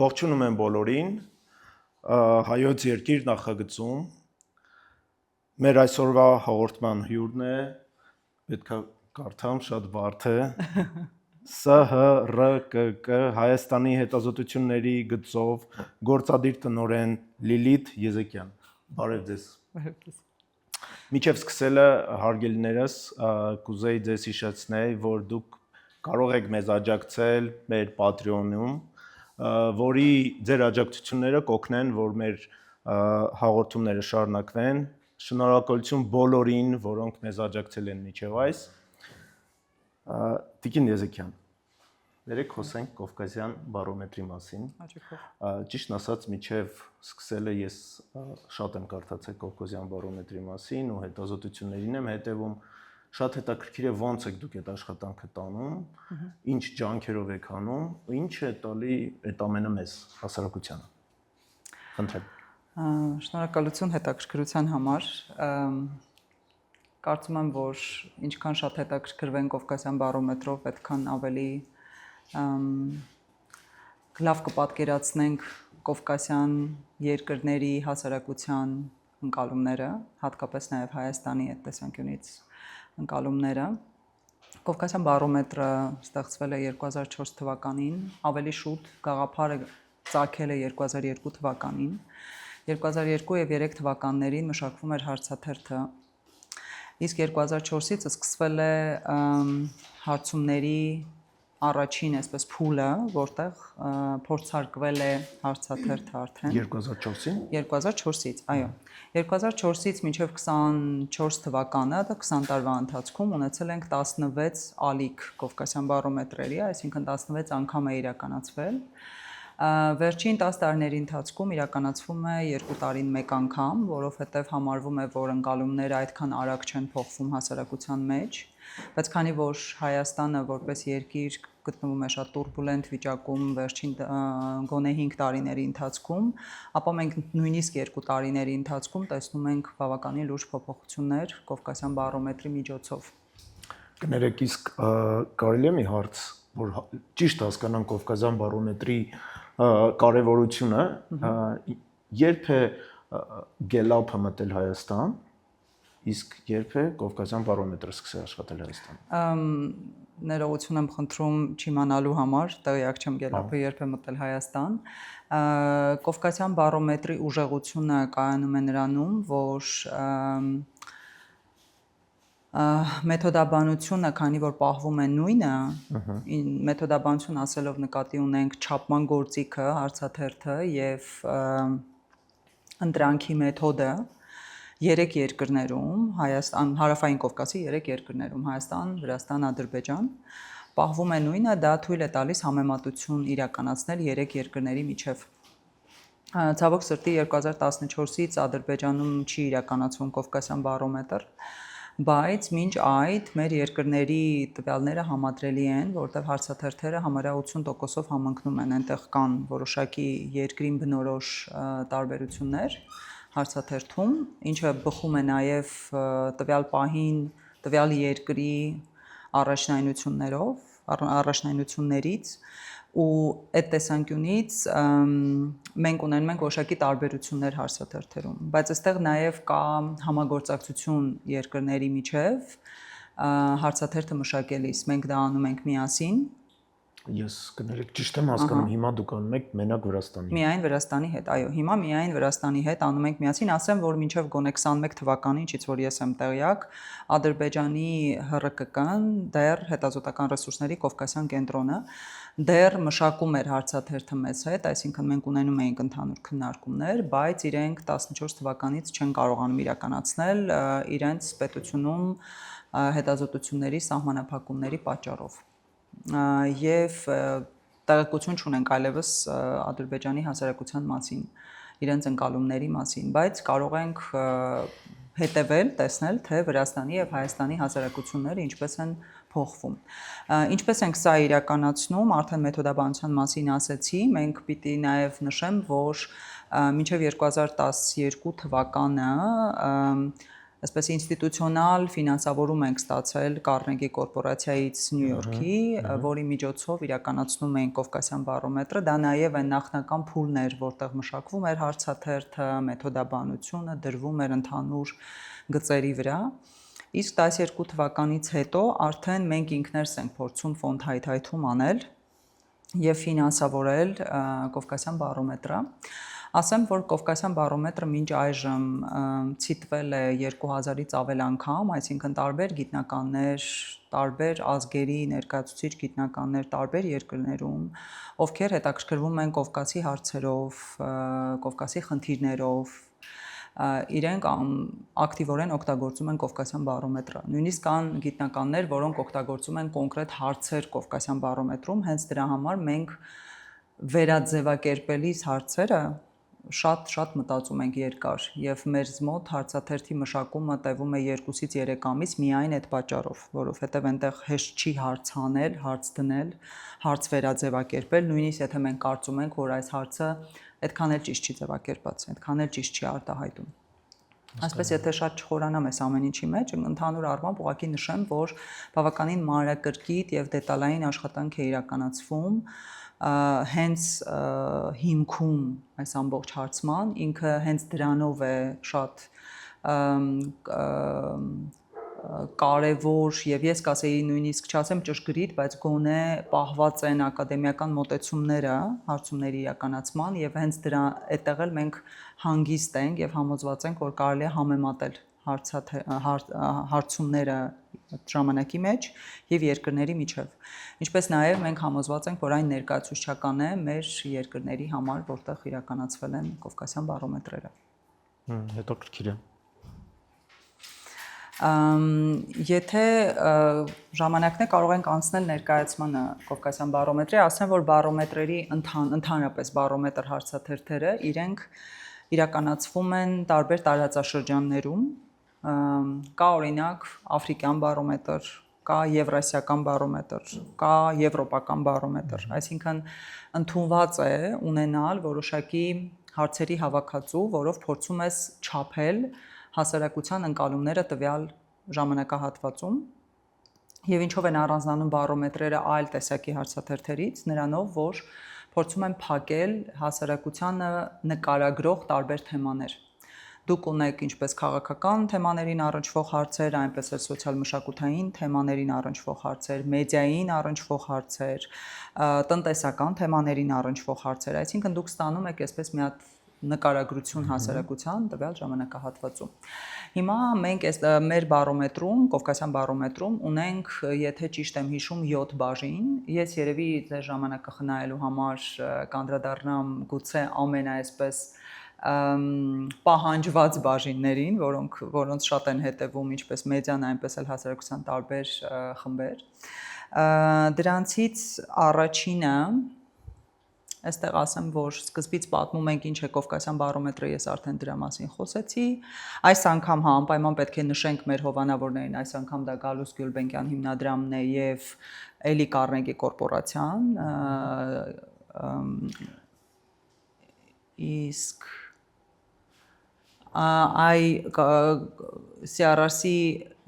Ողջունում եմ բոլորին, հայոց երկիր նախագծում, մեր այսօրվա հաղորդման հյուրն է, պետքա կարդամ, շատ բարդ է, ՍՀՌԿԿ Հայաստանի հետազոտությունների գծով գործադիր տնօրեն Լիլիթ Եզեկյան, բարև ձեզ։ Մինչև սկսելը հարգելիներս, կուզեի ձեզ հիշեցնել, որ դուք կարող եք մեզ աջակցել մեր Patreon-ում, որի ձեր աջակցությունները կօգնեն, որ մեր հաղորդումները շարունակվեն։ Շնորհակալություն բոլորին, որոնք մեզ աջակցել են մինչև այս։ Տիկին Եզեկյան, երեք խոսենք Կովկասյան բարոմետրի մասին։ Ճիշտն ասած, մինչև սկսելը ես շատ եմ կարդացել Կովկասյան բարոմետրի մասին ու հետազոտություններին եմ հետևում։ Շատ հետաքրքիր է ոնց եք դուք այդ աշխատանքը տանում, ինչ ջանքերով եք անում, ինչ է տալի այդ ամենը մեզ հասարակությանը։ Խնդրեմ։ Շնորհակալություն հետաքրքրության համար։ Կարծում եմ, որ ինչքան շատ հետաքրքրվեն Կովկասյան բարոմետրով, այդքան ավելի լավ կպատկերացնենք Կովկասյան երկրների հասարակության ընկալումները, հատկապես նաև Հայաստանի այդ տեսանկյունից ընկալումները։ Կովկասյան բարոմետրը ստեղծվել է 2004 թվականին, ավելի շուտ գաղափարը ծագել է 2002 թվականին։ 2002 եւ 2003 թվականներին մշակվում էր հարցաթերթը, իսկ 2004-ից սկսվել է հարցումների առաջին այսպես փուլը, որտեղ փորձարկվել է հարցաթերթը արդեն 2004-ին 2004-ից, այո 2004-ից մինչև 24 թվականը, 20 տարվա ընթացքում ունեցել ենք 16 ալիք Կովկասյան բարոմետրերի, այսինքն 16 անգամ է իրականացվել։ Վերջին 10 տարիների ընթացքում իրականացվում է 2 տարին մեկ անգամ, որովհետև համարվում է, որ ընկալումները այդքան արագ չեն փոխվում հասարակության մեջ, բայց քանի որ Հայաստանը որպես երկիր գտնվում է շատ տուրբուլենտ վիճակում վերջին գոնե 5 տարիների ընթացքում, ապա մենք նույնիսկ 2 տարիների ընթացքում տեսնում ենք բավականին լուրջ փոփոխություններ Կովկասյան բարոմետրի միջոցով։ Կներեք, իսկ կարելի է մի հարց, որ ճիշտ հասկանան Կովկասյան բարոմետրի կարևորությունը, երբ է Գելափը մտել Հայաստան, իսկ երբ է Կովկասյան բարոմետրը սկսել աշխատել Հայաստանում։ Ներողություն եմ խնդրում չիմանալու համար, տեղյակ չեմ Գելափը երբ է մտել Հայաստան։ Կովկասյան բարոմետրի ուժեղությունը կայանում է նրանում, որ մեթոդաբանությունը, քանի որ պահվում է նույնը, մեթոդաբանություն ասելով նկատի ունենք չափման գործիքը, հարցաթերթը եւ ընտրանքի մեթոդը 3 երկրներում, Հայաստան, Հարավային Կովկասի 3 երկրներում, Հայաստան, Վրաստան, Ադրբեջան, պահվում է նույնը, դա թույլ է տալիս համեմատություն իրականացնել 3 երկրների միջև։ Ցավոք սրտի 2014-ից Ադրբեջանում չի իրականացվում Կովկասյան բարոմետր, բայց մինչ այդ մեր երկրների տվյալները համադրելի են, որտեղ հարցաթերթերը համարյա 80%-ով համընկնում են, այնտեղ կան որոշակի երկրին բնորոշ տարբերություններ հարցաթերթում, ինչը բխում է նաև տվյալ պահին, տվյալ երկրի առաջնայնություններից ու այդ տեսանկյունից մենք ունենում ենք որոշակի տարբերություններ հարցաթերթերում, բայց այստեղ նաև կա համագործակցություն երկրների միջև հարցաթերթը մշակելիս, մենք դա անում ենք միասին։ Ես կներեք, ճիշտ եմ հասկանում, հիմա դուք անում եք մենակ Վրաստանի հետ։ Միայն Վրաստանի հետ, այո, հիմա միայն Վրաստանի հետ անում ենք միասին, ասեմ, որ մինչև գոնե 21 թվականին, ինչից որ ես եմ տեղյակ, Ադրբեջանի ՀՌԿԿ-ն դեռ հետազոտական ռեսուրսների Կովկասյան կենտրոնը դեռ մշակում էր հարցաթերթը մեզ հետ, այսինքն մենք ունենում էինք ընդհանուր քննարկումներ, բայց իրենք 14 թվականից չեն կարողանում իրականացնել իրենց պետությունում հետազոտությունների սահմանափակումների պատճառով։ Եվ տեղեկություն չունենք այլևս Ադրբեջանի հասարակության մասին, իրենց ընկալումների մասին, բայց կարող ենք հետևել, տեսնել, թե Վրաստանի եւ Հայաստանի հասարակությունները ինչպես են փոխվում։ Ինչպես ենք սա իրականացնում, արդեն մեթոդաբանության մասին ասեցի, մենք պիտի նաև նշեմ, որ մինչև 2012 թվականը այսպես ինստիտուցիոնալ ֆինանսավորում ենք ստացել Carnegie կորպորացիայից Նյու Յորքի, որի միջոցով իրականացնում ենք Կովկասյան բարոմետրը, դա նաև այն նախնական փուլն էր, որտեղ մշակվում էր հարցաթերթը, մեթոդաբանությունը դրվում էր ընդհանուր գծերի վրա։ Իսկ 12 թվականից հետո արդեն մենք ինքներս ենք փորձում ֆոնդ հայթայթում անել եւ ֆինանսավորել Կովկասյան բարոմետրը։ Ասեմ, որ Կովկասյան բարոմետրը մինչ այժմ ցիտվել է 2000-ից ավել անգամ, այսինքն տարբեր գիտնականներ, տարբեր ազգերի ներկայացուցիչ գիտնականներ տարբեր երկրներում, ովքեր հետաքրքրվում են Կովկասի հարցերով, Կովկասի խնդիրներով, իրենք ակտիվորեն օգտագործում են Կովկասյան բարոմետրը։ Նույնիսկ կան գիտնականներ, որոնք օգտագործում են կոնկրետ հարցեր Կովկասյան բարոմետրում, հենց դրա համար մենք վերաձևակերպելիս հարցերը շատ մտածում ենք երկար եւ մեր մոտ հարցաթերթի մշակումը տևում է 2-ից 3 ամիս միայն այդ պատճառով, որովհետեւ այնտեղ հեշտ չի հարց անել, հարց դնել, հարց վերաձևակերպել, նույնիսկ եթե մենք կարծում ենք, որ այս հարցը այդքան էլ ճիշտ չի ձևակերպած, այդքան էլ ճիշտ չի արտահայտում։ Այսպես եթե շատ չխորանամ այս ամեն ինչի մեջ, ընդհանուր առմամբ ուղղակի նշեմ, որ բավականին մանրակրկիտ եւ դետալային աշխատանք է իրականացվում հենց հիմքում այս ամբողջ հարցման, ինքը հենց դրանով է շատ կարևոր եւ ես կասեի նույնիսկ չասեմ ճշգրիտ, բայց գոնե պահված են ակադեմիական մոտեցումները հարցումների իրականացման եւ հենց դրա այդտեղ էլ մենք հանգիստ ենք եւ համոզված ենք, որ կարելի է համեմատել հարցումները ժամանակի մեջ եւ երկրների միջև։ Ինչպես նաեւ մենք համոզված ենք, որ այն ներկայացուցչական է մեր երկրների համար, որտեղ իրականացվել են Կովկասյան բարոմետրերը։ Հետաքրքիր է։ Եթե ժամանակն է կարող ենք անցնել ներկայացմանը Կովկասյան բարոմետրի, ասեմ, որ բարոմետրերի ընդհանրապես բարոմետր հարցաթերթերը իրենք իրականացվում են տարբեր տարածաշրջաններում, կա օրինակ աֆրիկյան բարոմետր, կա եվրասիական բարոմետր, կա եվրոպական բարոմետր, այսինքն ընդունված է ունենալ որոշակի հարցերի հավաքածու, որով փորձում ես չափել հասարակության ընկալումները տվյալ ժամանակահատվածում եւ ինչով են առանձնանում բարոմետրերը այլ տեսակի հարցաթերթերից, նրանով, որ փորձում են փակել հասարակությանը նկարագրող տարբեր թեմաներ։ Դուք ունեք ինչպես քաղաքական թեմաներին առնչվող հարցեր, այնպես էլ սոցիալ-մշակութային թեմաներին առնչվող հարցեր, մեդիային առնչվող հարցեր, տնտեսական թեմաներին առնչվող հարցեր, այսինքն դուք ստանում եք այսպես մի հատ նկարագրություն հասարակության տվյալ ժամանակահատվածում։ Հիմա մենք մեր բարոմետրում, Կովկասյան բարոմետրում ունենք, եթե ճիշտ եմ հիշում, 7 բաժին։ Ես երևի ձեր ժամանակը խնայելու համար կանդրադառնամ գուցե ամենաայսպես պահանջված բաժիններին, որոնց շատ են հետևում ինչպես մեդիան, այնպես էլ հասարակության տարբեր խմբեր։ Դրանցից առաջինը այստեղ ասեմ, որ սկզբից պատմում ենք ինչ է Կովկասյան բարոմետրը, ես արդեն դրա մասին խոսեցի։ Այս անգամ անպայման պետք է նշենք մեր հովանավորներին, այս անգամ դա Գալուս Գյուլբենկյան հիմնադրամն է եւ Էլի Կարնեգի կորպորացիան։ Իսկ CRRC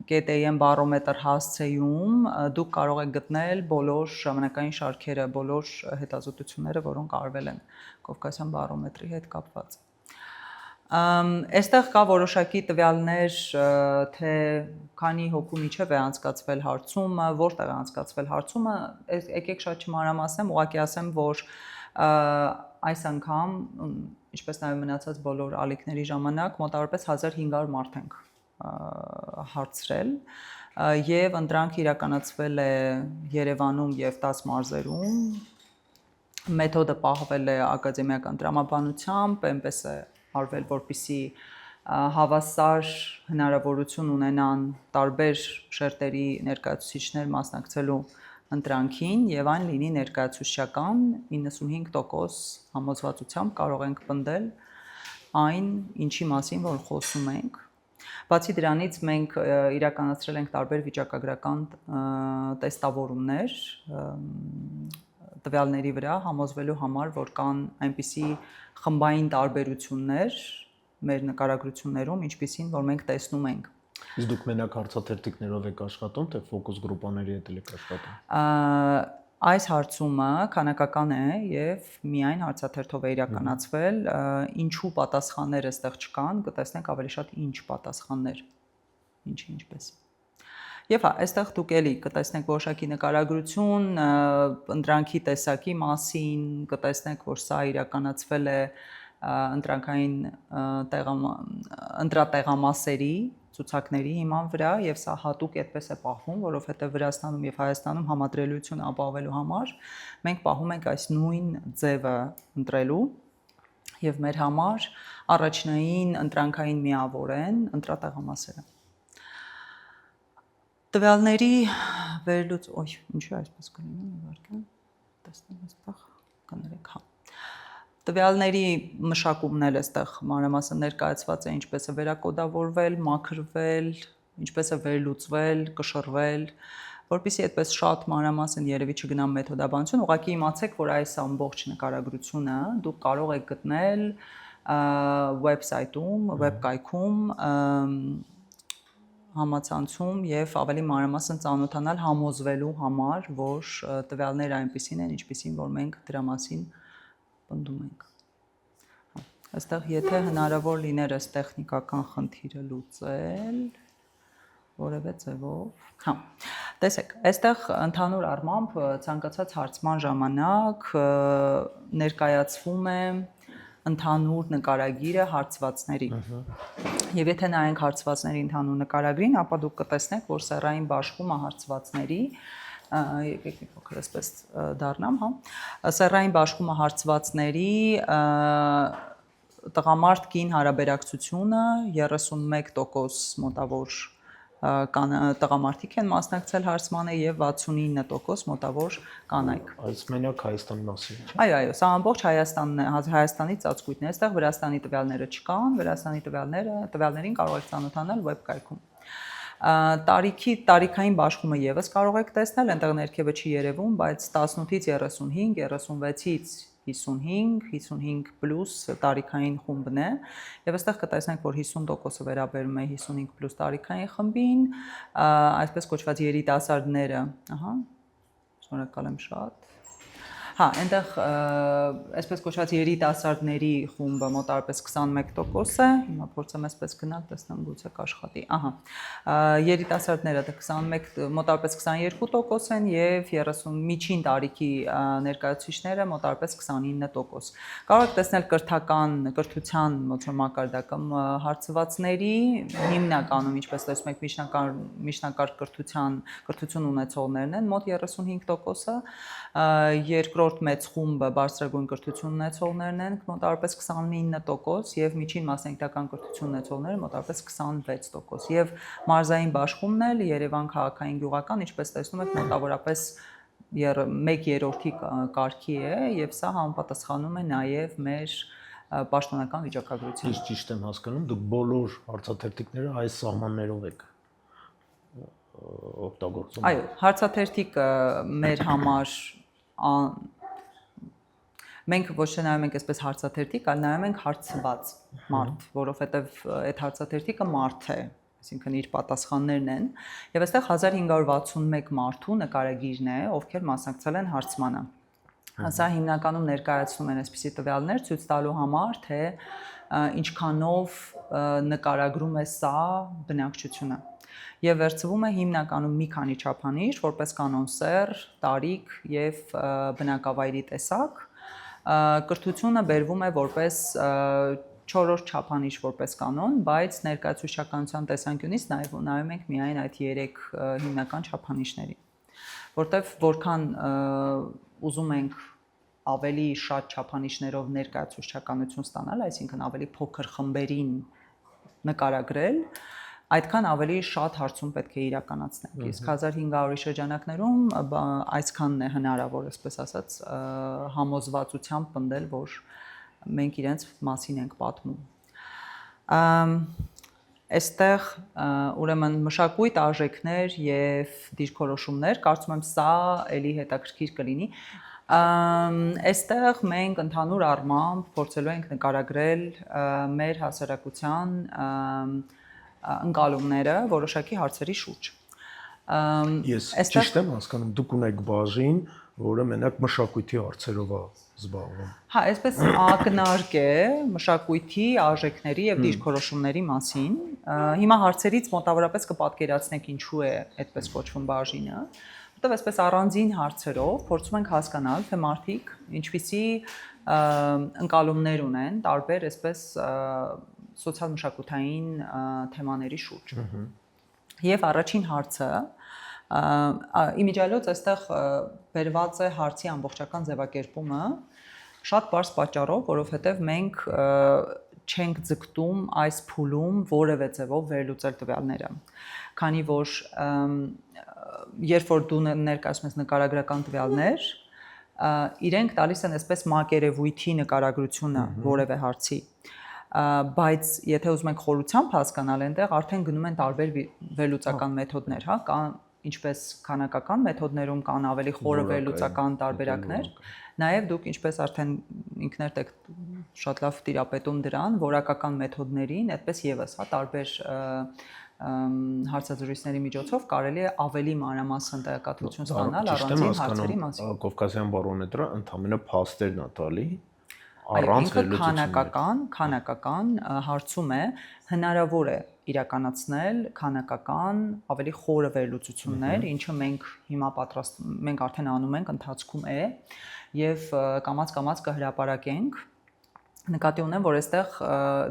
GTM բարոմետր հասցեում դուք կարող եք գտնել բոլոր ժամանակային շարքերը, բոլոր հետազոտությունները, որոնք արվել են Կովկասյան բարոմետրի հետ կապված։ Այստեղ կա որոշակի տվյալներ, թե քանի հոգու միջև է անցկացվել հարցումը, որտեղ է անցկացվել հարցումը, եկեք շատ չմանրամասնեմ, ուղղակի ասեմ, որ այս անգամ, ինչպես նաև մնացած բոլոր ալիքների ժամանակ, մոտավորապես 1500 մարդ ենք հարցրել եւ ընտրանք իրականացվել է Երևանում եւ 10 մարզերում, մեթոդը պահվել է ակադեմիական տրամաբանությամբ, այնպես է արվել, որպեսզի հավասար հնարավորություն ունենան տարբեր շերտերի ներկայացուցիչներ մասնակցելու ընտրանքին եւ այն լինի ներկայացուցչական 95% համոզվածությամբ կարող ենք պնդել այն, ինչի մասին որ խոսում ենք։ Բացի դրանից մենք իրականացրել ենք տարբեր վիճակագրական տեստավորումներ տվյալների վրա համոզվելու համար, որ կան այնպիսի խմբային տարբերություններ մեր նկարագրություններում, ինչպիսին որ մենք տեսնում ենք Իսկ դուք մենակ հարցաթերթիկներով եք աշխատում, թե ֆոկուս գրուպաների հետ եք աշխատում։ Այս հարցումը քանակական է եւ միայն հարցաթերթով է իրականացվել, ինչու պատասխաններ այստեղ չկան, կտեսնենք ավելի շատ ինչ պատասխաններ, ինչպես։ Եվ հա, այստեղ դուք էլի կտեսնենք որոշակի նկարագրություն, ընտրանքի տեսակի մասին, կտեսնենք, որ սա իրականացվել է ընտրանքային ընտրատեղամասերի ցուցակների հիման վրա եւ սա հատուկ այդպես է պահվում, որովհետեւ Վրաստանում եւ Հայաստանում համադրելիությունը ապահովելու համար մենք պահում ենք այս նույն ձևը ընտրելու եւ մեր համար առաջնային ընտրանքային միավոր են ընտրատեղամասերը։ Տվյալների վերլուծ, ինչու է այսպես կլինում, իհարկե, տեսնեմ այստեղ, կներեք, հա։ Տվյալների մշակումն էլ այստեղ մանրամասն ներկայացված է, ինչպես է վերակոդավորվել, մաքրվել, ինչպես է վերլուծվել, կշռվել, որպեսզի այդպես շատ մանրամասն երևի չգնամ մեթոդաբանություն, ուղղակի իմացեք, որ այս ամբողջ նկարագրությունը դուք կարող եք գտնել վեբսայթում, վեբկայքում համացանցում եւ ավելի մանրամասն ծանոթանալ համոզվելու համար, որ տվյալները այնպեսին են, ինչպեսին որ մենք դրա մասին պնդում ենք։ Այստեղ եթե հնարավոր լիներ այս տեխնիկական խնդիրը լուծել որևէ ձևով, հա։ Տեսեք, այստեղ ընդհանուր առմամբ ցանկացած հարցման ժամանակ ներկայացվում է ընդհանուր նկարագիրը հարցվածների։ Եվ եթե նայենք հարցվածների ընդհանուր նկարագրին, ապա դուք կտեսնեք, որ սեռային բաշխումը հարցվածների, եկեք մի փոքր այսպես դառնամ, հա, սեռային բաշխումը հարցվածների տղամարդ կին հարաբերակցությունը 31% մոտավոր տղամարդիկ են մասնակցել հարցմանը եւ 69% մոտավոր կանայք։ Այս մենակ Հայաստանի մասին է։ Այո, սա ամբողջ Հայաստանն է, Հայաստանի ծածկույթն է, այստեղ Վրաստանի տվյալները չկան, Վրաստանի տվյալներին կարող եք ծանոթանալ վեբկայքում։ Տարիքային բաշխումը եւս կարող եք տեսնել, այնտեղ ներքևը չի երևում, բայց 18-ից 35, 36-ից 55, 55 պլյուս տարիքային խումբն է եւ այստեղ կտեսնենք, որ 50%-ը վերաբերում է 55 պլյուս տարիքային խմբին, այսպես կոչված երիտասարդները, ահա, շնորհակալ եմ շատ։ Հա, այնտեղ այսպես կոչված երիտասարդների խումբը մոտարպես 21% է, հիմա փորձեմ այսպես գնալ, տեսնեմ գուցե կաշխատի։ Ահա, երիտասարդները դա 21, մոտարպես 22% են եւ 30 միջին տարիքի ներկայացուցիչները մոտարպես 29%։ Կարող եք տեսնել կրթության ոնց որ մակարդակում հարցվածների հիմնականում, ինչպես տեսնում եք, միջնակարգ կրթություն ունեցողներն են մոտ 35%-ը, երկրորդ մեծ խումբը բարձրագույն կրթություն ունեցողներն են մոտարպես 29% եւ միջին մասնագիտական կրթություն ունեցողները մոտարպես 26% եւ մարզային բաշխումն էլ Երևան քաղաքային գյուղական, ինչպես տեսնում եք, մոտավորապես 1/3-ի կարգի է եւ սա համապատասխանում է նաեւ մեր պաշտոնական վիճակագրությանը։ Ճիշտ եմ հասկանում, դուք բոլոր հարցաթերթիկները այս սահմաններով եք օգտագործում։ Այո, հարցաթերթիկը մեր համար մենք ոչ թե նայում ենք այսպես հարցաթերթիկ, այլ նայում ենք հարցված մարդ, որովհետև այդ հարցաթերթիկը մարդ է, այսինքն իր պատասխաններն են, եւ այստեղ 1561 մարդու նկարագիրն է, ովքեր մասնակցել են հարցմանը։ Սա հիմնականում ներկայացնում են այսպիսի տվյալներ ցույց տալու համար, թե ինչքանով նկարագրում է սա բնակչությունը։ Եվ վերցվում է հիմնականում մի քանի չափանիշ, որպես կանոն սեռ, տարիք եւ բնակավայրի տեսակ։ Կրթությունը բերվում է որպես 4-րդ չափանիշ որպես կանոն, բայց ներկայացուցչականության տեսանկյունից նայում ենք միայն այդ 3 հիմնական չափանիշներին, որտեվ որքան ուզում ենք ավելի շատ չափանիշներով ներկայացուցչականություն ստանալ, այսինքն ավելի փոքր խմբերին նկարագրել, այդքան ավելի շատ հարցում պետք է իրականացնենք։ Իսկ 1500-ի շրջանակներում այսքանն է հնարավոր, այսպես ասած, համոզվածությամբ պնդել, որ մենք իրենց մասին ենք պատմում։ Այստեղ ուրեմն մշակույթ, արժեքներ եւ դիրքորոշումներ, կարծում եմ սա էլի հետաքրքիր կլինի։ Այստեղ մենք ընդհանուր առմամբ փորձելու ենք նկարագրել մեր հասարակության ընկալումները որոշակի հարցերի շուրջ։ Ես ճիշտ եմ հասկանում, դուք ունեք բաժին, որը մենակ մշակույթի հարցերով է զբաղվում։ Հա, այսպես ակնարկ է մշակույթի արժեքների եւ դիրքորոշումների մասին։ Հիմա հարցերից մոտավորապես կպատկերացնենք ինչու է այդպես կոչվում բաժինը, որտեղ այսպես առանձին հարցերով փորձում ենք հասկանալ, թե մարդիկ ինչպիսի ընկալումներ ունեն տարբեր այսպես սոցիալ-մշակութային թեմաների շուրջ։ Եվ առաջին հարցը իմիջիայլոց այստեղ բերված է հարցի ամբողջական ձևակերպումը շատ բարձ պատճառով, որովհետև մենք չենք ձգտում այս փուլում որևէ ձևով վերլուծել տվյալները, քանի որ երբ որ դու ներկայացնում ես նկարագրական տվյալներ, իրենք տալիս են այսպես մակերևույթի նկարագրությունը որևէ հարցի, բայց եթե ուզում ենք խորությամբ հասկանալ, այնտեղ արդեն գնում են տարբեր վերլուծական մեթոդներ, հա, կան ինչպես քանակական մեթոդներում կան ավելի խորը վերլուծական տարբերակներ, նաև դուք ինչպես արդեն ինքներդ եք շատ լավ տիրապետում դրան, որակական մեթոդներին, այդպես եւս, հա, տարբեր հարցազրույցների միջոցով կարելի է ավելի մանրամասն տեղեկատվություն ստանալ առանձին հարցերի մասին։ Կովկասյան բարոմետրը ընդհանրապես փաստերն է տալի, առանց քանակական հարցում է հնարավոր է իրականացնել քանակական ավելի խորը վերլուծություններ, ինչը մենք հիմա մենք արդեն անում ենք, ընթացքում է եւ կամաց կհրապարակենք։ Նկատի ունեմ, որ այստեղ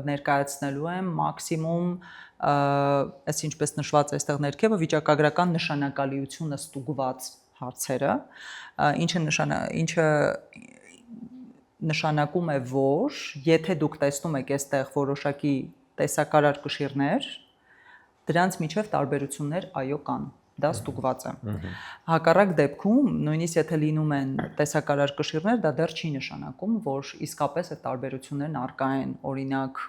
ներկայացնելու եմ մաքսիմում այս ինչպես նշված է այստեղ ներքևը վիճակագրական նշանակալիությունը ստուգված հարցերը, ինչը նշանակում է, որ եթե դուք տեսնում եք այստեղ որոշակի տեսակարար կշիռներ, դրանց միջև տարբերություններ այո կան, դա ստուգված է։ Հակառակ դեպքում, նույնիսկ եթե լինում են տեսակարար կշիռներ, դա դեռ չի նշանակում, որ իսկապես այդ տարբերություններն առկա են, օրինակ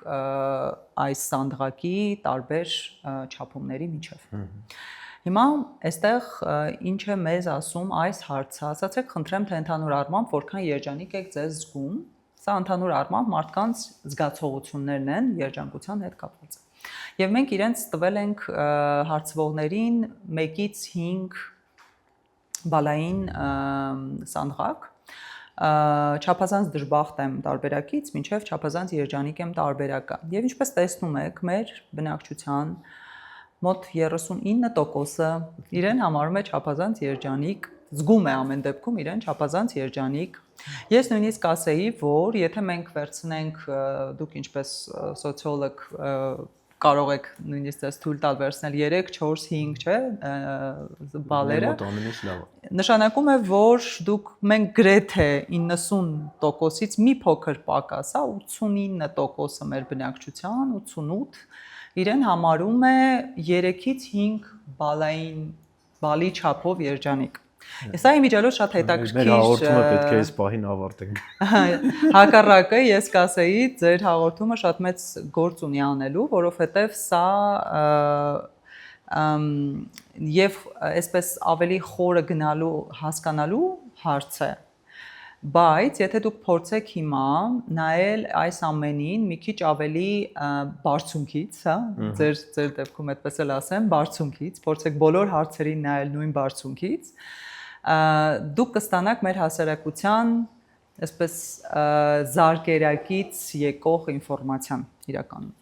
այս սանդղակի տարբեր չափումների միջև։ Հիմա այստեղ ինչ է մեզ ասում այս հարցը, ասացեք խնդրեմ, թե ընդհանուր առմամբ որքան երջանիկ եք ձեզ զգում, սա ընդհանուր առմամբ մարդկանց զգացողություններն են երջանկության հետ կապված։ Եվ մենք իրենց տվել ենք հարցվողներին 1-ից 5 բալային սանդղակ, չափազանց դժբախտ եմ տարբերակից, մինչև չափազանց երջանիկ եմ տարբերակը։ Եվ ինչպես տեսնում եք, մեր բնակչության մոտ 39%-ը իրեն համարում է չափազանց երջանիկ, զգում է ամեն դեպքում իրեն չափազանց երջանիկ։ Ես նույնիսկ ասեի, որ եթե մենք վերցնենք, դուք ինչպես սոցիոլոգ կարող եք նույնիսկ ձեզ թույլ տալ վերցնել 3, 4, 5, չէ, բալերը, նշանակում է, որ մենք գրեթե 90%-ից մի փոքր պակաս, 89%-ը մեր բնակչության, 88 իրեն համարում է 3-ից 5 բալի չափով երջանիկ։ Սա իմիջիայլոց շատ հետաքրքիր։ Մեր հաղորդումը պետք է այս պահին ավարտենք։ Հակառակը ես կասեի, ձեր հաղորդումը շատ մեծ գործ ունի անելու, որովհետև սա եւ այսպես ավելի խորը գնալու, հասկանալու հարց է։ Բայց եթե դուք փորձեք հիմա նայել այս ամենին մի քիչ ավելի բարձունքից, հա, ձեր դեպքում այդպես էլ ասեմ, բարձունքից, փորձեք բոլոր հարցերին նայել նույն բարձունքից, դուք կստանաք մեր հասարակության այսպես զարկերակից եկող ինֆորմացիան իրականում։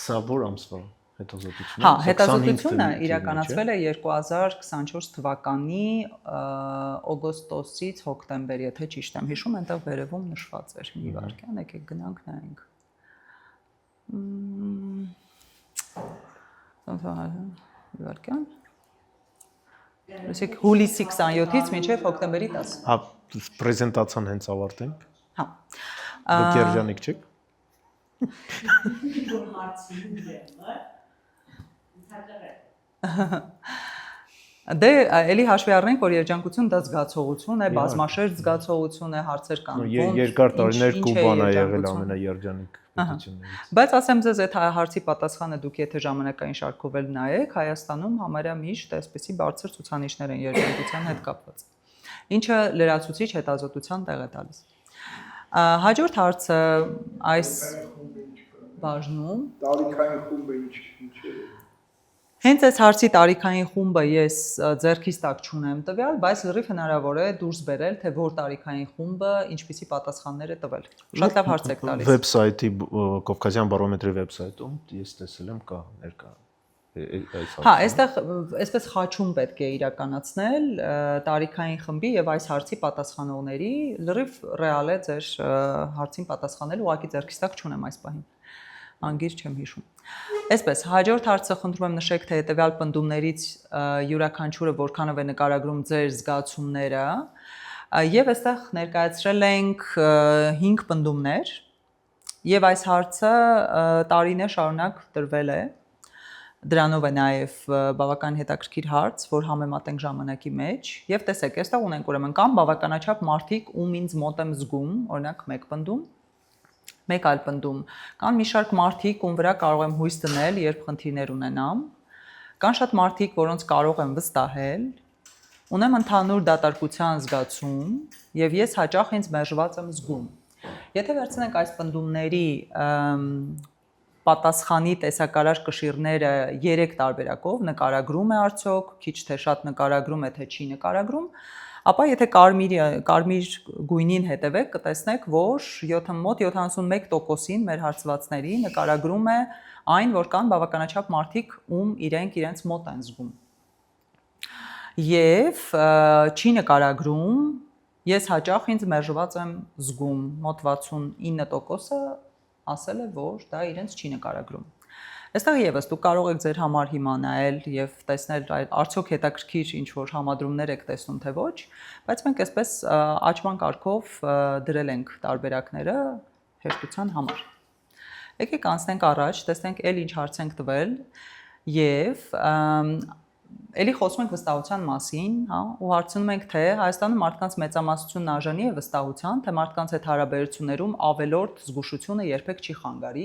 Սա որ ամսվա հետազոտությունն է։ Հա, հետազոտությունը իրականացվել է 2024 թվականի օգոստոսից հոկտեմբեր, եթե ճիշտ եմ հիշում, այնտեղ վերևում նշված էր։ Մի վայրկյան, եկեք գնանք նայենք։ Մի վայրկյան։ Լսեք հուլիսի 27-ից մինչև հոկտեմբերի 10։ Հա, պրեզենտացիան հենց ավարտենք։ Հա։ Դուք երջանիկ չեք։ Դե էլի հաշվի առնենք, որ երջանկություն դա զգացողություն է, բազմաշերտ զգացողություն է, հարցեր կան։ Երկար տարիներ Կուբան է եղել ամենաերջանիկ պետություններից։ Բայց ասեմ ձեզ, այդ հարցի պատասխանը դուք եթե ժամանակային շարքով էլ նայեք, Հայաստանում համարյա միշտ այսպեսի բարձր ցուցանիշներ են երջանկության հետ կապված, ինչը լրացուցիչ հետազոտության տեղ է տալիս։ Հաջորդ հարցը այս բաժնում։ Տարիքային խումբը ինչ է։ Հենց այս հարցի տարիքային խումբը ես ձեռքից տակ չունեմ տվյալ, բայց լրիվ հնարավոր է դուրս բերել, թե որ տարիքային խումբը ինչպիսի պատասխաններ է տվել։ Շատ լավ հարց եք տալիս։ Վեբսայթի Կովկասյան բարոմետրի վեբսայթում ես տեսել եմ կա ներկա Հա, այստեղ այսպես խաչում պետք է իրականացնել տարիքային խմբի եւ այս հարցի պատասխանողների լրիվ ռեալ է ձեր հարցին պատասխանել, ուղղակի ձեռքից տակ չունեմ այս պահին։ Անգիր չեմ հիշում։ Այսպես, հաջորդ հարցը խնդրում եմ նշեք, թե հետեւյալ պնդումներից յուրաքանչյուրը որքանով է նկարագրում ձեր զգացումները, եւ այստեղ ներկայացրել ենք 5 պնդումներ, եւ այս հարցը տարիներ շարունակ տրվել է։ Դրանով է նաև բավական հետաքրքիր հարց, որ համեմատենք ժամանակի մեջ, եւ տեսեք, այստեղ ունենք ուրեմն կամ բավականաչափ մարդիկ, ում ինձ մոտ եմ զգում, օրինակ մեկ պնդում, մեկ այլ պնդում, կան մի շարք մարդիկ, ում վրա կարող եմ հույս դնել, երբ խնդիրներ ունենամ, կան շատ մարդիկ, որոնց կարող եմ վստահել, ունեմ ընդհանուր դատարկության զգացում, եւ ես հաճախ ինձ մերժված եմ զգում։ Եթե վերցնենք այս պնդումների պատասխանի տեսակարար կշիռները 3 տարբերակով, նկարագրում է արդյոք, քիչ թե շատ նկարագրում է, թե չի նկարագրում, ապա եթե կարմիր գույնին հետևեք, կտեսնեք, որ մոտ 71%-ին մեր հարցվածների նկարագրում է այն, որ կան բավականաչափ մարդիկ, ում իրենց մոտ են զգում։ Եվ չի նկարագրում, ես հաճախ ինձ մերժված եմ զգում, մոտ 69%-ը ասել է, որ դա իրենց չի նկարագրում։ Այստեղ եւս դուք կարող եք ձեր համար հիմա նայել եւ տեսնել արդյոք հետաքրքիր ինչ որ համադրումներ եք տեսնում թե ոչ, բայց մենք այսպես աճման կարգով դրել ենք տարբերակները հեշտության համար։ Եկեք անցնենք առաջ, տեսնենք էլ ինչ հարց ենք տվել եւ էլի խոսում ենք վստահության մասին, հա, ու հարցնում ենք, թե Հայաստանում մարդկանց մեծամասնությունն արժանի է վստահության, թե մարդկանց հետ հարաբերություններում ավելորդ զգուշությունը երբեք չի խանգարի։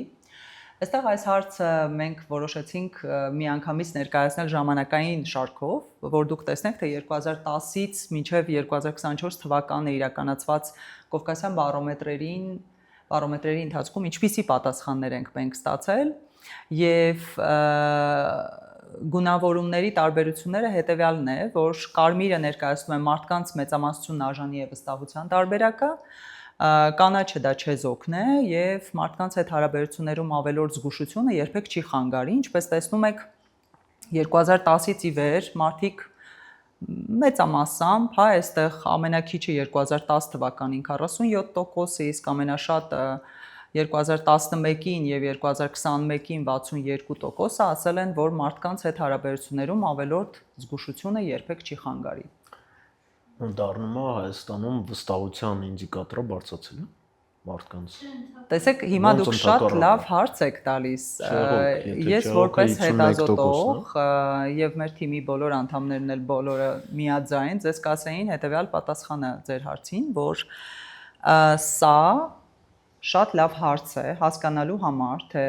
Այստեղ այս հարցը մենք որոշեցինք միանգամից ներկայացնել ժամանակային շարքով, որ դուք տեսնեք, թե 2010-ից մինչև 2024 թվականը իրականացված Կովկասյան բարոմետրերի ընթացքում ինչպիսի պատասխաններ ենք մենք ստացել եւ գունավորումների տարբերությունները հետևյալն է, որ կարմիրը ներկայացնում է մարդկանց մեծամասնությունն արժանի է վստահության տարբերակը, կանաչը դա չեզոքն է եւ մարդկանց հետ հարաբերություններում ավելորդ զգուշությունը երբեք չի խանգարի, ինչպես տեսնում եք 2010-ից ի վեր մարդիկ մեծամասամբ, հա, այստեղ ամենակիչը 2010 թվականին 47%, իսկ ամենաշատը 2011-ին եւ 2021-ին 62%-ը ասել են, որ մարդկանց հետ հարաբերություններում ավելորդ զգուշությունը երբեք չի խանգարի։ Դառնում է Հայաստանում վստահության ինդիկատորը բարձրացել է մարդկանց։ Տեսեք, հիմա դուք շատ լավ հարց եք տալիս։ Ես որպես հետազոտող եւ մեր թիմի բոլոր անդամներն էլ բոլորը միաձայն ձեզ կասեին հետեւյալ պատասխանը ձեր հարցին, որ սա շատ լավ հարց է հասկանալու համար, թե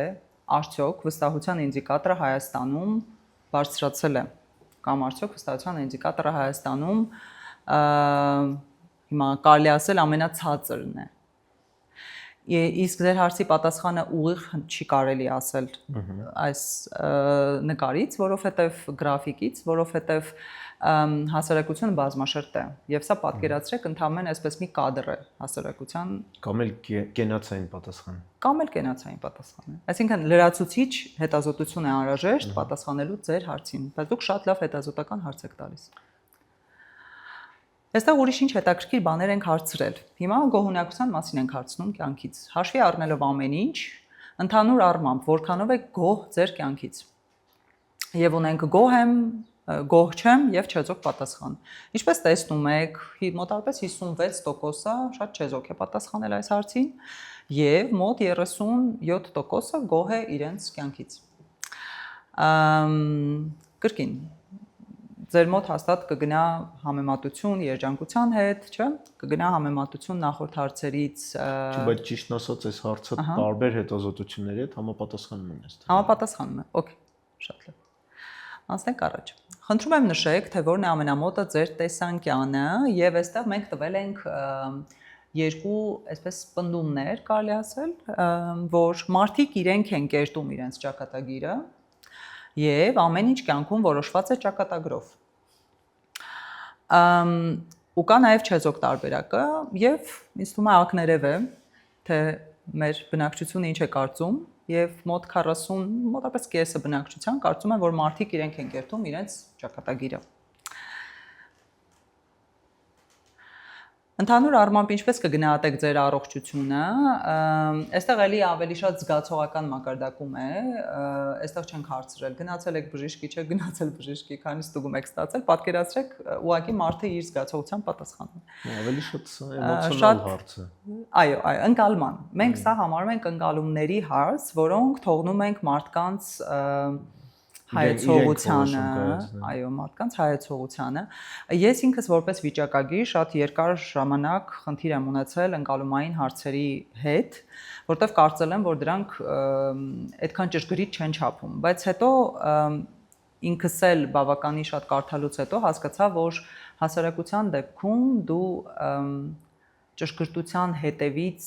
արդյոք վստահության ինդիկատորը Հայաստանում բարձրացել է կամ արդյոք վստահության ինդիկատորը Հայաստանում հիմա կարելի ասել ամենացածրն է։ Իսկ ձեր հարցի պատասխանը ուղիղ չի կարելի ասել այս նկարից, որովհետև գրաֆիկից, որովհետև հասարակությունը բազմաշերտ է եւ սա պատկերացրեք ընդհանրեն այսպես մի կադր է հասարակության կամ էլ կենացային պատասխան։ Կամ էլ կենացային պատասխան է։ Այսինքն լրացուցիչ հետազոտություն է անհրաժեշտ պատասխանելու ձեր հարցին, բայց դուք շատ լավ հետազոտական հարց եք տալիս։ Այստեղ ուրիշ ինչ հետաքրքիր բաներ ենք հարցրել։ Հիմա գոհունակության մասին ենք հարցնում կյանքից։ Հաշվի առնելով ամեն ինչ, ընդհանուր առմամբ որքանով է գոհ ձեր կյանքից։ Եվ ունենք գոհ եմ, գոհ չեմ եւ չեզոք պատասխան։ Ինչպես տեսնում եք, մոտավորապես 56%-ը շատ չեզոք է պատասխանել այս հարցին եւ մոտ 37%-ը գոհ է իրենց կյանքից։ Կրկին ձեր մոտ հաստատ կգնա համեմատություն երջանկության հետ, չէ՞։ Կգնա համեմատություն նախորդ հարցերից։ Չէ, բայց ճիշտն ասած, այս հարցը տարբեր հետազոտությունների հետ համապատասխանում են այստեղ։ Համապատասխանում է։ Okay, շատ լավ։ Անցնենք առաջ։ Խնդրում եմ նշեք, թե որն է ամենամոտը ձեր տեսանկյանը, եւ այստեղ մենք տվել ենք երկու այսպես պնդումներ կարելի ասել, որ մարդիկ իրենք են կերտում իրենց ճակատագիրը եւ ամեն ինչ կյանքում որոշված է ճակատագրով։ Ու կա նաեւ չեզոք տարբերակը եւ ինձ թվում է ակներև է, թե մեր բնակչությունը ինչ է կարծում եւ մոտ 40, մոտավորապես կեսը բնակչության կարծում է, որ մարդիկ իրենք են կերտում իրենց ճակատագիրը։ Ընդհանուր առմամբ ինչպես կգնահատեք ձեր առողջությունը, այստեղ էլի ավելի շատ զգացողական մակարդակում է, այստեղ չենք հարցրել, գնացել եք բժիշկի, չէ, գնացել բժիշկի, քանի ստուգում եք ստացել, պատկերացրեք, ուղղակի մարդը իր զգացողության պատասխանում է։ Ավելի շատ էմոցիոնալ հարց է։ Այո, ընկալման։ Մենք սա համարում ենք ընկալումների հարց, որոնք թողնում ենք մարդկանց հայեցողությանը, այո, մարդկանց հայեցողությանը։ Ես ինքս որպես վիճակագիր շատ երկար ժամանակ խնդիր եմ ունեցել ընկալումային հարցերի հետ, որտեղ կարծել եմ, որ դրանք այդքան ճշգրիտ չեն չափում, բայց հետո ինքս էլ բավականին շատ կարդալուց հետո հասկացա, որ հասարակության դեպքում դու ճշգրտության հետևից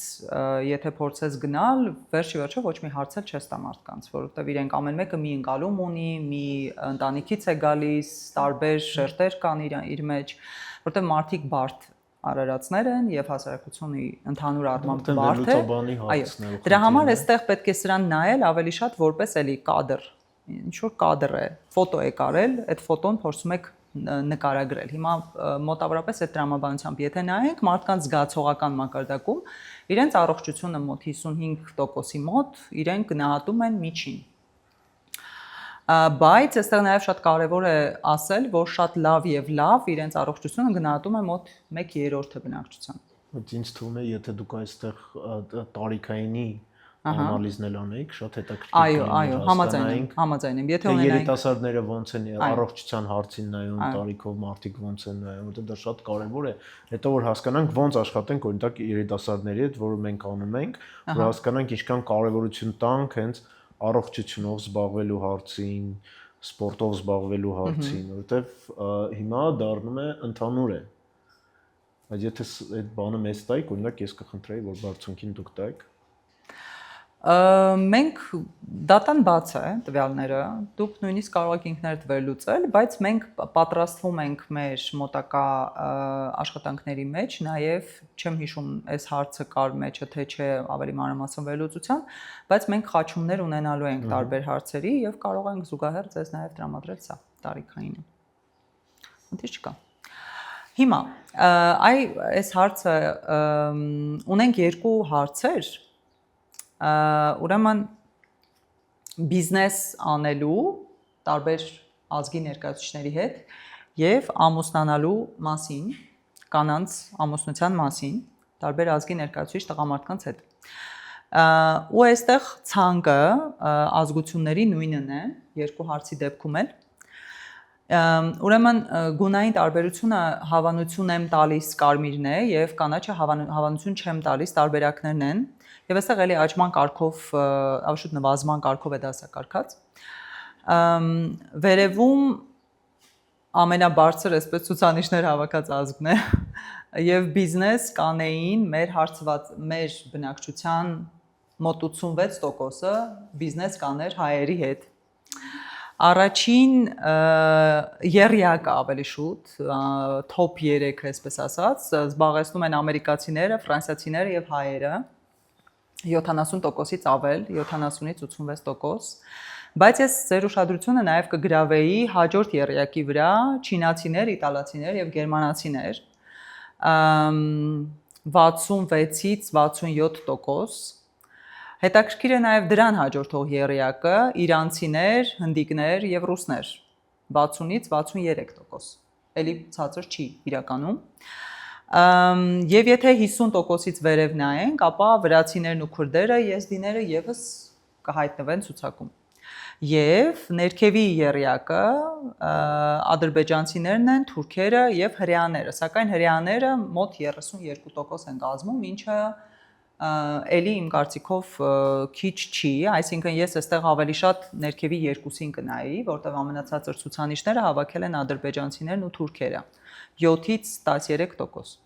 եթե փորձես գնալ, վերջի վերջո ոչ մի հարց էլ չես տա մարդկանց, որովհետև իրենք ամեն մեկը մի ընկալում ունի, մի ընտանիքից է գալիս, տարբեր շերտեր կան իր մեջ, որովհետև մարդիկ բարդ արարածներ են եւ հասարակությունը ընդհանուր առմամբ բարդ է։ Այո, դրա համար էստեղ պետք է սրան նայել ավելի շատ որպես էլի կադր, ինչ որ կադր է, ֆոտո է կարել, այդ ֆոտոն փորձում եք նկարագրել։ Հիմա մոտավորապես այդ տրամաբանությամբ եթե նայենք մարդկանց զգացողական մակարդակում, իրենց առողջությունը մոտ 55%-ի մոտ իրենք գնահատում են միջին։ Բայց այստեղ նաև շատ կարևոր է ասել, որ շատ լավ եւ լավ իրենց առողջությունը գնահատում է մոտ 1/3-ը բնակչության։ Բայց ինձ թվում է, եթե դուք այստեղ տարիքայինի անալիզներ անեիք, շատ հետաքրքիր այո, համաձայն եմ։ Եթե ունենայինք երիտասարդները ոնց են առողջության հարցին նայում, տարիքով մարդիկ ոնց են նայում, որտեղ դա շատ կարևոր է։ Հետո որ հասկանանք ոնց աշխատենք օրինակ երիտասարդների հետ, որը մենք անում ենք, որ հասկանանք ինչքան կարևորություն տանք հենց առողջությունով զբաղվելու հարցին, սպորտով զբաղվելու հարցին, որովհետև հիմա դառնում է ընդհանուր է։ Բայց եթե այդ բանը մեծ տայք, օրինակ ես կխնդրեի, որ բարձունքին դուք տայք։ Մենք դատան բաց է տվյալները, դուք նույնիսկ կարող եք ինքներդ վերլուծել, բայց մենք պատրաստվում ենք մեր մոտակա աշխատանքների մեջ, նաև չեմ հիշում այս հարցը կար մեջը, թե չէ ավելի մանրամասն վերլուծության, բայց մենք խաչումներ ունենալու ենք տարբեր հարցերի եւ կարող ենք զուգահեռ ձեզ նաև տրամադրել սա տարիքայինը։ Խնդիր չկա։ Հիմա, այս հարցը ունենք երկու հարցեր, ուրեմն բիզնես անելու տարբեր ազգի ներկայացուցիչների հետ եւ ամուսնանալու մասին, կանանց ամուսնության մասին, տարբեր ազգի ներկայացուցիչ տղամարդկանց հետ։ Ու այստեղ ցանկը ազգությունների նույնն է, երկու հարցի դեպքում էլ։ Ուրեմն գունային տարբերությունը հավանություն եմ տալիս կարմիրն է եւ կանաչը հավանություն չեմ տալիս տարբերակներն են։ Եվ այստեղ էլի աճման կարգով, ավշուտ նվազման կարգով է դասակարգած։ Վերևում ամենաբարձր այսպես ցուցանիշներ հավաքած ազգն է եւ բիզնես կանեին մեր բնակչության մոտ 86%-ը բիզնես կաներ հայերի հետ։ Առաջին եռյակը ավելի շուտ, top 3-ը այսպես ասած, զբաղեցնում են ամերիկացիները, ֆրանսիացիները եւ հայերը։ 70%-ից ավել, 70-ից 86%, բայց ես ձեր ուշադրությունը նաև կգրավեի հաջորդ եռյակի վրա չինացիներ, իտալացիներ եւ գերմանացիներ 66-ից 67%, հետաքրքիր է նաև դրան հաջորդող եռյակը իրանցիներ, հնդիկներ եւ ռուսներ 60-ից 63%, էլի ցածր չի իրականում։ Եվ եթե 50%-ից վերև նայենք, ապա վրացիներն ու քուրդերը, եզդիները եւս կհայտնվեն ցուցակում։ Եվ ներքևի եռյակը ադրբեջանցիներն են, թուրքերը եւ հրեաները, սակայն հրեաները մոտ 32% են կազմում, ինչը էլի իմ կարծիքով քիչ չի, այսինքն ես այստեղ ավելի շատ ներքևի երկուսին կնայի, որտեղ ամենացածր ցուցանիշները հավաքել են ադրբեջանցիներն ու թուրքերը 7-ից 13%։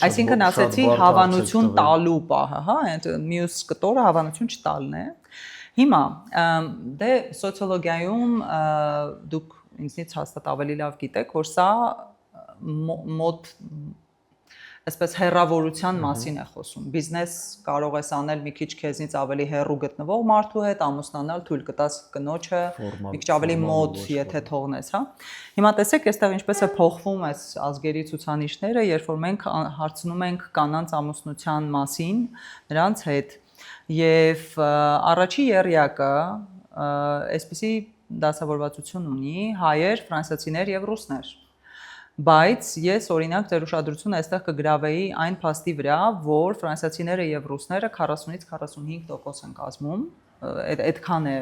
Այսինքն ասեցի հավանություն տալու պահը, հա, այդ մյուս կտորը հավանություն չտալն է։ Հիմա դե սոցիոլոգիայում դուք ինձնից հաստատ ավելի լավ գիտեք, որ սա մոտ այսպես հեռավորության մասին է խոսում։ Բիզնես կարող ես անել մի քիչ քեզնից ավելի հեռու գտնվող մարդու հետ, ամուսնանալ, թույլ կտաս կնոջը, մի քիչ ավելի մոտ, եթե թողնես, հա։ Հիմա տեսեք, այստեղ ինչպես է փոխվում այս ազգերի ցուցանիշները, երբ որ մենք հարցնում ենք կանանց ամուսնության մասին նրանց հետ, եւ առաջի եռյակը այսպիսի դասավորվածություն ունի հայեր, ֆրանսիացիներ եւ ռուսներ։ Բայց ես օրինակ ձեր ուշադրությունը այստեղ կգրավեի այն փաստի վրա, որ ֆրանսիացիները եւ ռուսները 40-ից 45% են կազմում, այդքան է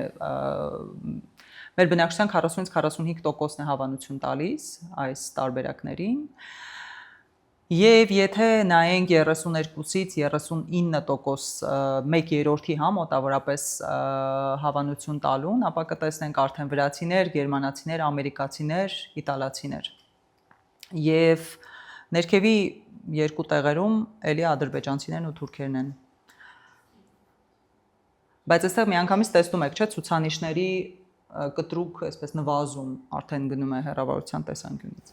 մեր բնակչության 40-ից 45%-ն է հավանություն տալիս այս տարբերակներին։ Եվ եթե նայենք 32-ից 39% 1/3-ի հա մոտավորապես հավանություն տալուն, ապա կտեսնենք արդեն վրացիներ, գերմանացիներ, ամերիկացիներ, իտալացիներ։ Եվ ներքևի երկու տեղերում էլի ադրբեջանցիներն ու թուրքերն են։ Բայց այստեղ միանգամից տեսնում եք, չէ՞, ցուցանիշների կտրուկ, այսպես նվազում արդեն գնում է հեռավորության տեսանկյունից։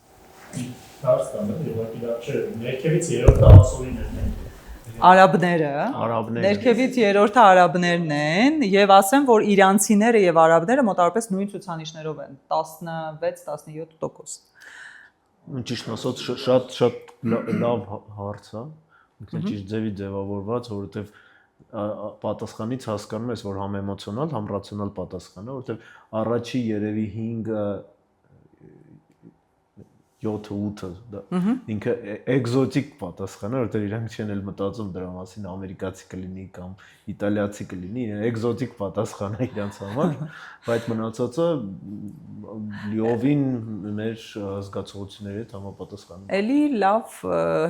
Հարց տամ, ուղղակի դա չէ, ներքևից երրորդը ասորիներն են։ Արաբները, ներքևից երրորդը արաբներն են, եւ ասեմ, որ իրանցիները եւ արաբները մոտավորապես նույն ցուցանիշներով են, 16-17%։ Ճիշտ ասած շատ լավ հարց է, ճիշտ ձևի ձևավորված, որովհետև պատասխանից հասկանում ես, որ համ էմոցիոնալ, համ ռացիոնալ պատասխան է, որովհետև առաջի երևի 5-ը 7-8-ը դա ինքը էկզոտիկ պատասխան է, որովհետև իրանք չեն էլ մտածում դրա մասին, ամերիկացի կլինի կամ իտալիացի կլինի, էկզոտիկ պատասխան է իրանց համար, բայց մնացածը լիովին մեր զգացողությունների հետ համապատասխանում է։ Էլի լավ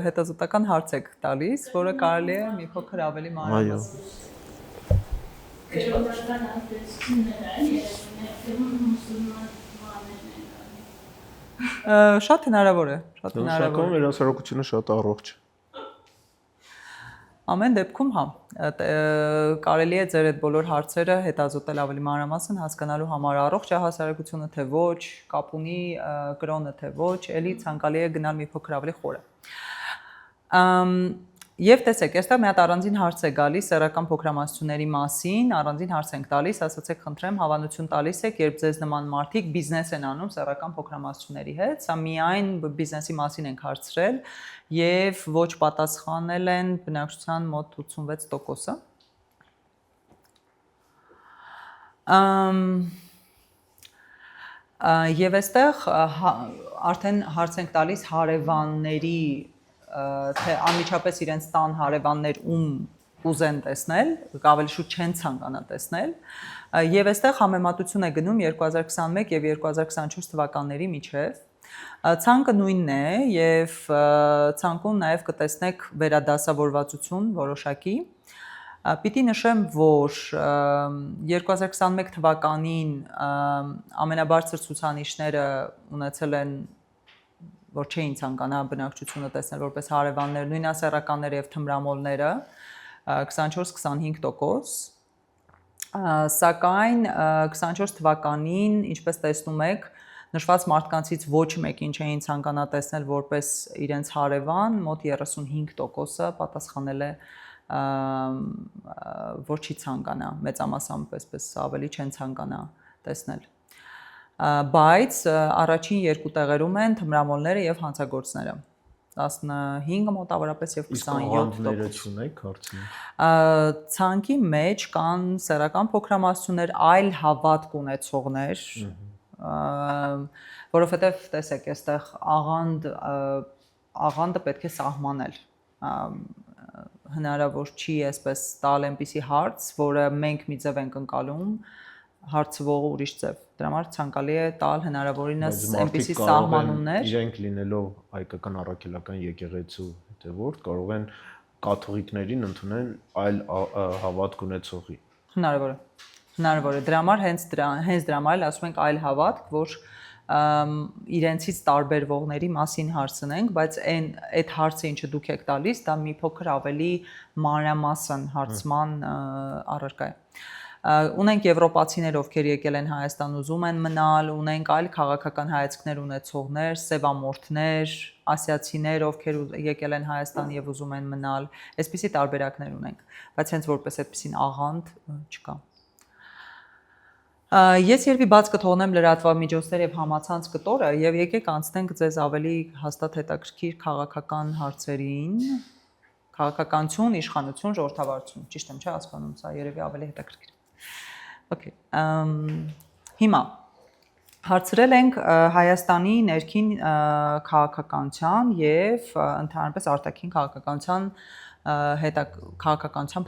հետազոտական հարց եք տալիս, որը կարելի է մի փոքր ավելի մանրամասն։ Քրոջական ազդեցությունները երևի Շատ հնարավոր է, շատ հնարավոր է։ Սակայն երասարակությունը շատ առողջ է։ Ամեն դեպքում հա, կարելի է ձեր այդ բոլոր հարցերը հետազոտել ավելի մանրամասն, հասկանալու համար առողջ է հասարակությունը թե ոչ, կապ ունի կրոնը թե ոչ, էլի ցանկալի է գնալ մի փոքր ավելի խորը։ Եվ տեսեք, այստեղ մի հատ առանձին հարց է գալիս սեռական փոքրամասնությունների մասին, առանձին հարց ենք տալիս, ասացեք խնդրեմ, հավանություն տալիս եք, երբ ձեզ նման մարդիկ բիզնես են անում սեռական փոքրամասնությունների հետ, սա միայն բիզնեսի մասին ենք հարցրել եւ ոչ պատասխանել են բնակչության մոտ 86%-ը։ Եվ այստեղ արդեն հարց ենք տալիս հարևանների թե անմիջապես իրենց տան հարևաններ ում կուզեն տեսնել, ավելի շուտ չեն ցանկանա տեսնել, եւ այստեղ համեմատություն է գնում 2021 եւ 2024 թվականների միջև։ Ցանկը նույնն է եւ ցանկում նաեւ կտեսնեք վերադասավորվածություն որոշակի։ Պիտի նշեմ, որ 2021 թվականին ամենաբարձր ցուցանիշները ունեցել են, որ չէին ցանկանա բնակչությունը տեսնել որպես հարևաններ, նույնասեռականները եւ թմրամոլները 24-25%, սակայն 24 թվականին, ինչպես տեսնում եք, նշված մարդկանցից ոչ մեկին չէին ցանկանա տեսնել որպես իրենց հարևան, մոտ 35%-ը պատասխանել է, որ չի ցանկանա, մեծամասամբ այսպես ավելի չեն ցանկանա տեսնել։ Բայց առաջին երկու տեղերում են թմրամոլները եւ հանցագործները 15 մոտավորապես եւ 27%։ Չունեք հարցին։ Ցանկի մեջ կան սեռական փոքրամասնություններ, այլ հավատք ունեցողներ, որովհետեւ տեսեք, այստեղ աղանդը պետք է սահմանել։ Հնարավոր չի այսպես տալ այնպիսի հարց, որը մենք մի ձև ենք ընկալում, հարցվողը ուրիշ ձև։ Դրա համար ցանկալի է տալ հնարավորինս այնպիսի սահմանումներ։ Իրենք լինելով հայկական առաքելական եկեղեցու հետևորդ կարող են կաթողիկներին ընդունել այլ հավատք ունեցողի։ Հնարավոր է։ Հնարավոր է։ Դրա համար հենց դրա համար ասում ենք այլ հավատք, որ իրենցից տարբերվողների մասին հարցնենք, բայց այդ հարցը ինչը դուք եք տալիս, դա մի փոքր ավելի մանրամասն հարցման առարկա է։ Ունենք եվրոպացիներ, ովքեր եկել են Հայաստան, ուզում են մնալ, ունենք այլ քաղաքական հայացքներ ունեցողներ, սևամորթներ, ասիացիներ, ովքեր եկել են Հայաստան եւ ուզում են մնալ, այսպիսի տարբերակներ ունենք, բայց հենց որպես այդպիսին աղանդ չկա։ Ես երբի բաց կթողնեմ լրատվամիջոցներ եւ համացանց կտորը եւ եկեք անցնենք ձեզ ավելի հաստատ հետաքրքիր քաղաքական հարցերին, քաղաքականություն, իշխանություն, ժողովրդավարություն, ճիշտ եմ, չէ՞ հասկանում, սա երևի ավելի հետաքրքիր։ Okay, հիմա հարցրել ենք Հայաստանի ներքին քաղաքականության եւ ընդհանրապես արտաքին քաղաքականությամբ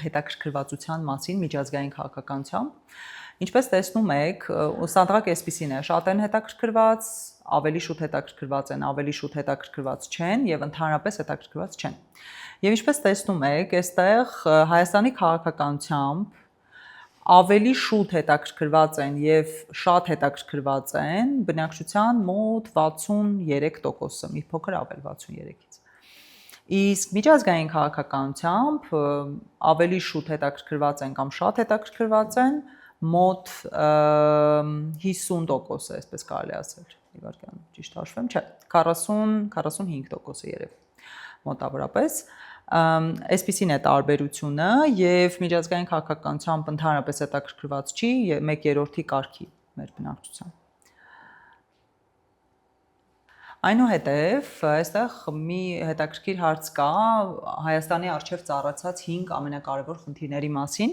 հետաքրքրվածության մասին միջազգային քաղաքականությամբ։ Ինչպես տեսնում եք, ստանդարտը այսպեսին է, շատ են հետաքրքրված, ավելի շուտ հետաքրքրված են, ավելի շուտ հետաքրքրված չեն եւ ընդհանրապես հետաքրքրված չեն։ Եվ ինչպես տեսնում եք, այստեղ Հայաստանի քաղաքականությամբ ավելի շուտ հետաքրքրված են եւ շատ հետաքրքրված են բնակչության մոտ 63%-ը, մի փոքր ավել 63-ից։ Իսկ միջազգային քաղաքականությամբ ավելի շուտ հետաքրքրված են կամ շատ հետաքրքրված են մոտ 50%, այսպես կարելի ասել, իվարկան ճիշտ հաշվեմ, չէ, 40-45% երևի մոտավորապես։ Այսպիսին է տարբերությունը եւ միջազգային քաղաքականությամբ ընդհանրապես հետաքրքրված չի 1/3-ի կարգի մեր բնակչության։ Այնուհետև այստեղ մի հետաքրքիր հարց կա Հայաստանի առջև ծառացած 5 ամենակարևոր խնդիրների մասին։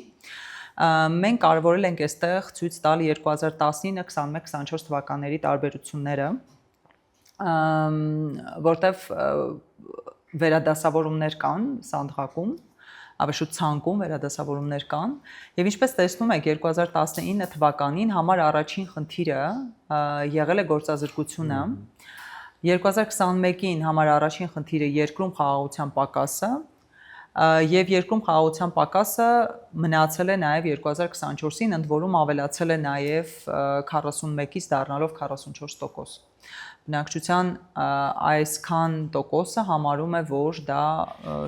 Մենք կարևորել ենք այստեղ ցույց տալ 2019, 21, 24 թվականների տարբերությունները, որտեղ վերադասավորումներ կան սանդղակում, ավելի շուտ ցանկում վերադասավորումներ կան, եւ ինչպես տեսնում եք 2019 թվականին համար առաջին խնդիրը եղել է գործազրկությունը, 2021-ին համար առաջին խնդիրը երկրում խաղաղության պակասը, եւ երկրում խաղաղության պակասը մնացել է նաեւ 2024-ին, ընդ որում ավելացել է նաեւ 41-ից դառնալով 44%։ Բնակչության այսքան տոկոսը համարում է, որ դա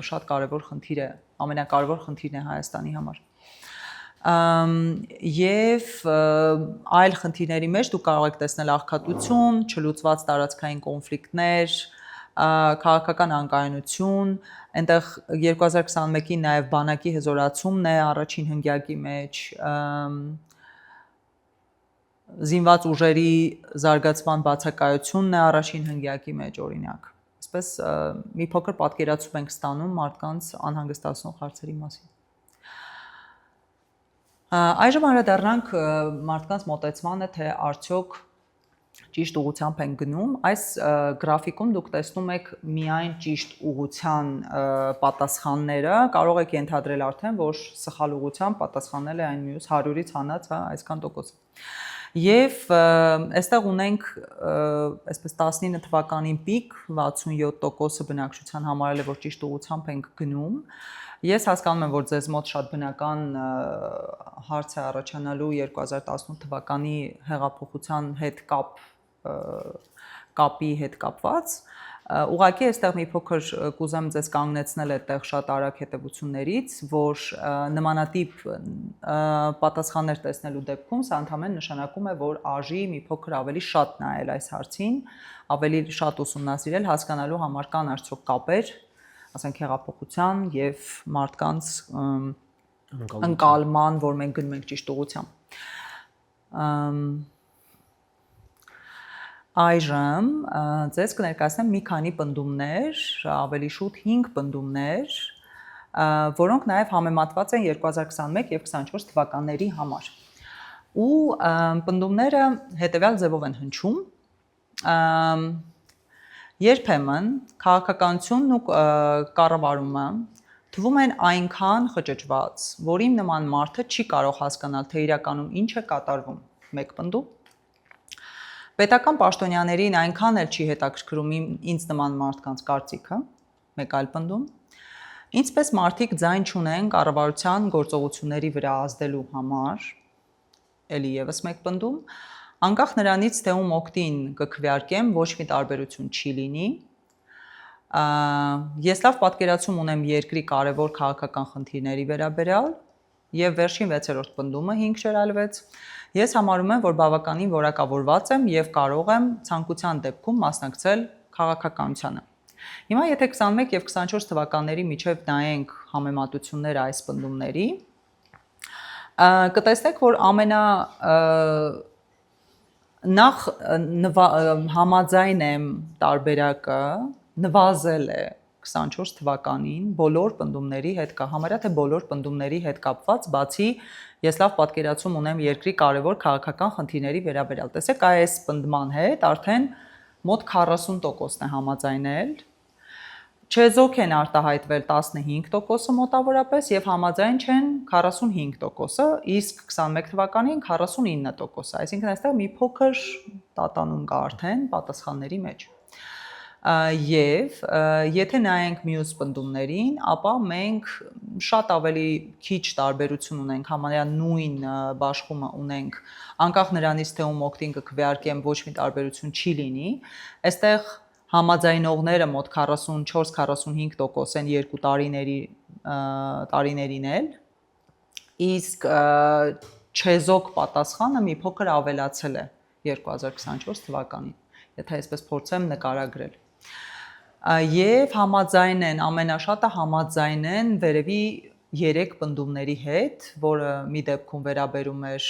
շատ կարևոր խնդիր է, ամենակարևոր խնդիրն է Հայաստանի համար։ Եվ այլ խնդիրների մեջ դուք կարող եք տեսնել աղքատություն, չլուծված տարածքային կոնֆլիկտներ, քաղաքական անկայունություն, այնտեղ 2021-ին նաև բանակի հզորացումն է առաջին հնգյակի մեջ, զինված ուժերի զարգացման բացակայությունն է առաջին հնգյակի մեջ օրինակ։ Այսպես մի փոքր պատկերացում ենք ստանում մարդկանց անհանգստացնող հարցերի մասին։ Այժմ անդրադառնանք մարդկանց մոտեցմանը, թե արդյոք ճիշտ ուղղությամբ են գնում։ Այս գրաֆիկում դուք տեսնում եք միայն ճիշտ ուղղության պատասխանները, կարող եք ենթադրել արդեն, որ սխալ ուղղությամբ պատասխանել է այն մյուս 100-ից հանած, այսքան տոկոս։ Եվ այստեղ ունենք այսպես 19 թվականին պիկ 67%-ը բնակչության համարել է, որ ճիշտ ուղղությամբ ենք գնում։ Ես հասկանում եմ, որ ձեզ մոտ շատ բնական հարց է առաջանալու 2018 թվականի հեղափոխության հետ կապի հետ կապված։ Ուղղակի այստեղ մի փոքր կուզեմ ձեզ կանգնեցնել այդտեղ շատ արագ հետևություններից, որ նմանատիպ պատասխաններ տեսնելու դեպքում սա ընդհանրապես նշանակում է, որ արժի մի փոքր ավելի շատ նայել այս հարցին, ավելի շատ ուսումնասիրել, հասկանալու համար կան արդյոք կապեր, ասենք հեղափոխության եւ մարդկանց ընկալման, որ մենք գնում ենք ճիշտ ուղղությամբ։ Այժմ ձեզ կներկայացնեմ մի քանի պնդումներ, ավելի շուտ 5 պնդումներ, որոնք նաև համեմատված են 2021 եւ 24 թվականների համար։ Ու պնդումները հետևյալ ձևով են հնչում. երբեմն քաղաքականությունն ու կառավարումը թվում են այնքան խճճված, որ իմ նման մարդը չի կարող հասկանալ, թե իրականում ինչ է կատարվում։ Մեկ պնդում։ Պետական պաշտոնյաներին այնքան էլ չի հետաքրքրում ինձ նման մարդկանց կարծիքը, մեկ այլ պնդում։ Ինչպես մարդիկ ձայն չունեն կառավարության գործողությունների վրա ազդելու համար, էլի եւս մեկ պնդում, Անկախ նրանից, թե ում օգտին կքվեարկեմ, ոչ մի տարբերություն չի լինի։ Ես լավ պատկերացում ունեմ երկրի կարևոր քաղաքական խնդիրների վերաբերյալ եւ վերջին 6-րդ պնդումը 5.6 ես համարում եմ, որ բավականին որակավորված եմ եւ կարող եմ ցանկության դեպքում մասնակցել քաղաքականությանը։ Հիմա եթե 21 եւ 24 թվականների միջև նայենք համեմատությունները այս պնդումների, կտեսնեք, որ նախ համաձայն եմ տարբերակը նվազել է 24 թվականին բոլոր պնդումների հետ համարյա թե բոլոր պնդումների հետ կապված, բացի ես լավ պատկերացում ունեմ երկրի կարևոր քաղաքական խնդիրների վերաբերյալ։ Տեսեք, այս պնդման հետ արդեն մոտ 40%-ն է համաձայնել, չեզոք են արտահայտվել 15%-ը մոտավորապես եւ համաձայն չեն 45%-ը, իսկ 21 թվականին 49%-ը, այսինքն այստեղ մի փոքր տատանում կա արդեն պատասխանների մեջ։ Եվ եթե նայենք մյուս պնդումներին, ապա մենք շատ ավելի քիչ տարբերություն ունենք, համարյա նույն բաշխումը ունենք, անկախ նրանից թե ում օգտին կքվեարկեմ, ոչ մի տարբերություն չի լինի։ Այստեղ համաձայնողները մոտ 44-45% են երկու տարիներին էլ, իսկ չեզոք պատասխանը մի փոքր ավելացել է 2024 թվականին, եթե այսպես փորձեմ նկարագրել։ Եվ համաձայն են, ամենաշատը համաձայն են վերևի 3 պնդումների հետ, որը մի դեպքում վերաբերում էր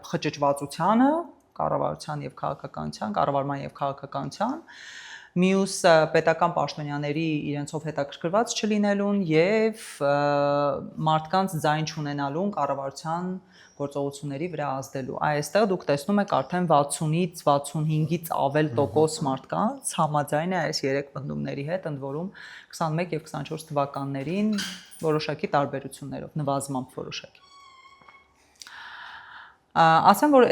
խճճվածությանը, կառավարության եւ քաղաքականության, կառավարման եւ քաղաքականության, մյուս պետական պաշտոնյաների իրենցով հետաքրքրված չլինելուն եւ մարդկանց ձայն չունենալուն կառավարության գործողությունների վրա ազդելու։ Այստեղ դուք տեսնում եք արդեն 60-ից 65-ից ավել տոկոս մարդկանց համաձայն է այս 3 պնդումների հետ, ընդ որում 21 եւ 24 թվականներին որոշակի տարբերություններով, նվազմամբ որոշակի։ Ասեմ, որ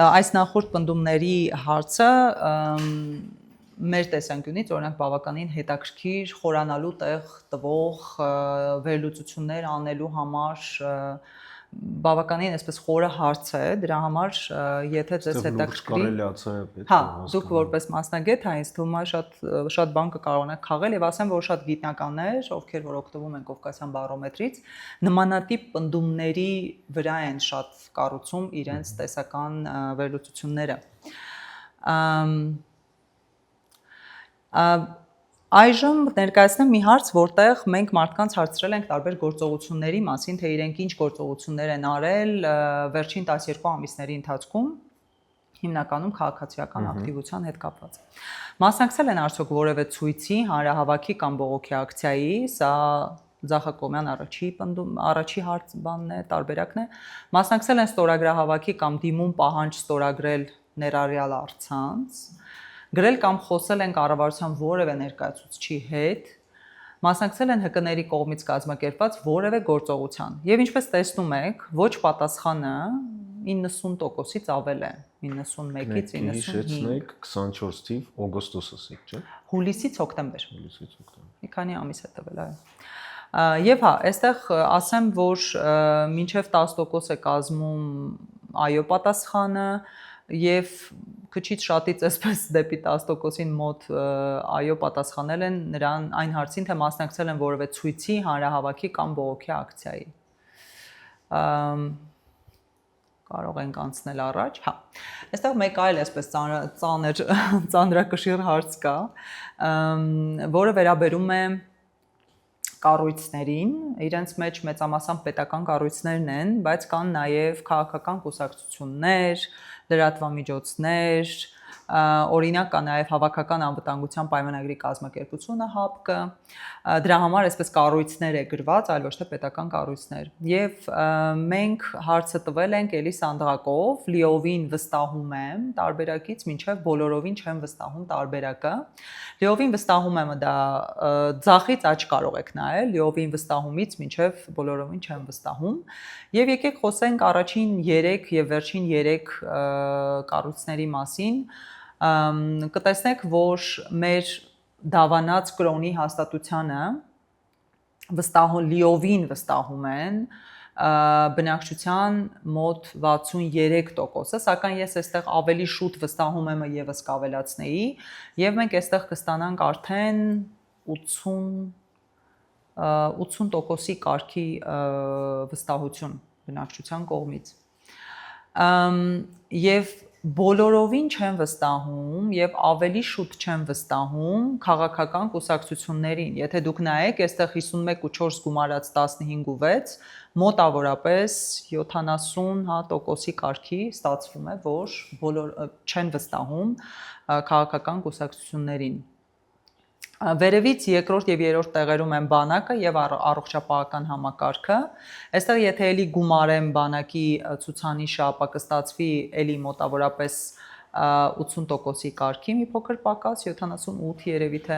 այս նախորդ պնդումների հարցը մեր տեսանկյունից օրինակ բավականին հետաքրքիր խորանալու տեղ տվող վերլուծություններ անելու համար բավականին այսպես խորը հարց է, դրա համար եթե ձեզ հետաքրքրի, հա, դուք որպես մասնագետ, հա, ինձ թվում է շատ բան կկարողանաք քաղել եւ ասեմ, որ շատ գիտնականներ, ովքեր որ օգտվում են Կովկասյան բարոմետրից, նմանատիպ պնդումների վրա են շատ կառուցում իրենց տեսական վերլուծությունները։ Այժմ ներկայացնեմ մի հարց, որտեղ մենք մարդկանց հարցրել ենք տարբեր գործողությունների մասին, թե իրենք ինչ գործողություններ են արել վերջին 12 ամիսների ընթացքում, հիմնականում քաղաքացիական ակտիվության հետ կապված։ Մասնակցել են արդյոք որևէ ցույցի, հանրահավաքի կամ բողոքի ակցիայի, սա Ձախակոմյան առաջի հարց բանն է, տարբերակն է։ Մասնակցել են ստորագրահավաքի կամ դիմում պահանջ ստորագրել ներառյալ առցանց, գրել կամ խոսել են կառավարության որևէ ներկայացուցչի հետ, մասնակցել են ՀԿ-ների կողմից կազմակերպված որևէ գործողության։ Եվ ինչպես տեսնում եք, ոչ պատասխանը 90%-ից ավել է, 91-ից 95։ 24 թիվ օգոստոսից, չէ՞։ Հուլիսից հոկտեմբեր։ Մի քանի ամիս է տվել, այո։ Եվ հա, այստեղ ասեմ, որ մինչև 10% է կազմում այո պատասխանը եւ քչից շատից այսպես դեպի 10%-ին մոտ այո պատասխանել են նրան այն հարցին, թե մասնակցել են որևէ ցույցի, հանրահավաքի կամ բողոքի ակցիայի։ Կարող ենք անցնել առաջ, հա։ Այստեղ մեկ այլ այսպես ծանրակշիռ հարց կա, որը վերաբերում է կառույցներին, իրենց մեջ մեծամասամբ պետական կառույցներն են, բայց կան նաև քաղաքական կուսակցություններ, լրատվամիջոցներ, օրինակ կա նաև Հավաքական անվտանգության պայմանագրի կազմակերպությունը ՀԱՊԿ, դրա համար այսպես կառույցներ է գրված, այլ ոչ թե պետական կառույցներ։ Եվ մենք հարցը տվել ենք էլի սանդղակով, լիովին վստահում եմ տարբերակից մինչև բոլորովին չեմ վստահում տարբերակը։ Լիովին վստահում եմ դա ձախից աջ կարող եք նայել, լիովին վստահումից մինչև բոլորովին չեմ վստահում։ Եվ եկեք խոսենք առաջին 3 եւ վերջին 3 կառույցների մասին։ Կտեսնեք, որ մեր դավանած կրոնի հաստատությանը լիովին վստահում են բնակչության մոտ 63%-ը, սակայն ես այստեղ ավելի շուտ վստահում եմ եւս կավելացնեի, եւ մենք այստեղ կստանանք արդեն 80%-ի կարգի վստահություն բնակչության կողմից։ Եվ բոլորովին չեմ վստահում եւ ավելի շուտ չեմ վստահում քաղաքական կուսակցություններին։ Եթե դուք նայեք, այստեղ 51.4 գումարած 15.6, մոտավորապես 70% կարգի ստացվում է, որ բոլոր չեն վստահում քաղաքական կուսակցություններին։ Վերևից երկրորդ եւ երրորդ տեղերում են բանակը եւ առողջապահական համակարգը։ Այստեղ եթե էլի գումարեմ բանակի ցուցանիշը, ապա կստացվի էլի մոտավորապես 80%-ի կարգի մի փոքր պակաս, 78 երևի թե,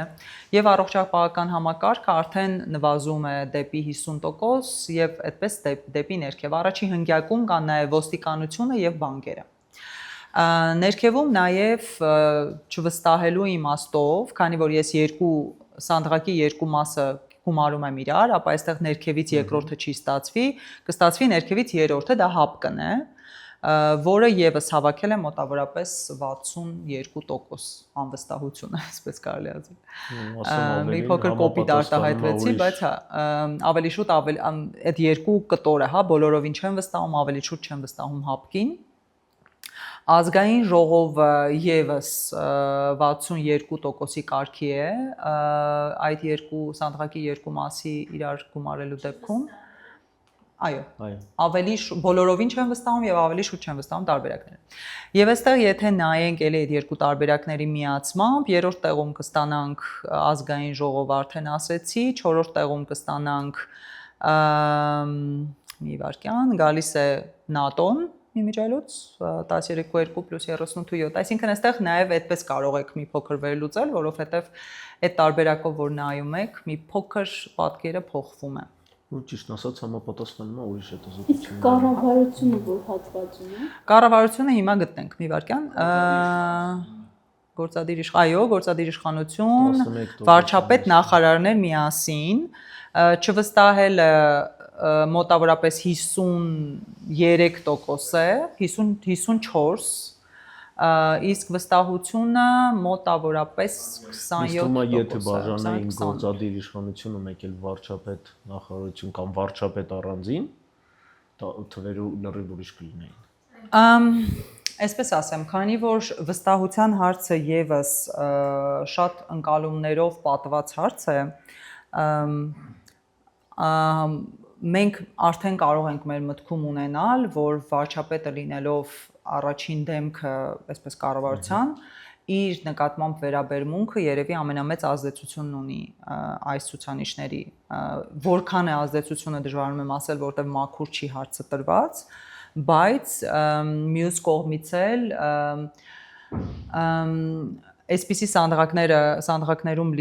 եւ առողջապահական համակարգը արդեն նվազում է դեպի 50% եւ այդպես դեպի ներքև։ Առաջին հնգյակում կան նաեւ ոստիկանությունը եւ բանկերը։ Ներքևում նաև չվստահելու իմաստով, քանի որ ես սանդղակի երկու մասը գումարում եմ իրար, ապա այստեղ ներքևից երկրորդը չի ստացվի, կստացվի ներքևից երրորդը, դա հապկն է, որը եւս հավաքել է մոտավորապես 62% անվստահություն, այսպես կարելի ասել։ Մի փոքր կոպիտ արտահայտվեցի, բայց հա, ավելի շուտ այդ երկու կտորը, հա, բոլորովին չեմ վստահում, ավելի շուտ չեմ վստահում հապկին։ Ազգային ժողովը եւս 62%-ի կարգի է, այդ երկու սանդղակի երկու մասի իրար գումարելու դեպքում։ Այո։ Ավելի բոլորովին չեմ վստահում եւ ավելի շուտ չեմ վստահում տարբերակները։ Եվ այստեղ եթե նայենք էլի այդ երկու տարբերակների միացմամբ, երրորդ տեղում կստանանք ազգային ժողով, արդեն ասեցի, չորրորդ տեղում կստանանք մի վարքյան, գալիս է ՆԱՏՕ-ն իմիջիայլոց 13.2 + 38, այսինքն այստեղ նաև այդպես կարող եք մի փոքր վերլուծել, որովհետև այդ տարբերակով որ նայում եք, մի փոքր պատկերը փոխվում է։ Ու ճիշտ ասած համապատասխանում է ուրիշ հետազոտությունների։ Կառավարությունը որ հատվածում է։ Կառավարությունը հիմա գտնենք մի վարքյան։ Գործադիր իշխանություն, վարչապետ, նախարարներ միասին, չվստահելը մոտավորապես 53% է, 54, իսկ վստահությունը մոտավորապես 27%։ Եթե բաժանեին գործադիր իշխանությունը մեկ էլ վարչապետ նախարարություն կամ վարչապետ առանձին, թվերը լրիվ ուրիշ կլինեին։ Այսպես ասեմ, քանի որ վստահության հարցը եւս շատ ընկալումներով պատված հարց է, մենք արդեն կարող ենք մեր մտքում ունենալ, որ վարչապետը լինելով առաջին դեմքը, այսպես կառավարության, իր նկատմամբ վերաբերմունքը երևի ամենամեծ ազդեցությունն ունի այս ցուցանիշների, որքան է ազդեցությունը դժվարանում եմ ասել, որտեղ մաքուր չի հարցը տրված, բայց մյուս կողմից էլ այսպիսի սանդղակներում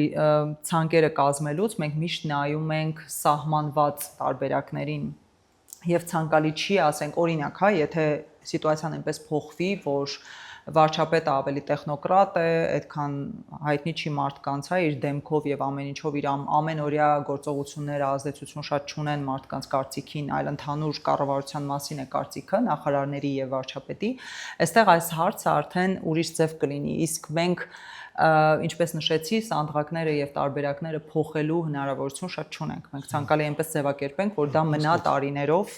ցանկերը կազմելուց մենք միշտ նայում ենք սահմանված տարբերակներին եւ ցանկալի չի, ասենք օրինակ, հա, եթե սիտուացիան այնպես փոխվի, որ վարչապետը ավելի տեխնոկրատ է, այդքան հայտնի չի մարդկանց, հա, իր դեմքով եւ ամեն ինչով իր ամենօրյա գործողությունները ազդեցություն շատ չունեն մարդկանց կարծիքին, այլ ընդհանուր կառավարության մասին է կարծիքը նախարարների եւ վարչապետի, այստեղ այս հարցը արդեն ուրիշ ձև կլինի, իսկ մենք ինչպես նշեցի, սանդղակները եւ տարբերակները փոխելու հնարավորություն շատ չունենք։ Մենք ցանկալի է այնպես ձևակերպենք, որ դա մնա տարիներով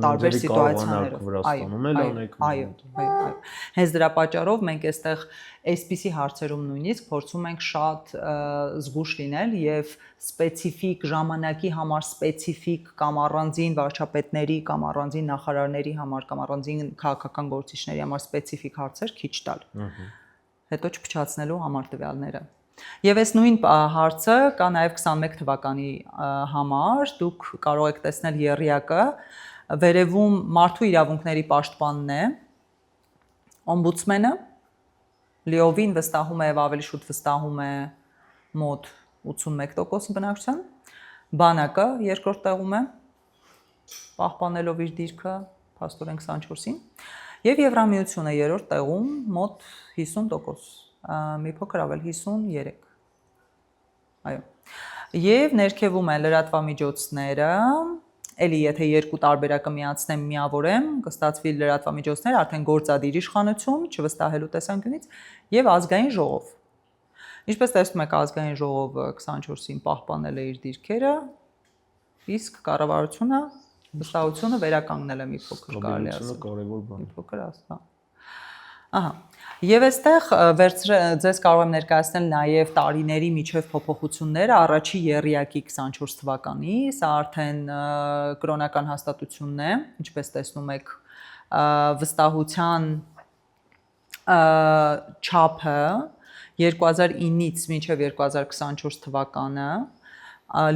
տարբեր սիտուացիաներով։ Այո։ Հենց դրա պատճառով մենք այստեղ այսպիսի հարցերում նույնիսկ փորձում ենք շատ զգուշ լինել եւ սպეციფიկ ժամանակի համար սպეციფიկ կամ առանձին վարչապետների կամ առանձին նախարարների համար կամ առանձին քաղաքական գործիչների համար սպეციფიկ հարցեր քիչ տալ։ Հետո չփչացնելու համար տվյալները։ Եվ այս նույն հարցը կա նաև 21 թվականի համար, դուք կարող եք տեսնել եռյակը, վերևում մարդու իրավունքների պաշտպանն է, օմբուդսմենը, լիովին վստահում է եւ ավելի շուտ վստահում է մոտ 81% բնակչության, բանակը երկրորդ տեղում է, պահպանելով իր դիրքը փաստորեն 24-ին, եւ Եվրամիությունը երրորդ տեղում մոտ 50%, մի փոքր ավել 53։ Այո։ Եվ ներքևում են լրատվամիջոցները, Էլի եթե երկու տարբերակը միացնեմ, միավորեմ, կստացվի լրատվամիջոցներ, արդեն գործադիր իշխանություն, չվստահելու տեսանկյունից, եւ ազգային ժողով։ Ինչպես տեսնում եք, ազգային ժողովը 24-ին պահպանել է իր դիրքերը, իսկ կառավարությունը վստահությունը վերականգնել է մի փոքր, կարելի ասել։ Կարևոր բան։ Մի փոքր ասա։ Ահա։ Եվ այստեղ ձեզ կարող եմ ներկայացնել նաև տարիների միջև փոփոխությունները առաջի եռյակի 24 թվականի, սա արդեն կրոնական հաստատությունն է, ինչպես տեսնում եք, վստահության չափը 2009-ից մինչև 2024 թվականը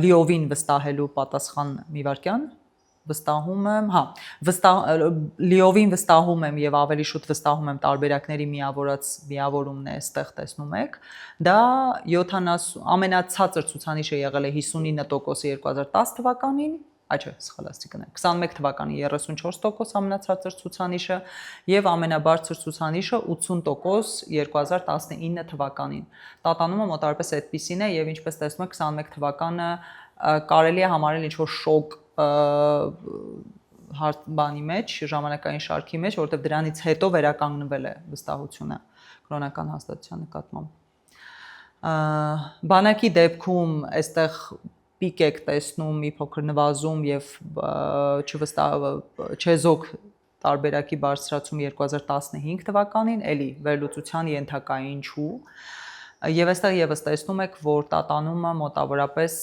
լիովին վստահելու պատասխան մի վարքյան վստահում եմ, լիովին վստահում եմ եւ ավելի շուտ վստահում եմ տարբերակների միավորումն է, այստեղ տեսնում եք, դա 70 ամենացածր ցուցանիշը եղել է 59% 2010 թվականին, չէ, սխալացի կնեմ, 21 թվականի 34% ամենացածր ցուցանիշը եւ ամենաբարձր ցուցանիշը 80% 2019 թվականին։ Տատանումը մոտարպես այդպիսին է եւ ինչպես տեսնում եք 21 թվականը կարելի է համարել ինչ-որ շոկ բանի մեջ, ժամանակային շարքի մեջ, որովհետև դրանից հետո վերականգնվել է վստահությունը կրոնական հաստատության նկատմամբ։ Բանակի դեպքում այստեղ պիկ եք տեսնում մի փոքր նվազում եւ չեզոք տարբերակի բարձրացում 2015 թվականին, էլի վերլուծության ենթակա ինչու։ Եվ այստեղ եւս տեսնում եք, որ տատանումը մոտավորապես,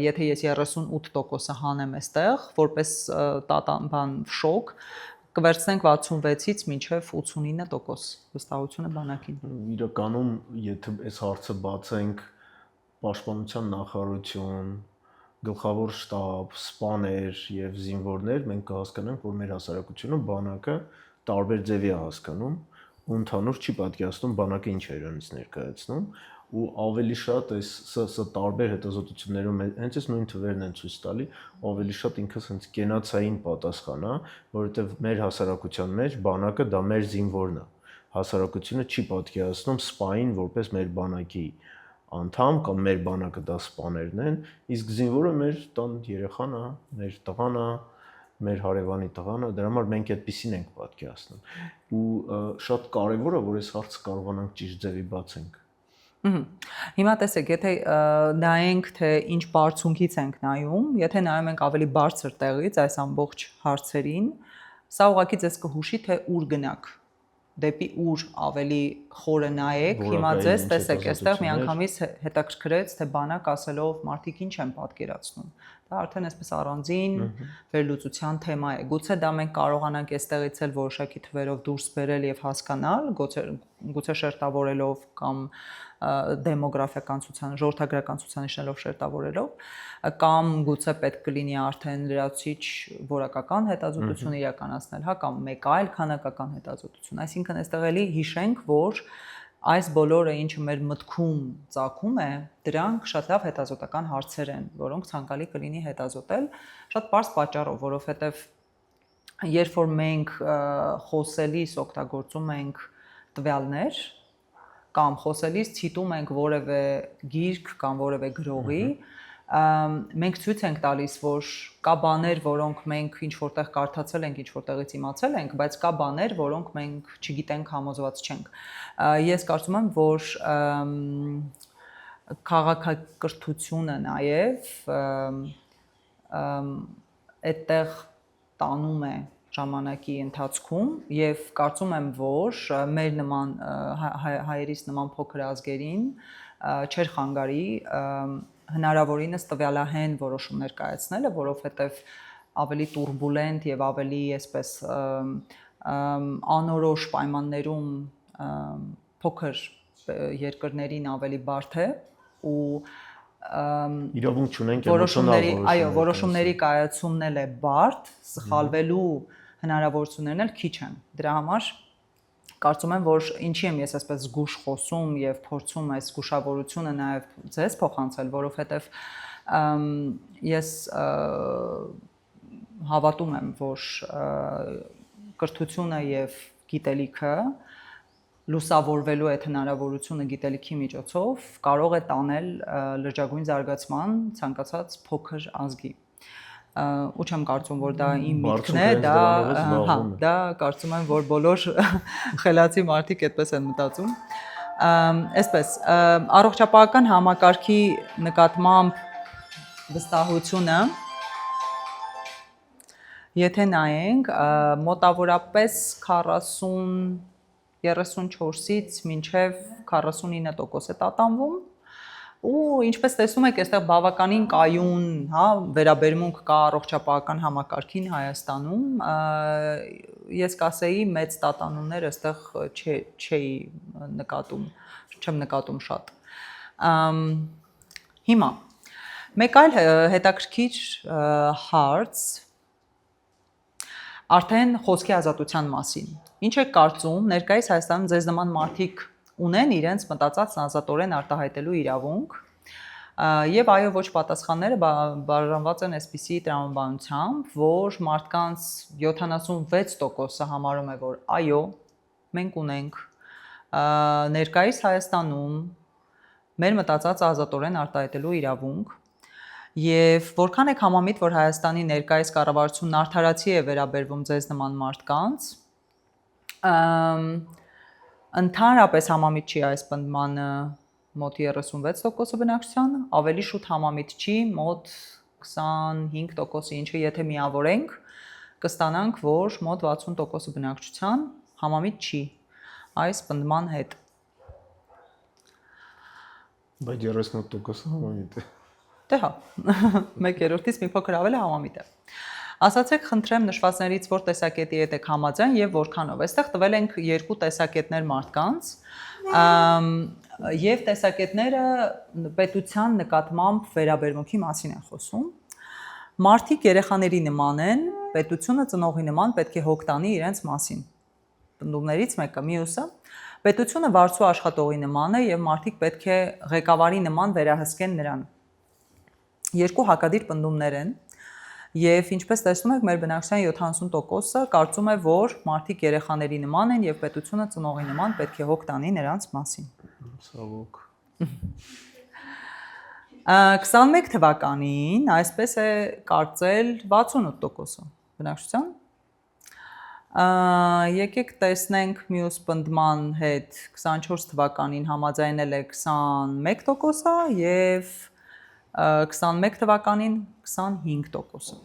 եթե ես 38% հանեմ այստեղ, որպես շոկ, կվերցնենք 66-ից մինչև 89% վստահությունը բանակին։ Իրականում, եթե այս հարցը բացենք պաշտպանության նախարարություն, գլխավոր շտաբ, սպաներ եւ զինվորներ, մենք կհասկանանք, որ մեր հասարակությունը բանակը տարբեր ձևի է հասկանում, ու ընդհանուր չի պատկերացնում բանակը ինչ է իրենից ներկայացնում, ու ավելի շատ այս սա տարբեր հետազոտություններում հենց այս նույն թվերն են ցույց տալի, ավելի շատ ինքս հենց կենացային պատասխան է, որովհետեւ մեր հասարակության մեջ բանակը դա մեր զինվորն է։ Հասարակությունը չի պատկերացնում սպային որպես մեր բանակի անդամ կամ մեր բանակը դա սպաներն են, իսկ զինվորը մեր տան երեխան է, մեր տղան է, մեր հարևանի տղան է, դրա համար մենք այդպեսին ենք պատկերացնում։ Ու շատ կարևոր է, որ այս հարցը կարողանանք ճիշտ ձևի բացենք։ Հիմա տեսեք, եթե նայենք, թե ինչ բարձունքից ենք նայում, եթե նայում ենք ավելի բարձր տեղից այս ամբողջ հարցերին, սա ուղղակի ձեզ կհուշի, թե ուր գնաք, դեպի ուր ավելի խորը նայեք, հիմա ձեզ տեսեք, այստեղ միանգամից հետաքրքրեց, թե բանակ ասելով մարդիկ ինչ են պատկերացնում։ Դա արդեն այսպես առանձին վերլուծության թեմա է։ Գուցե դա մենք կարողանանք այստեղից էլ որոշակի թվերով դուրս բերել եւ հասկանալ, գուցե շերտավորելով կամ դեմոգրաֆիական ժողովրդագրական ցուցանիշներով շերտավորելով, կամ գուցե պետք կլինի արդեն լրացուցիչ որակական հետազոտություն իրականացնել, կամ մեկ այլ քանակական հետազոտություն։ Այսինքն այստեղ էլի հիշենք, որ այս բոլորը, ինչը մեր մտքում ծագում է, դրանք շատ լավ հետազոտական հարցեր են, որոնք ցանկալի կլինի հետազոտել շատ պարզ պատճառով, որովհետև երբ որ մենք խոսելիս օգտագործում ենք տվյալներ կամ խոսելիս ցիտում ենք որևէ գիրք կամ որևէ գրողի, մենք ցույց ենք տալիս, որ կա բաներ, որոնք մենք ինչ որտեղ կարդացել ենք, ինչ որտեղից իմացել ենք, բայց կա բաներ, որոնք մենք չգիտենք, համոզված չենք։ Ես կարծում եմ, որ քաղաքակրթությունը նաև այդտեղ տանում է ժամանակի ընթացքում եւ կարծում եմ, որ մեր նման հայերիս նման փոքր ազգերին չեր խանգարի հնարավորինս տվյալահեն որոշումներ կայացնելը, որովհետեւ ավելի турբուլենտ եւ ավելի այսպես անորոշ պայմաններում փոքր երկրներին ավելի բարդ է ու իրավունք չունենք որոշումների կայացումն էլ է բարդ, սխալվելու հնարավորություններն էլ քիչ են։ Դրա համար կարծում եմ, որ ինչի եմ ես այսպես զգուշ խոսում եւ փորձում այս զգուշավորությունը նաեւ ձեզ փոխանցել, որովհետեւ ես հավատում եմ, որ կրթությունը եւ գիտելիքը լուսավորվելու այդ հնարավորությունը գիտելիքի միջոցով կարող է տանել լրջագույն զարգացման ցանկացած փոքր ազգի։ ու չեմ կարծում, որ դա իմ միտքն է, Բարձր դա դրանով է զբաղվում է։ դա կարծում եմ, որ բոլոր խելացի մարդիկ այդպես են մտածում։ Այսպես, առողջապահական համակարգի նկատմամբ վստահությունը, եթե նայենք, մոտավորապես 34-ից մինչև 49% է տատանվում, ու ինչպես տեսնում եք, այստեղ բավականին կայուն, հա, վերաբերմունք կա առողջապահական համակարգին Հայաստանում, ես կասեի մեծ տատանումներ այստեղ չեմ նկատում շատ։ Հիմա մեկ այլ հետաքրքիր հարց արդեն խոսքի ազատության մասին։ Ինչ եք կարծում, ներկայիս Հայաստանում ձեզ նման մարդիկ ունեն իրենց մտածածն ազատորեն արտահայտելու իրավունք, եւ այո ոչ պատասխանները բաժանված են այսպիսի տրամաբանությամբ, որ մարդկանց 76%-ը համարում է, որ այո, մենք ունենք ներկայիս Հայաստանում մեր մտածածը ազատորեն արտահայտելու իրավունք, եւ որքան եք համամիտ, որ Հայաստանի ներկայիս կառավարությունն արդարացի է վերաբերվում ձեզ նման մարդկանց, ընդհանրապես համամիտ չի այս պնդմանը մոտ 36% բնակչության, ավելի շուտ համամիտ չի մոտ 25%, ինչը եթե միավորենք, կստանանք, որ մոտ 60% բնակչության համամիտ չի այս պնդման հետ։ Բայց 38% համամիտ է։ Դե հա, 1/3-ից մի փոքր ավել է համամիտ է։ Ասացեք, խնդրեմ նշվածներից որ տեսակետի հետ եք համաձայն եւ որքանով։ Այստեղ տվել ենք երկու տեսակետներ մարդկանց, եւ տեսակետները պետության նկատմամբ վերաբերմունքի մասին են խոսում։ Մարդիկ երեխաների նման են, պետությունը ծնողի նման պետք է հոգ տանի իրենց մասին։ Պնդումներից մեկը, մյուսը, պետությունը վարձու աշխատողի նման է եւ մարդիկ պետք է ղեկավարի նման վերահսկեն նրան։ Երկու հակադիր պնդումներ են եւ ինչպես տեսնում եք մեր բնակչության 70%-ը կարծում է, որ մարդիկ երեխաների նման են եւ պետությունը ծնողի նման պետք է հոգ տանի նրանց մասին։ Ցավոք։ 21 թվականին այսպես է կարծել 68% բնակչության։ Եկեք տեսնենք մյուս պնդման հետ 24 թվականին համաձայնել է 21%-ը եւ 21 թվականին 25%։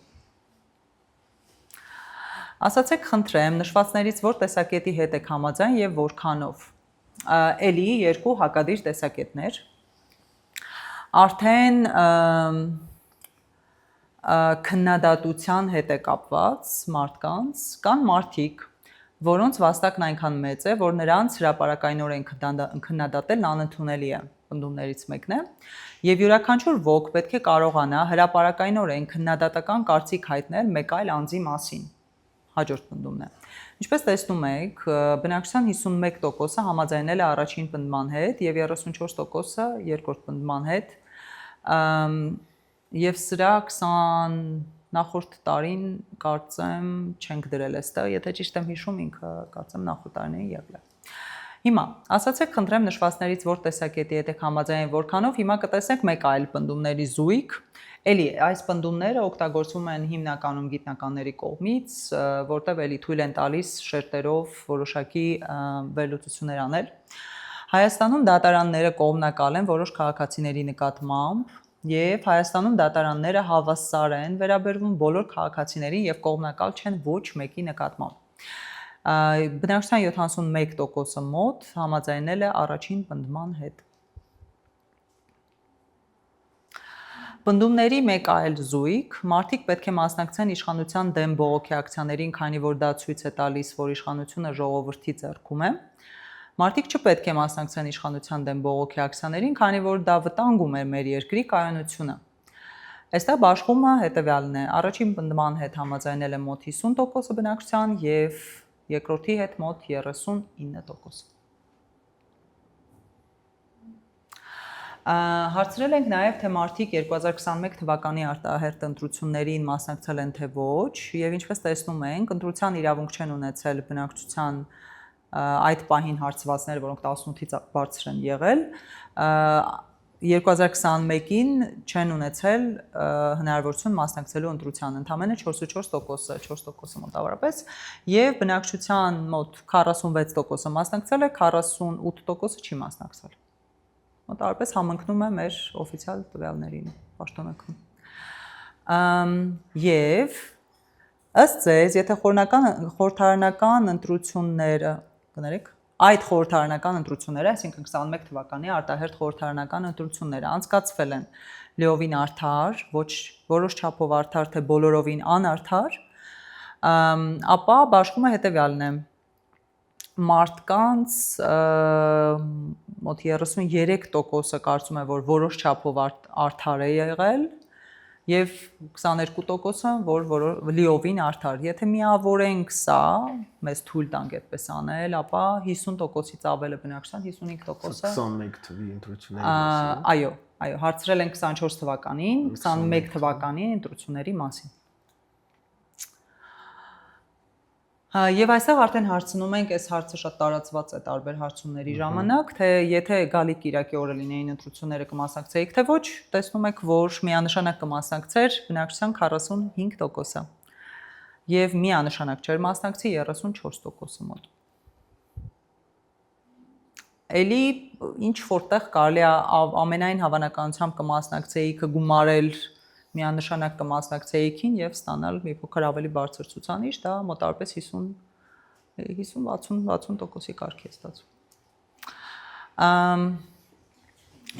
Ասացեք, խնդրեմ, նշվածներից որ տեսակետի հետ եք համաձայն եւ որքանով։ Էլի երկու հակադիր տեսակետներ։ Արդեն քննադատության հետ է կապված մարդկանց, կան մարդիկ, որոնց վաստակն այնքան մեծ է, որ նրանց հրապարակայնորեն քննադատելն անընդունելի է, պնդումներից մեկն է, եւ յուրաքանչյուր ոք պետք է կարողանա հրապարակայնորեն քննադատական կարծիք հայտնել մեկ այլ անձի մասին։ Հաջորդ պնդումն է։ Ինչպես տեսնում եք, բնակչության 51%-ը համաձայնել է առաջին պնդման հետ եւ 34%-ը երկրորդ պնդման հետ։ Եվ սրա 20 նախորդ տարին կարծեմ չենք դրել այստեղ, եթե ճիշտ եմ հիշում, ինքը կարծեմ նախորդ տարին եղել է։ Հիմա, ասացեք, խնդրեմ նշվածներից որ տեսակետի հետ եք համաձայն որքանով, հիմա կտեսնեք մեկ այլ պնդումների զույգ։ Էլի այս պնդումները օգտագործվում են հիմնականում գիտնականների կողմից, որտեղ էլի թույլ են տալիս շերտերով որոշակի վերլուծություններ անել։ Հայաստանում դատարանները կողմնակալ են որոշ քաղաքացիների նկատմամբ, եւ Հայաստանում դատարանները հավասար են վերաբերվում բոլոր քաղաքացիներին եւ կողմնակալ չեն ոչ մեկի նկատմամբ։ Բնակչության 71%-ը մոտ համաձայնել է առաջին պնդման հետ։ Պնդումների մեկ այլ զույգ, մարդիկ պետք է մասնակցեն իշխանության դեմ բողոքի ակցիաներին, քանի որ դա ցույց է տալիս, որ իշխանությունը ժողովրդի ձեռքում է։ Մարդիկ չպետք է մասնակցեն իշխանության դեմ բողոքի ակցիաներին, քանի որ դա վտանգում է մեր երկրի կայունությունը։ Այստեղ բաշխումը հետևյալն է. առաջին պնդման հետ համաձայնել է մոտ 50% բնակչության եւ երկրորդի հետ մոտ 39%։ Հարցրել ենք նաև, թե մարդիկ 2021 թվականի արտահերթ ընտրություններին մասնակցել են թե ոչ, եւ ինչպես տեսնում ենք, ընտրության իրավունք չեն ունեցել բնակչության այդ պահին հարցվածները, որոնք 18-ից բարձր են եղել, 2021-ին չեն ունեցել հնարավորություն մասնակցելու ընտրության ընդամենը 4.4%-ը, 4%-ը մոտավորապես, եւ բնակչության մոտ 46%-ը մասնակցել է, 48%-ը չի մասնակցել։ Մոտավորապես համընկնում է մեր օֆիցիալ տվյալներին, պաշտոնական։ Եվ ըստ ձեզ, եթե խորհրդարանական ընտրությունները, կներեք, այդ խորհրդարանական ընտրությունները, այսինքն 21 թվականի արտահերթ խորհրդարանական ընտրությունները անցկացվել են լիովին արդար, ոչ որոշ չափով արդար, թե բոլորովին անարդար, ապա բաշխումը հետևյալն է. մարդկանց մոտ 33%-ը կարծում է, որ որոշ չափով արդար է եղել, եւ 22%-ը, որ լիովին արդար։ Եթե միավորենք սա, մեզ թույլ տանք այդպես անել, ապա 50%-ից ավել է բնակչության, 55%-ը 21 թվի ընտրությունների մասին։ Այո, հարցրել են 24 թվականին, 21 թվականի ընտրությունների մասին։ Եվ այստեղ արդեն հարցնում ենք, այս հարցը շատ տարածված է տարբեր հարցումների ժամանակ, թե եթե գալիք Կիրակի օրը լինեին ընտրությունները կմասնակցեիք, թե ոչ, տեսնում եք, որ միանշանակ կմասնակցեր բնակչության 45%-ը եւ միանշանակ չէր մասնակցի 34%-ը մոտ։ Էլի ինչ որտեղ կարելի է ամենայն հավանականությամբ կմասնակցեի, կգումարել միանշանակ կմասնակցեիքին եւ ստանալ մի փոքր ավելի բարձր ցուցանիշ, դա մոտավորապես 50-60%-ի կարգի է ստացվում։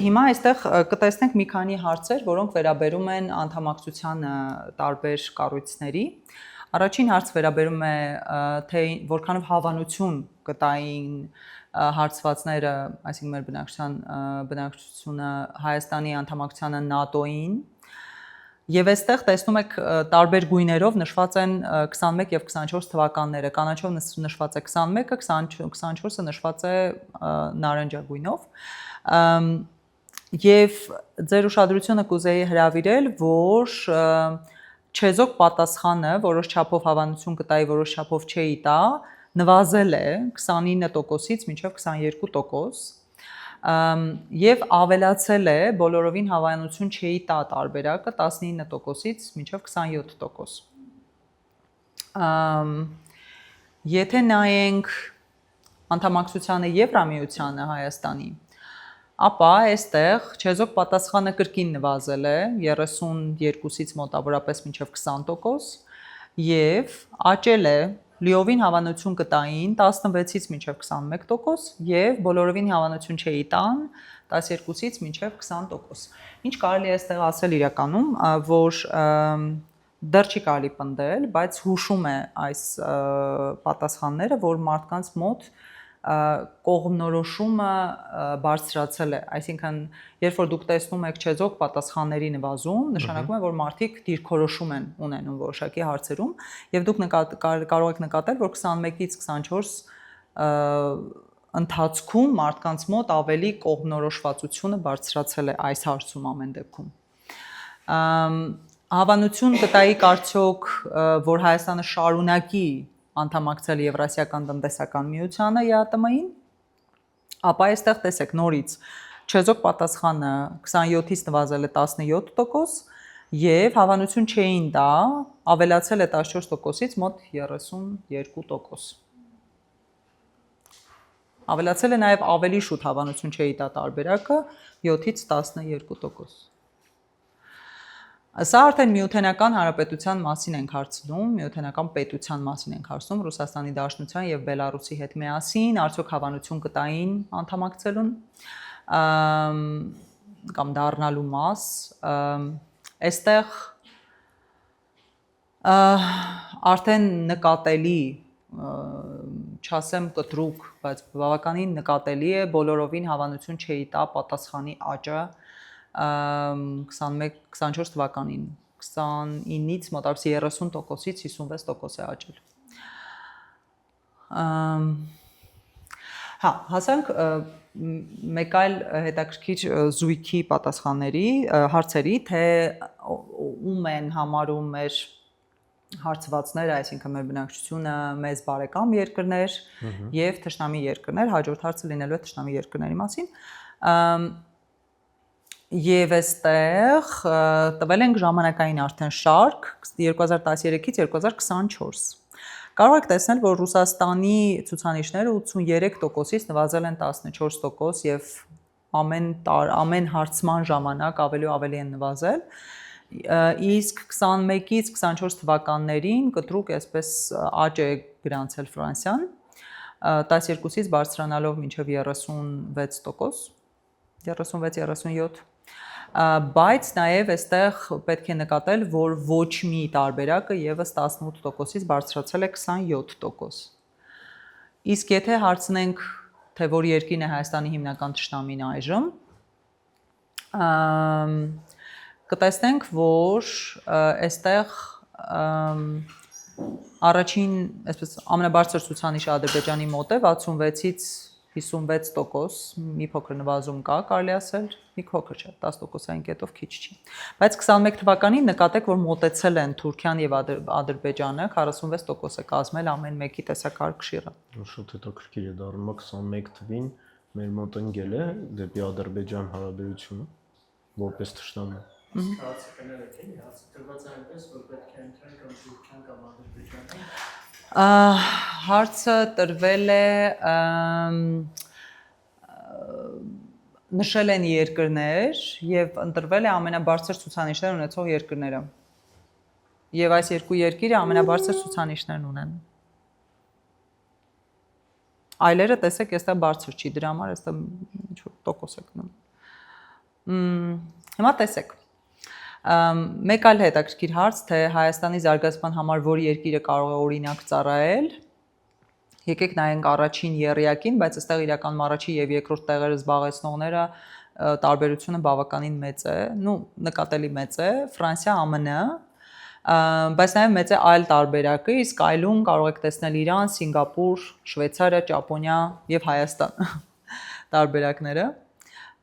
Հիմա այստեղ կտեսնենք մի քանի հարցեր, որոնք վերաբերում են անդամակցությանը տարբեր կառույցների։ Առաջին հարց վերաբերում է թե որքանով հավանություն կտային հարցվածները, այսինքն մեր բնակչությունը Հայաստանի անդամակցությանը ՆԱՏՕ-ին, եւ այստեղ տեսնում եք տարբեր գույներով նշված են 21 եւ 24 թվականները, կանաչով նշված է 21-ը, 24-ը նշված է նարնջագույնով։ Եվ ձեր ուշադրությունը կուզեի հրավիրել, որ չեզոք պատասխանը որոշ չափով հավանություն կտայի, որոշ չափով չէի տա, նվազել է 29%-ից մինչև 22%, եւ ավելացել է բոլորովին հավանություն չէի տա տարբերակը 19%-ից մինչև 27%։ Եթե նայենք անդամակցությանը Եվրամիությանը Հայաստանի, ապա այստեղ չեզոք պատասխանը կրկին նվազել է 32-ից մոտավորապես մինչև 20% եւ աճել է լիովին հավանություն կտային 16-ից մինչև 21% եւ բոլորովին հավանություն չէի տան 12-ից մինչև 20%։ Ինչ կարելի է այստեղ ասել իրականում, որ դեռ չի կարելի պնդել, բայց հուշում է այս պատասխանները, որ մարդկանց մոտ կողմնորոշումը բարձրացել է, այսինքն երբ որ դուք տեսնում եք չեզոք պատասխանների նվազում, նշանակում է, որ մարդիկ դիրքորոշում են ունենում որոշակի հարցերում, եւ դուք կարող եք նկատել, որ 21-ից 24 ընթացքում մարդկանց մոտ ավելի կողմնորոշվածությունը բարձրացել է այս հարցում ամեն դեպքում։ Հավանություն կտայի կարծոք, որ Հայաստանը շարունակի անդամակցել Եվրասիական տնտեսական միությանը ԵԱՏՄ-ին, ապա այստեղ տեսեք նորից չեզոք պատասխանը 27-ից նվազել է 17% եւ հավանություն չէին դա ավելացել է 14%-ից մոտ 32%։ Ավելացել է նաեւ ավելի շուտ հավանություն չէի դա տարբերակը 7-ից 12%։ Սա արդեն Միութենական Հանրապետության մասին ենք հարցնում, Միութենական պետության մասին ենք հարցնում, Ռուսաստանի Դաշնության եւ Բելարուսի հետ միասին, արդյոք հավանություն կտային անդամակցելուն կամ դառնալու մաս, այստեղ արդեն նկատելի, չասեմ կտրուկ, բայց բավականին նկատելի է բոլորովին հավանություն չէի տա պատասխանի աճը 21-24 թվականին 29-ից մոտավորապես 30%-ից 56% է աճել։ Հասանք մեկ այլ հետաքրքիր զույգի պատասխանների, հարցերի, թե ում են համարում մեր հարցվածները, այսինքն մեր բնակչությունը մեզ բարեկամ երկրներ եւ թշնամի երկրներ, հաջորդ հարցը լինելու է թշնամի երկրների մասին։ Եվ այստեղ տվել ենք ժամանակային արդեն շարք 2013-ից 2024։ Կարող եք տեսնել, որ Ռուսաստանի ցուցանիշները 83%-ից նվազել են 14% եւ ամեն հարցման ժամանակ ավելի ու ավելի են նվազել։ Իսկ 21-ից 24 թվականներին կտրուկ այսպես աճ է գրանցել Ֆրանսիան 12-ից բարձրանալով մինչև 36%, 36-37, բայց նաև այստեղ պետք է նկատել, որ ոչ մի տարբերակը եւս 18%-ից բարձրացել է 27%։ Իսկ եթե հարցնենք, թե որ երկիրն է Հայաստանի հիմնական թշնամին այժմ, կտեսնենք, որ այստեղ առաջին, այսպես ամենաբարձր ցուցանիշը Ադրբեջանի մոտ է 66-ից 56%, մի փոքր նվազում կա, կարելի ասել, մի փոքր չէ, 10%-ային կետով քիչ չի։ Բայց 21 թվականին նկատեք, որ մոտեցել են Թուրքիան եւ Ադրբեջանը, 46% է կազմել ամեն մեկի տեսակարգ կշիռը։ Շատ հետաքրքիր է դառնում 21 թվին մեր մոտ ընկել է դեպի Ադրբեջան հարաբերությունը որպես թշնամի։ Քաղաքացիները թե հացադրված այնպես, որ պետք է ընտրեն կամ Թուրքիան կամ Ադրբեջանը։ Հարցը տրվել է նշել են երկրներ եւ ընտրվել է ամենաբարձր ցուցանիշներ ունեցող երկրները։ Եվ այս երկու երկիրը ամենաբարձր ցուցանիշներն ունեն։ Այլերը տեսեք, այստեղ բարձր չի, դրա համար այստեղ ինչ-որ տոկոս է գնում։ Հիմա տեսեք։ Մեկ այլ հետաքրքիր հարց, թե Հայաստանի զարգացման համար որ երկիրը կարող է օրինակ ծառայել։ Եկեք նայենք առաջին եռյակին, բայց այստեղ իրականում առաջին եւ երկրորդ տեղերը զբաղեցնողները տարբերությունը բավականին մեծ է, նկատելի մեծ է, Ֆրանսիա, ԱՄՆ, բայց նաեւ մեծ է այլ տարբերակը, իսկ այլում կարող եք տեսնել Իրան, Սինգապուր, Շվեյցարիա, Ճապոնիա եւ Հայաստան տարբերակները։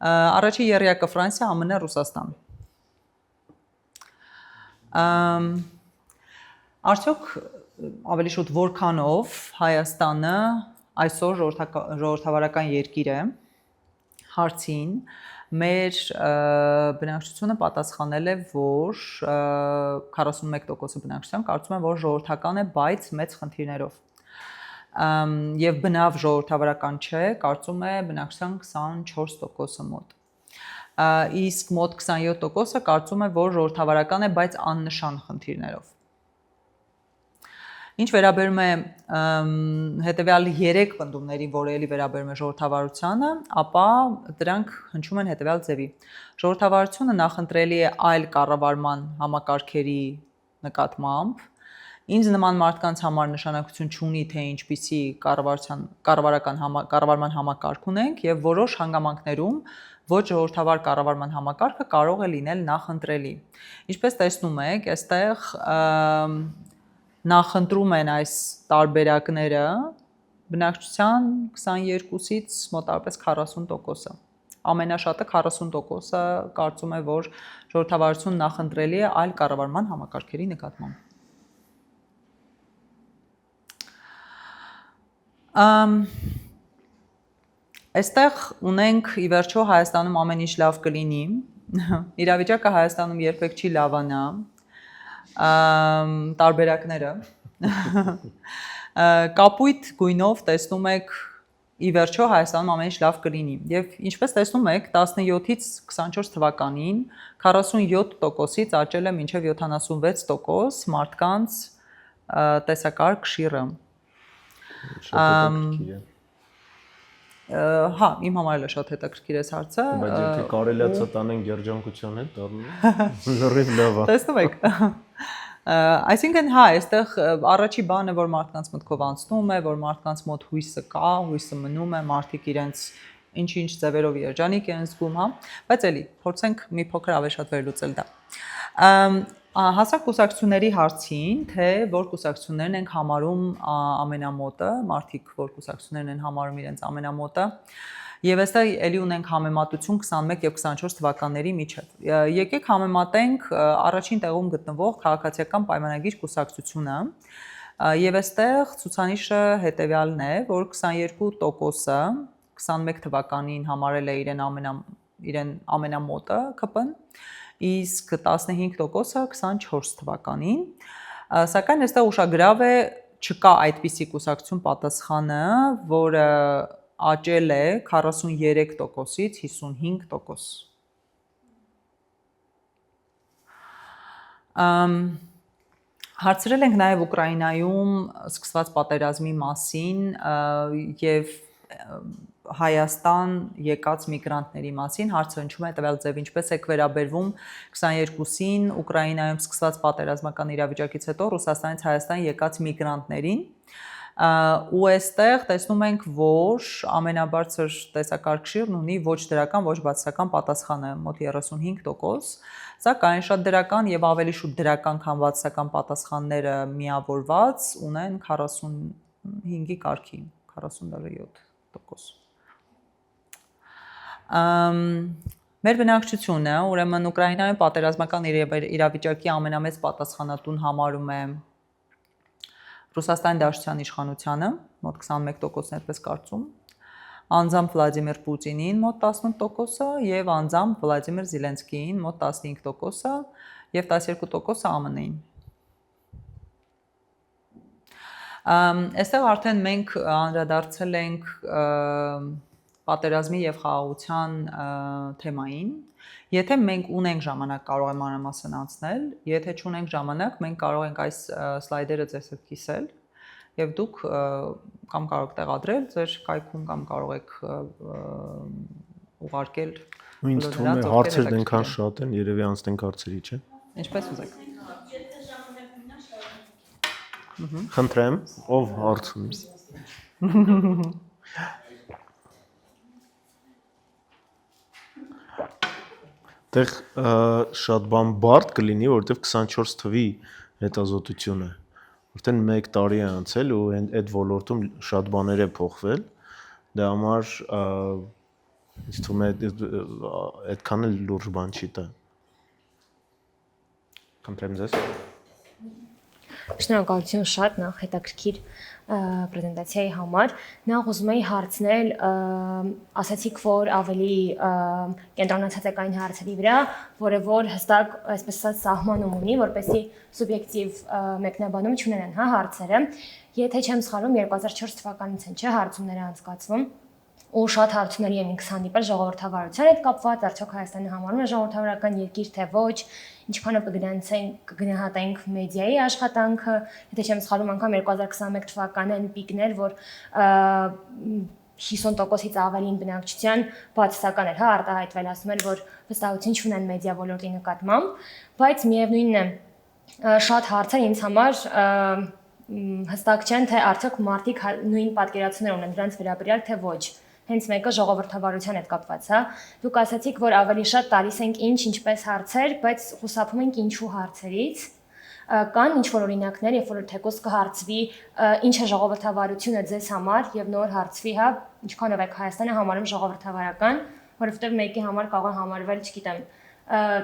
Առաջին եռյակը Ֆրանսիա, ԱՄՆ, Ռուսաստան։ Արդյոք ավելի շուտ որքանով Հայաստանը այսօր ժողովրդավարական երկիր է հարցին մեր բնակչությունը պատասխանել է, որ 41% բնակչության կարծում են, որ ժողովրդական է, բայց մեծ խնդիրներով։ Եվ բնավ ժողովրդավարական չէ, կարծում է բնակչության 24%-ը մոտ։ Իսկ մոտ 27%-ը կարծում է, որ ժողովրդավարական է, բայց աննշան խնդիրներով։ Ինչ վերաբերում է հետևյալ 3 պնդումներին, որ էլի վերաբերում է ժողովրդավարությանը, ապա դրանք հնչում են հետևյալ ձևի։ Ժողովրդավարությունը նախընտրելի է այլ կառավարման համակարգերի նկատմամբ, ինձ նման մարդկանց համար նշանակություն չունի, թե ինչպիսի կառավարման համակարգ ունենք եւ որոշ հանգամանքներում ոչ ժողովրդավար կառավարման համակարգը կարող է լինել նախընտրելի։ Ինչպես տեսնում եք, այստեղ նախընտրում են այս տարբերակները բնակչության 22-ից մոտավորապես 40%-ը։ Ամենաշատը 40%-ը կարծում է, որ ժողովրդավարություն նախընտրելի է այլ կառավարման համակարգերի նկատմամբ։ Այստեղ ունենք ի վերջո Հայաստանում ամեն ինչ լավ կլինի։ Իրավիճակը Հայաստանում երբեք չի լավանա։ Տարբերակները կապույտ գույնով տեսնում եք ի վերջո Հայաստանում ամեն ինչ լավ կլինի եւ ինչպես տեսնում եք 17-ից 24 թվականին 47%-ից աճել է մինչեւ 76% մարդկանց տեսակարգ կշիռը։ Հա, իմ համար էլ շատ հետաքրքիր է հարցը։ Բայց եթե կարելիացա տանեն երջանկության հետ, դառնում լրիվ լավ է։ Տեսնում եք։ Այսինքն հա, այստեղ առաջի բանը, որ մարդկանց մտքով անցնում է, որ մարդկանց մոտ հույսը կա, հույսը մնում է, մարդիկ իրենց ինչ-ինչ ձևերով երջանիկ են զգում, հա, բայց էլի փորձենք մի փոքր ավելի շատ վերլուծել դա։ Հասակ կուսակցությունների հարցին, թե որ կուսակցություններն ենք համարում ամենամոտը, մարդիկ որ կուսակցություններն են համարում իրենց ամենամոտը, եւ այստեղ էլի ունենք համեմատություն 21 եւ 24 թվականների միջեւ։ Եկեք համեմատենք առաջին տեղում գտնվող քաղաքացիական պայմանագիր կուսակցությունը, եւ այստեղ ցուցանիշը հետեւյալն է, որ 22%-ը 21 թվականին համարել է իրեն իրեն ամենամոտը ԿՊ-ն, իսկ 15%-ը 24 թվականին, սակայն այստեղ ուշագրավ է չկա այդպիսի կուսակցություն պատասխանը, որը աճել է 43%-ից 55%։ Հարցրել ենք նաև Ուկրաինայում սկսված պատերազմի մասին եւ Հայաստան եկած միգրանտների մասին, հարցը հնչում է տվյալ ձև, ինչպես եք վերաբերվում 22-ին Ուկրաինայում սկսված պատերազմական իրավիճակից հետո Ռուսաստանից Հայաստան եկած միգրանտներին, ու այստեղ տեսնում ենք, որ ամենաբարձր տեսակարգշիռն ունի ոչ դրական, ոչ բացասական պատասխանը, մոտ 35%, սակայն շատ դրական եւ ավելի շուտ դրական, քան բացասական պատասխանները միավորված ունեն 45-ի կարգի, 47%։ Մեր բնակչությունը, ուրեմն Ուկրաինայում պատերազմական իրավիճակի ամենամեծ պատասխանատուն համարում է Ռուսաստանի Դաշնության իշխանությանը, մոտ 21%-ն այդպես կարծում, անձամբ Վլադիմիր Պուտինին մոտ 18% եւ անձամբ Վլադիմիր Զելենսկիին մոտ 15% եւ 12% ԱՄՆ-ին։ Այստեղ արդեն մենք անդրադարձել ենք պատերազմի եւ խաղաղության թեմային։ Եթե մենք ունենք ժամանակ, կարող եմ մանրամասն անցնել, եթե չունենք ժամանակ, մենք կարող ենք այս սլայդերը ձեզ հետ կիսել եւ դուք կամ կարող եք տեղադրել ձեր կայքում կամ կարող եք ուղարկել։ Ինձ թվում է հարցերն այնքան շատ են, երևի անցնենք հարցերի, չէ՞։ Ինչպես ուզեք։ Խնդրեմ, ով հարց ունի։ Դեռ շատ բան բարդ կլինի, որովհետև 24 թվի հետազոտությունը արդեն 1 տարի է անցել ու այդ ոլորտում շատ բաներ է փոխվել։ Դա համար ինձ թվում է այդքան էլ լուրջ բան չի տա։ Խնդրեմ ձեզ։ Շնորհակալություն շատ նախ հետաքրքիր պրեզենտացիայի համար։ Նախ ուզում եի հարցնել, ասացիք, որ ավելի կենտրոնացած եք այն հարցերի վրա, որը որ հստակ, այսպես ասած, սահմանում ունի, որպեսզի սուբյեկտիվ մեկնաբանում չունենան, հա, հարցերը։ Եթե չեմ սխալվում, 2004 թվականից են, չէ, հարցումները անցկացվում։ Ու շատ հարցումների են ինքս հանդիպել ժողովրդավարության հետ կապված, արդյոք Հայաստանը համարում է ժողովրդավարական երկիր, թե ոչ, ինչքանով կգնահատենք մեդիայի աշխատանքը, եթե չեմ սխալվում, անգամ 2021 թվականին պիկներ, որ 50%-ից ավելին բնակչության բացասական էր, հա, արտահայտվել, ասում էր, որ վստահություն չունեն մեդիա ոլորտի նկատմամբ, բայց միևնույնն է, շատ հարցեր ինձ համար հստակ չեն, թե արդյոք մարդիկ նույն պատկերացումներ ունեն դրանց վերաբերյալ, թե ոչ։ Հենց մեկը ժողովրդավարության հետ կապված, հա։ Դուք ասացիք, որ ավելի շատ տալիս ենք ինչպես հարցեր, բայց խուսափում ենք ինչու հարցերից։ Կան ինչ-որ օրինակներ, երբ որ թեկուզ կհարցվի, ինչ է ժողովրդավարությունը ձեզ համար եւ նոր հարցվի, հա, ինչքանով եք Հայաստանը համարում ժողովրդավարական, որովհետեւ մեկի համար կարող է համարվել, չգիտեմ,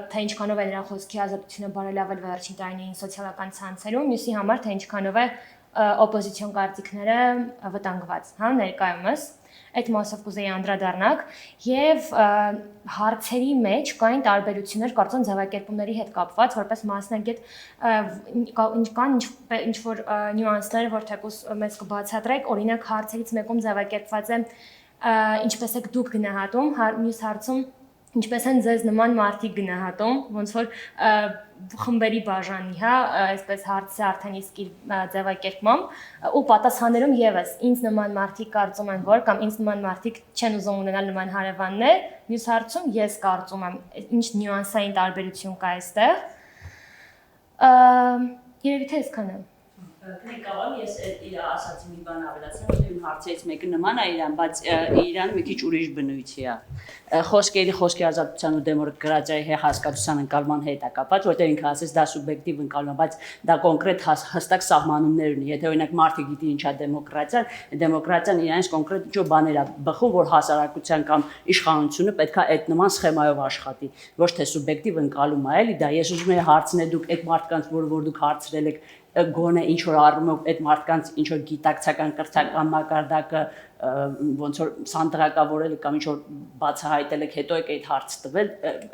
թե ինչքանով է նրա խոսքի ազատությունը բարելավել վերջին տարիներին սոցիալական ցանցերում, մյուսի համար թե ինչքանով է օպոզիցիոն կարծիքները վտանգված, հա, ներկայումս։ Այդ մասով կուզեի անդրադառնալ եւ հարցերի մեջ կային տարբերություններ կարծում ձևակերպումների հետ կապված, որպես մասնագետ կան ինչ-որ նյուանսներ, որ թեկուզ մեզ կբացատրեք, օրինակ հարցերից մեկում ձևակերպված է ինչպես եք դուք գնահատում, մյուս հարցում ինչպես են ձեզ նման մարդիկ գնահատում, ոնց որ խմբերի բաժանի, հա, այսպես հարցը արդեն իսկ իր ձևակերպմամբ ու պատասխաններում եւս ինձ նման մարդիկ կարծում են, որ կամ ինձ նման մարդիկ չեն ուզում ունենալ նման հարևաններ, մյուս հարցում ես կարծում եմ, ինչ նյուանսային տարբերություն կա այստեղ։ Երևի թե այսքանը։ Կարող ես իր ասացի մի բան ավելացնեմ, որ իմ հարցերից մեկը նման է իրան, բայց իրան մի քիչ ուրիշ բնույթի է։ Խոսքի ազատության ու դեմոկրատիայի հասկացության ընկալման հետ է կապված, որտեղ ինքը ասես դա սուբյեկտիվ ընկալում է, բայց դա կոնկրետ հստակ սահմանումներ ունի։ Եթե օրինակ մարդը գիտի ինչ է դեմոկրատիան իրանից կոնկրետ ինչ-որ բաներ է բխում, որ հասարակության կամ իշխանությունը պետք է այդ նման սխեմայով աշխատի, ոչ թե սուբյեկտիվ ընկալում է, էլի դա։ Ես ուզում եմ հարցնել դուք այդ մարդկանց, որ դուք հարցրել եք գոնե ինչ որ առումով այդ մարդկանց ինչ որ գիտակցական կրթական մակարդակը ոնց որ սանտրակավորել կամ ինչ որ բացահայտել եք, հետո եք այդ հարց տվել,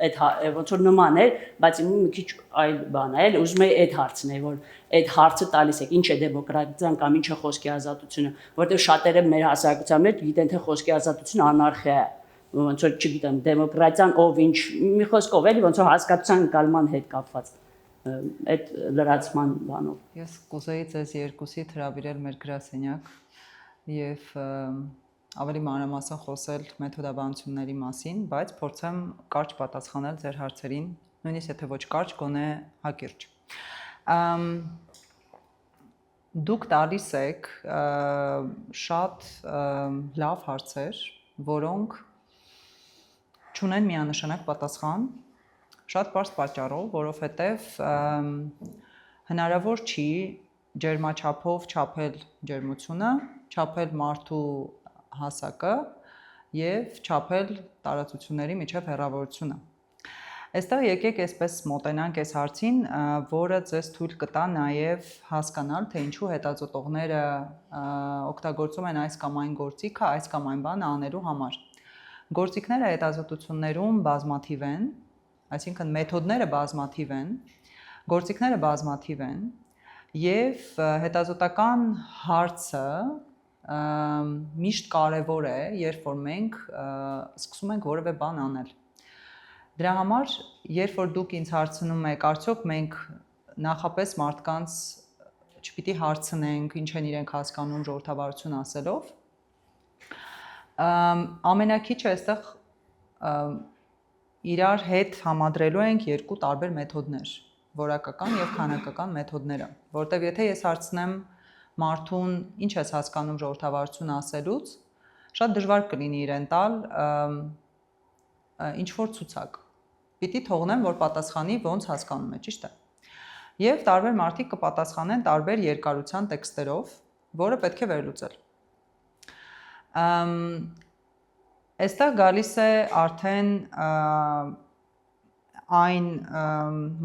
այդ ոնց որ նման էր, բայց մի քիչ այլ բան է, էլի ուզում եի այդ հարցն է, որ այդ հարցը տալիս եք, ինչ է դեմոկրատիան կամ ինչ է խոսքի ազատությունը, որովհետև շատերը մեր հասարակության մեջ գիտեն թե խոսքի ազատությունը անարխիա է, ոնց որ չգիտեմ, դեմոկրատիան ով ինչ, մի խոսքով էլի ոնց որ հասկացության ընկալման հետ կապված այդ լրացման բանով։ Ես կուզեի ձեզ երկուսի հրավիրել մեր գրասենյակ եւ ավելի մանրամասն խոսել մեթոդաբանությունների մասին, բայց փորձեմ կարճ պատասխանել ձեր հարցերին, նույնիսկ եթե ոչ կարճ, գոնե հակիրճ։ Դուք տալիս եք շատ լավ հարցեր, որոնք չունեն միանշանակ պատասխան, շատ պարզ պատճառով, որովհետև հնարավոր չի ջերմաչափով չափել ջերմությունը, չափել մարդու հասակը եւ չափել տարածությունների միջև հեռավորությունը։ Այստեղ եկեք այսպես մոտենանք այս հարցին, որը ձեզ թույլ կտա նաև հասկանալ, թե ինչու հետազոտողները օգտագործում են այս կամ այն գործիքը, այս կամ այն բանը անելու համար։ Գործիքները հետազոտություններում բազմաթիվ են, այսինքն մեթոդները բազմաթիվ են, գործիքները բազմաթիվ են եւ հետազոտական հարցը միշտ կարևոր է, երբ որ մենք սկսում ենք որևէ բան անել։ Դրա համար, երբ որ դուք ինձ հարցնում եք, արդյոք մենք նախապես մարդկանց չպիտի հարցնենք, ինչ են իրենք հասկանում ժողովրդավարություն ասելով, ամենակիչը այստեղ իրար հետ համադրելու ենք երկու տարբեր մեթոդներ, որակական եւ քանակական մեթոդները, որտեղ եթե ես հարցնեմ մարդուն ինչ ես հասկանում ժողովրդավարություն ասելուց, շատ դժվար կլինի իրեն տալ ինչ որ ցուցակ։ Պիտի թողնեմ, որ պատասխանի ոնց հասկանում է, ճիշտ է։ Եվ տարբեր մարդիկ կպատասխանեն տարբեր երկարության տեքստերով, որը պետք է վերլուծել։ Այստեղ գալիս է արդեն այն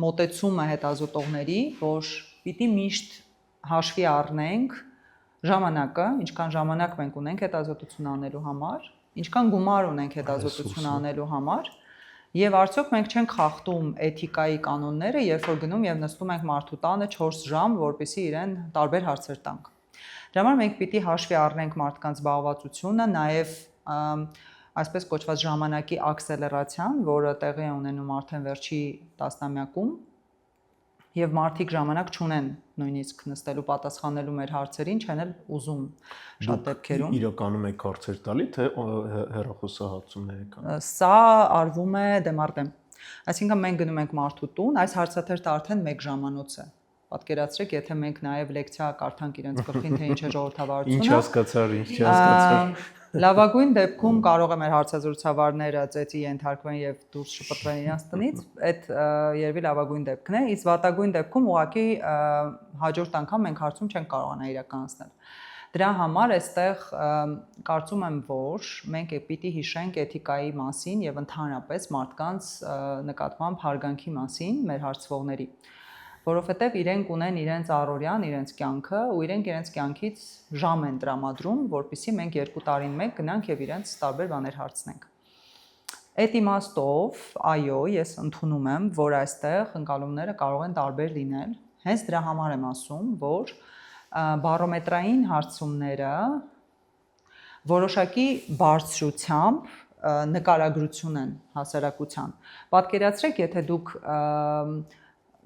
մոտեցումը հետազոտողների, որ պիտի միշտ հաշվի առնենք ժամանակը, ինչքան ժամանակ մենք ունենք հետազոտություն անելու համար, ինչքան գումար ունենք հետազոտություն անելու համար, եւ արդյոք մենք չենք խախտում էթիկայի կանոնները, երբ որ գնում եւ նստում ենք մարդու տանը 4 ժամ, որպեսզի իրեն տարբեր հարցեր տանք։ Դրա համար մենք պիտի հաշվի առնենք մարդկանց զբաղվածությունը, նաեւ այսպես կոչված ժամանակի ակսելերացիան, որը տեղի է ունենում արդեն վերջի տասնամյակում, եւ մարդիկ ժամանակ չունեն նույնիսկ նստելու պատասխանելու մեր հարցերին, չեն էլ ուզում շատ դեպքերում։ Իրականում եք հարցեր տալի, թե հեռախոսահաղորդումներ եք անում։ Սա արվում է դեմարտեմ։ Այսինքն մենք գնում ենք մարդու տուն, այս հարցաթերթը արդեն 1 ժամանոց է։ Պատկերացրեք, եթե մենք նաև լեկցիա կարդանք իրենց գլխին, թե ինչ է ժողովրդավարությունը։ Ինչ հասկացար, ինչ հասկացար։ Լավագույն դեպքում կարող է մեր հարցազրույցավարները ծեծի ենթարկվեն եւ դուրս շպրտվեն իրենց տնից, այդ երևի լավագույն դեպքն է, իսկ վատագույն դեպքում ուղղակի հաջորդ անգամ մենք հարցում չենք կարողանա իրականացնել։ Դրա համար այստեղ կարծում եմ, որ մենք պիտի հիշենք էթիկայի մասին եւ ընդհանրապես մարդկանց նկատմամբ հարգանքի մասին մեր հարցվողների, որովհետեւ իրենք ունեն իրենց առօրյան, իրենց կյանքը ու իրենք իրենց կյանքից ժամ են տրամադրում, որpիսի մենք 2 տարին մեկ գնանք եւ իրենց տարբեր բաներ հարցնենք։ Այդ իմաստով, այո, ես ընդունում եմ, որ այստեղ ընկալումները կարող են տարբեր լինել։ Հենց դրա համար եմ ասում, որ բարոմետրային հարցումները որոշակի բարձրությամբ նկարագրություն են հասարակության։ Պատկերացրեք, եթե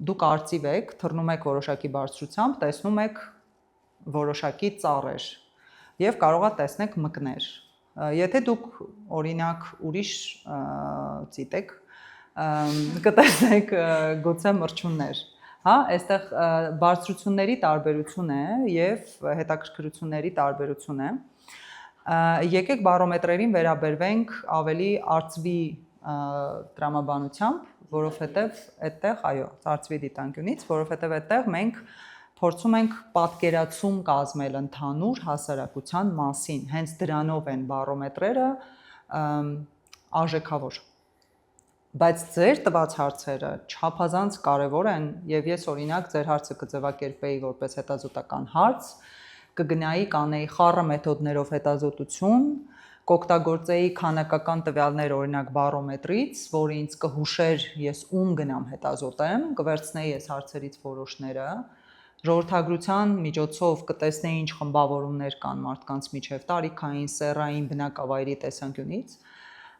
դուք արծիվ եք, թռնում եք որոշակի բարձրությամբ, տեսնում եք որոշակի ծառեր եւ կարող եք տեսնեք մկներ։ Եթե դուք օրինակ ուրիշ ծիտ եք, կտեսնեք գուցե մրջյուններ։ Հա, այստեղ բարձրությունների տարբերություն է եւ հետաքրքրությունների տարբերություն է։ Եկեք բարոմետրերին վերաբերվենք ավելի արծվի տրամաբանությամբ, որովհետեւ այդտեղ, այո, արծվի դիտանկյունից, որովհետեւ այդտեղ մենք փորձում ենք պատկերացում կազմել ընդհանուր հասարակության մասին։ Հենց դրանով են բարոմետրերը արժեքավոր։ Բայց ձեր տված հարցերը չափազանց կարևոր են եւ ես օրինակ ձեր հարցը կձևակերպեի որպես հետազոտական հարց, կգնայի կանեի խառը մեթոդներով հետազոտություն, կօգտագործեի քանակական տվյալներ օրինակ բարոմետրից, որը ինձ կհուշեր ես ում գնամ հետազոտեմ, կվերցնեի ես հարցերից որոշները, ժողովրդագրության միջոցով կտեսնեի ինչ խմբավորումներ կան մարդկանց միջև տարիքային, սեռային, բնակավայրի տեսանկյունից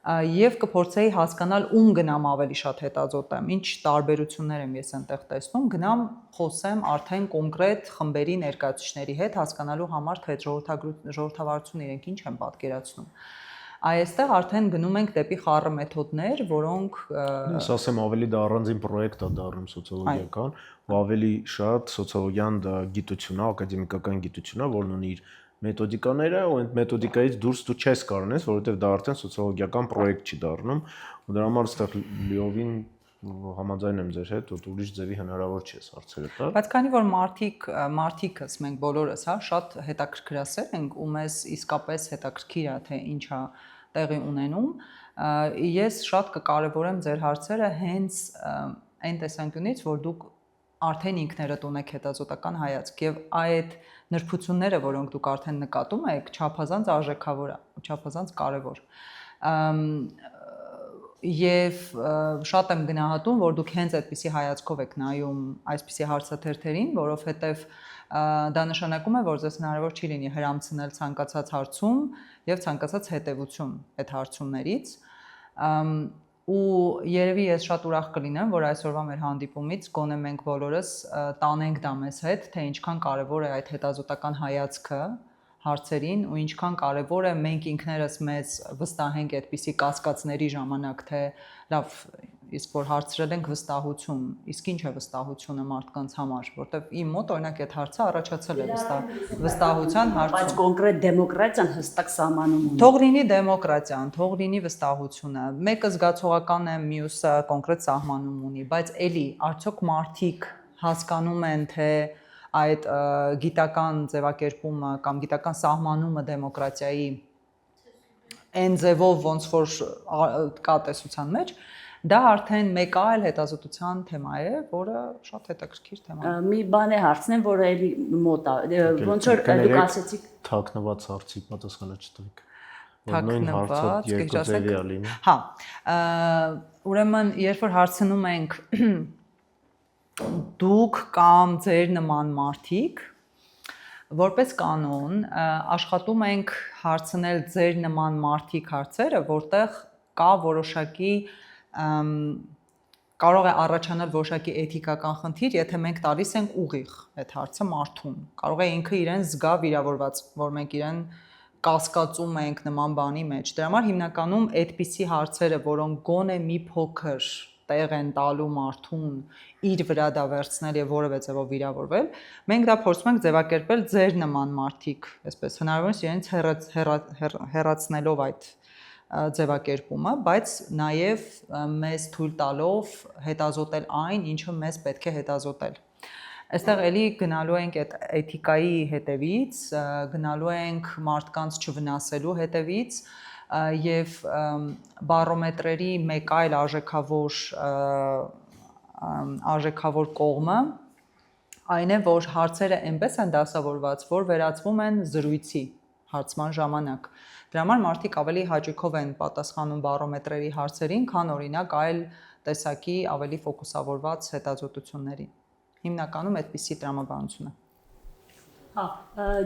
եւ կփորձեի հասկանալ ում գնամ ավելի շատ հետազոտեմ, ինչ տարբերություններ եմ ես այնտեղ տեսնում, գնամ խոսեմ արդեն կոնկրետ խմբերի ներկայացուցիչների հետ հասկանալու համար թե ժողովրդավարությունը իրենք ինչ են պատկերացնում։ Այստեղ արդեն գնում ենք դեպի խառը մեթոդներ, որոնք Ես ասեմ ավելի դա առանձին պրոյեկտ է դառնում սոցիոլոգիական, ու ավելի շատ սոցիոլոգիան դա գիտություն է, ակադեմիկական գիտություն է, որն ունի իր մեթոդիկաները, ու այդ մեթոդիկայից դուրս դու չես կարողանես, որովհետև դա արդեն սոցիոլոգիական պրոյեկտ չի դառնում, ու դրա համար այստեղ լիովին համաձայն եմ ձեր հետ, որ ուրիշ ձևի հնարավոր չի հարցերը տալ։ Բայց քանի որ մարդիկս մենք բոլորս, հա, շատ հետաքրքրասեր ենք ու մեզ իսկապես հետաքրքիր է թե ինչ է տեղի ունենում, ես շատ կկարևորեմ ձեր հարցերը հենց այն տեսանկյունից, որ դուք արդեն ինքներդ ունեք հետազոտական հայացք եւ այդ նրբությունները, որոնք դուք արդեն նկատում եք, չափազանց արժեքավոր է, չափազանց կարևոր։ Եվ շատ եմ գնահատում, որ դուք հենց այդպիսի հայացքով եք նայում այսպիսի հարցաթերթերին, որովհետև դա նշանակում է, որ ձեզ հնարավոր չի լինի հրամցնել ցանկացած հարցում եւ ցանկացած հետեւություն այդ հարցումներից։ Ու երևի ես շատ ուրախ կլինեմ, որ այսօրվա մեր հանդիպումից գոնե մենք բոլորս տանենք դա մեզ հետ, թե ինչքան կարևոր է այդ հետազոտական հայացքը հարցերին ու ինչքան կարևոր է մենք ինքներս մեզ վստահենք այդպիսի կասկածների ժամանակ, թե լավ, իսկ որ հարցրել ենք վստահություն, իսկ ինչ է վստահությունը մարդկանց համար, որտեվ իմ մոտ օրինակ այդ հարցը առաջացել է վստահության հարցում։ Բայց կոնկրետ դեմոկրատիան հստակ սահմանում ունի։ Թող լինի դեմոկրատիան, թող լինի վստահությունը, մեկը զգացողական է, մյուսը կոնկրետ սահմանում ունի, բայց էլի արդյոք մարդիկ հասկանում են, թե այդ գիտական ձևակերպումը կամ գիտական սահմանումը դեմոկրատիայի այն ձևով ոնց որ կա տեսության մեջ, դա արդեն մեկ այլ հետազոտության թեմա է, որը շատ հետաքրքիր թեմա է։ Մի բան է հարցնեմ, որը էլի մոտ է։ Ոնց որ դուք ասեցիք թաքնված հարցի պատասխանը չտվեք։ Թաքնված, երկու ձևի է լինի։ Հա, ուրեմն երբ որ հարցնում ենք դուք կամ ձեր նման մարդիկ, որպես կանոն աշխատում ենք հարցնել ձեր նման մարդիկ հարցերը, որտեղ կա որոշակի կարող է առաջանալ որոշակի էթիկական խնդիր, եթե մենք տալիս ենք ուղիղ այդ հարցը մարդուն։ Կարող է ինքը իրեն զգա վիրավորված, որ մենք իրեն կասկածում ենք նման բանի մեջ։ Դրա համար հիմնականում այդպիսի հարցերը, որոնք գոնե մի փոքր տեղ են տալու մարդուն իր վրա դա վերցնել եւ որևէ ձևով վիրավորվել, մենք դա փորձում ենք ձևակերպել ձեր նման մարդիկ, այսպես հնարավորինս իրենց հեռացնելով այդ ձևակերպումը, բայց նաև մեզ թույլ տալով հետազոտել այն, ինչը մեզ պետք է հետազոտել։ Այստեղ էլի գնալու ենք այդ էթիկայի հետևից, գնալու ենք մարդկանց չվնասելու հետևից եւ բարոմետրերի մեկ այլ արժեքավոր կողմը այն է, որ հարցերը այնպես են դասավորված, որ վերածվում են զրույցի հարցման ժամանակ։ Դրա համար մարդիկ ավելի հաճույքով են պատասխանում բարոմետրերի հարցերին, քան օրինակ այլ տեսակի ավելի ֆոկուսավորված հետազոտություններին։ Հիմնականում այդպիսի տրամաբանություն է։ Հա,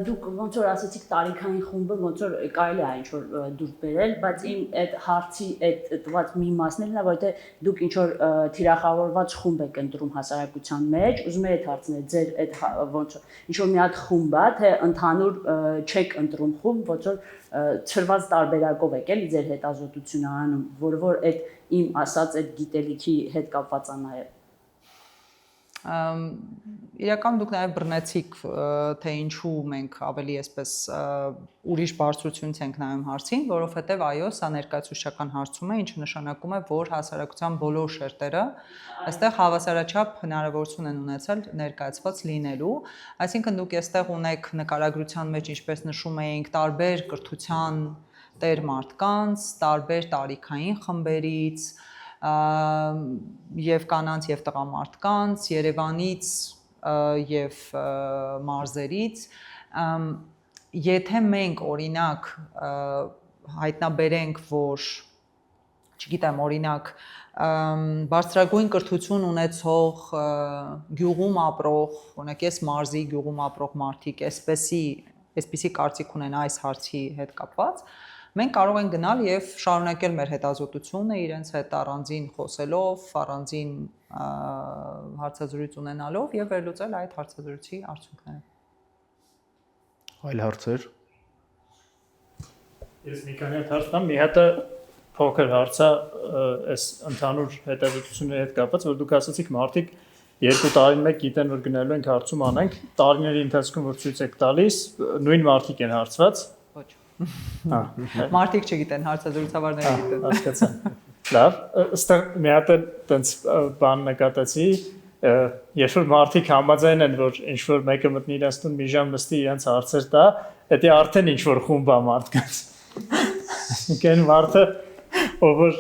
դուք ոնց որ ասեցիք տարիքային խումբը ոնց որ կարելի է ինչ որ դուր բերել, բայց իմ այդ հարցի այդ տված մի մասն էլ նա որտեղ դուք ինչ որ թիրախավորված խումբ եք ընտրում հասարակության մեջ, ուզում եմ այդ հարցնել, ձեր այդ ոնց որ ինչ որ մի հատ խումբ է, թե ընդհանուր չեք ընտրում խումբ, ոնց որ ծրված տարբերակով եք էլի ձեր հետազոտությունը անում, որ այդ իմ ասած այդ գիտելիքի հետ կապված է նաև։ Իրական դուք նաև բռնեցիք, թե ինչու մենք ավելի այսպես ուրիշ բարձրությունից ենք նայում հարցին, որովհետև այո, սա ներկայացուցչական հարցում է, ինչը նշանակում է, որ հասարակության բոլոր շերտերը այստեղ հավասարաչափ հնարավորություն են ունեցել ներկայացված լինելու, այսինքն դուք այստեղ ունեք նկարագրության մեջ, ինչպես նշում էինք, տարբեր կրթության տեր մարդկանց, տարբեր տարիքային խմբերից, եւ կանանց եւ տղամարդկանց, Երևանից եւ մարզերից, եթե մենք օրինակ հայտնաբերենք, որ չգիտեմ, օրինակ բարձրագույն կրթություն ունեցող գյուղում ապրող, օրինակ ես մարզի գյուղում ապրող մարդիկ այսպիսի կարծիք ունեն այս հարցի հետ կապված, մենք կարող ենք գնալ եւ շարունակել մեր հետազոտությունը իրենց հետ առանձին խոսելով, առանձին հարցազրույց ունենալով եւ վերլուծել այդ հարցազրույցի արդյունքները։ Այլ հարցեր։ Ես մի քանի հարց տամ, մի հատը փոքր հարցա այս ընդհանուր հետազոտությունների հետ կապված, որ դուք ասացիք մարդիկ 2 տարին մեկ գիտեն, որ գնալու ենք հարցում անենք, տարիների ընթացքում որ ցույց եք տալիս, նույն մարդիկ են հարցված։ Ոչ։ Հա, Մարդիկ չգիտեն, հարցազրույցավարները գիտեն։ հասկացա։ Լավ, ըստեղ մի հատ տենց բան նկատեցի, երբ որ մարդիկ համաձայն են, որ ինչ որ մեկը մտնի իրենց տուն մի ժամ նստի իրենց հարցեր տա, դա արդեն ինչ որ խումբ է մարդկանց։ Կեն մարդը ով որ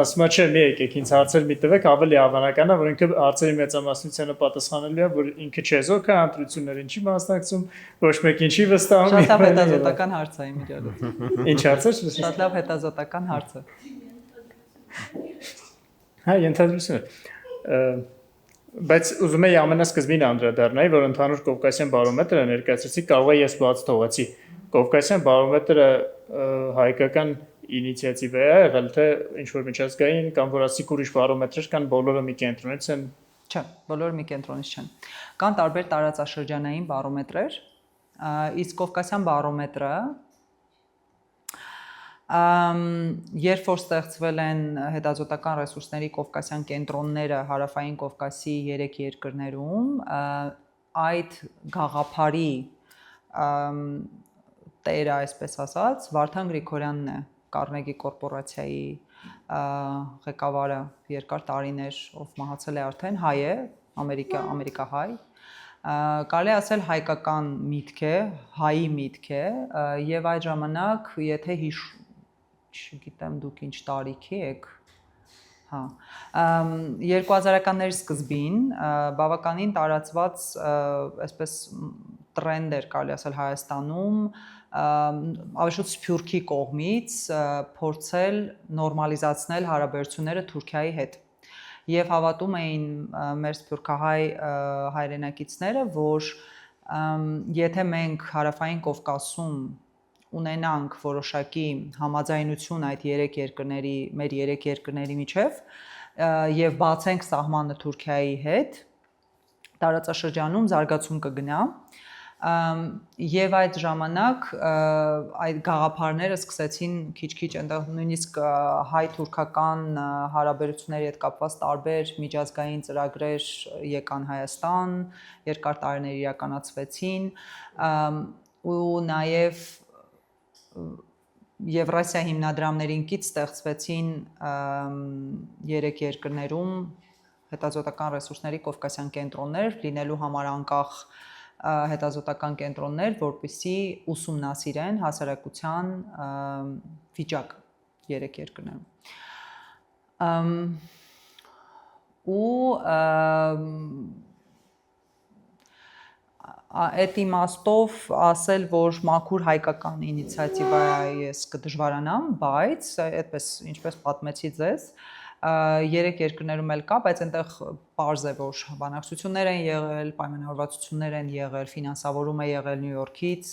ասում է չէ մի եկեք ինձ հարցեր մի տվեք, ավելի հավանական է, որ ինքը հարցերի մեծամասնությանը պատասխանելու է, որ ինքը չեզոք է ընտրություններ ինչի մասնակցում, ոչ մեկ ինչի վստահում։ Շատ լավ հետազոտական հարց է իմ իրարից։ Ինչ հարց է։ Շատ լավ հետազոտական հարց է։ Հա, ենթադրություն է։ Բայց ուզում եի ամենասկզբին անդրադառնալ, որ ընդհանուր Կովկասյան բարոմետրը ներկայացրեցի, կարող է ես բաց թողացի։ Կովկասյան բարոմետրը հայկական ինիցիատիվ է եղել, թե ինչ որ միջազգային կամ որ ասիկ ուրիշ բարոմետրեր կան, բոլորը մի կենտրոնից են։ Չէ, բոլորը մի կենտրոնից չեն։ Կան տարբեր տարածաշրջանային բարոմետրեր, իսկ Կովկասյան բարոմետրը երբ որ ստեղծվել են հետազոտական ռեսուրսների Կովկասյան կենտրոնները Հարավային Կովկասի 3 երկրներում, այդ գաղափարի տերը, այսպես ասած, Վարդան Գրիգորյանն է, Կարնեգի կորպորացիայի ղեկավարը երկար տարիներ, ով մահացել է արդեն, հայ է, ամերիկահայ, կարելի ասել հայկական միտք է, հայի միտք է, եւ այդ ժամանակ, եթե չգիտեմ դուք ինչ տարիքի եք, հա, 2000-ականների սկզբին բավականին տարածված այսպես տրենդ էր, կարելի ասել Հայաստանում, ավելի շուտ Սփյուռքի կողմից փորձել նորմալիզացնել հարաբերությունները Թուրքիայի հետ։ Եվ հավատում էին մեր սփյուռքահայ հայրենակիցները, որ եթե մենք Հարավային Կովկասում ունենանք որոշակի համաձայնություն այդ 3 երկրների, մեր 3 երկրների միջև եւ բացենք սահմանը Թուրքիայի հետ, տարածաշրջանում զարգացում կգնա եւ այդ ժամանակ այդ գաղափարները սկսեցին քիչ-քիչ այնտեղ նույնիսկ հայ-թուրքական հարաբերությունների հետ կապված տարբեր միջազգային ծրագրեր եկան Հայաստան, երկար տարիներ իրականացվեցին ու նաեւ Եվրասիա հիմնադրամներին կից ստեղծվեցին 3 երկրներում հետազոտական ռեսուրսների Կովկասյան կենտրոններ, լինելու համար անկախ հետազոտական կենտրոններ, որպեսզի ուսումնասիրեն հասարակության վիճակը 3 երկրներում։ Այդ իմաստով ասել, որ մաքուր հայկական ինիցիատիվա է, ես կդժվարանամ, բայց այդպես ինչպես պատմեցի ձեզ, 3 երկրներում էլ կա, բայց այնտեղ պարզ է, որ բանակցություններ են եղել, պայմանավորվածություններ են եղել, ֆինանսավորում է եղել Նյու Յորքից,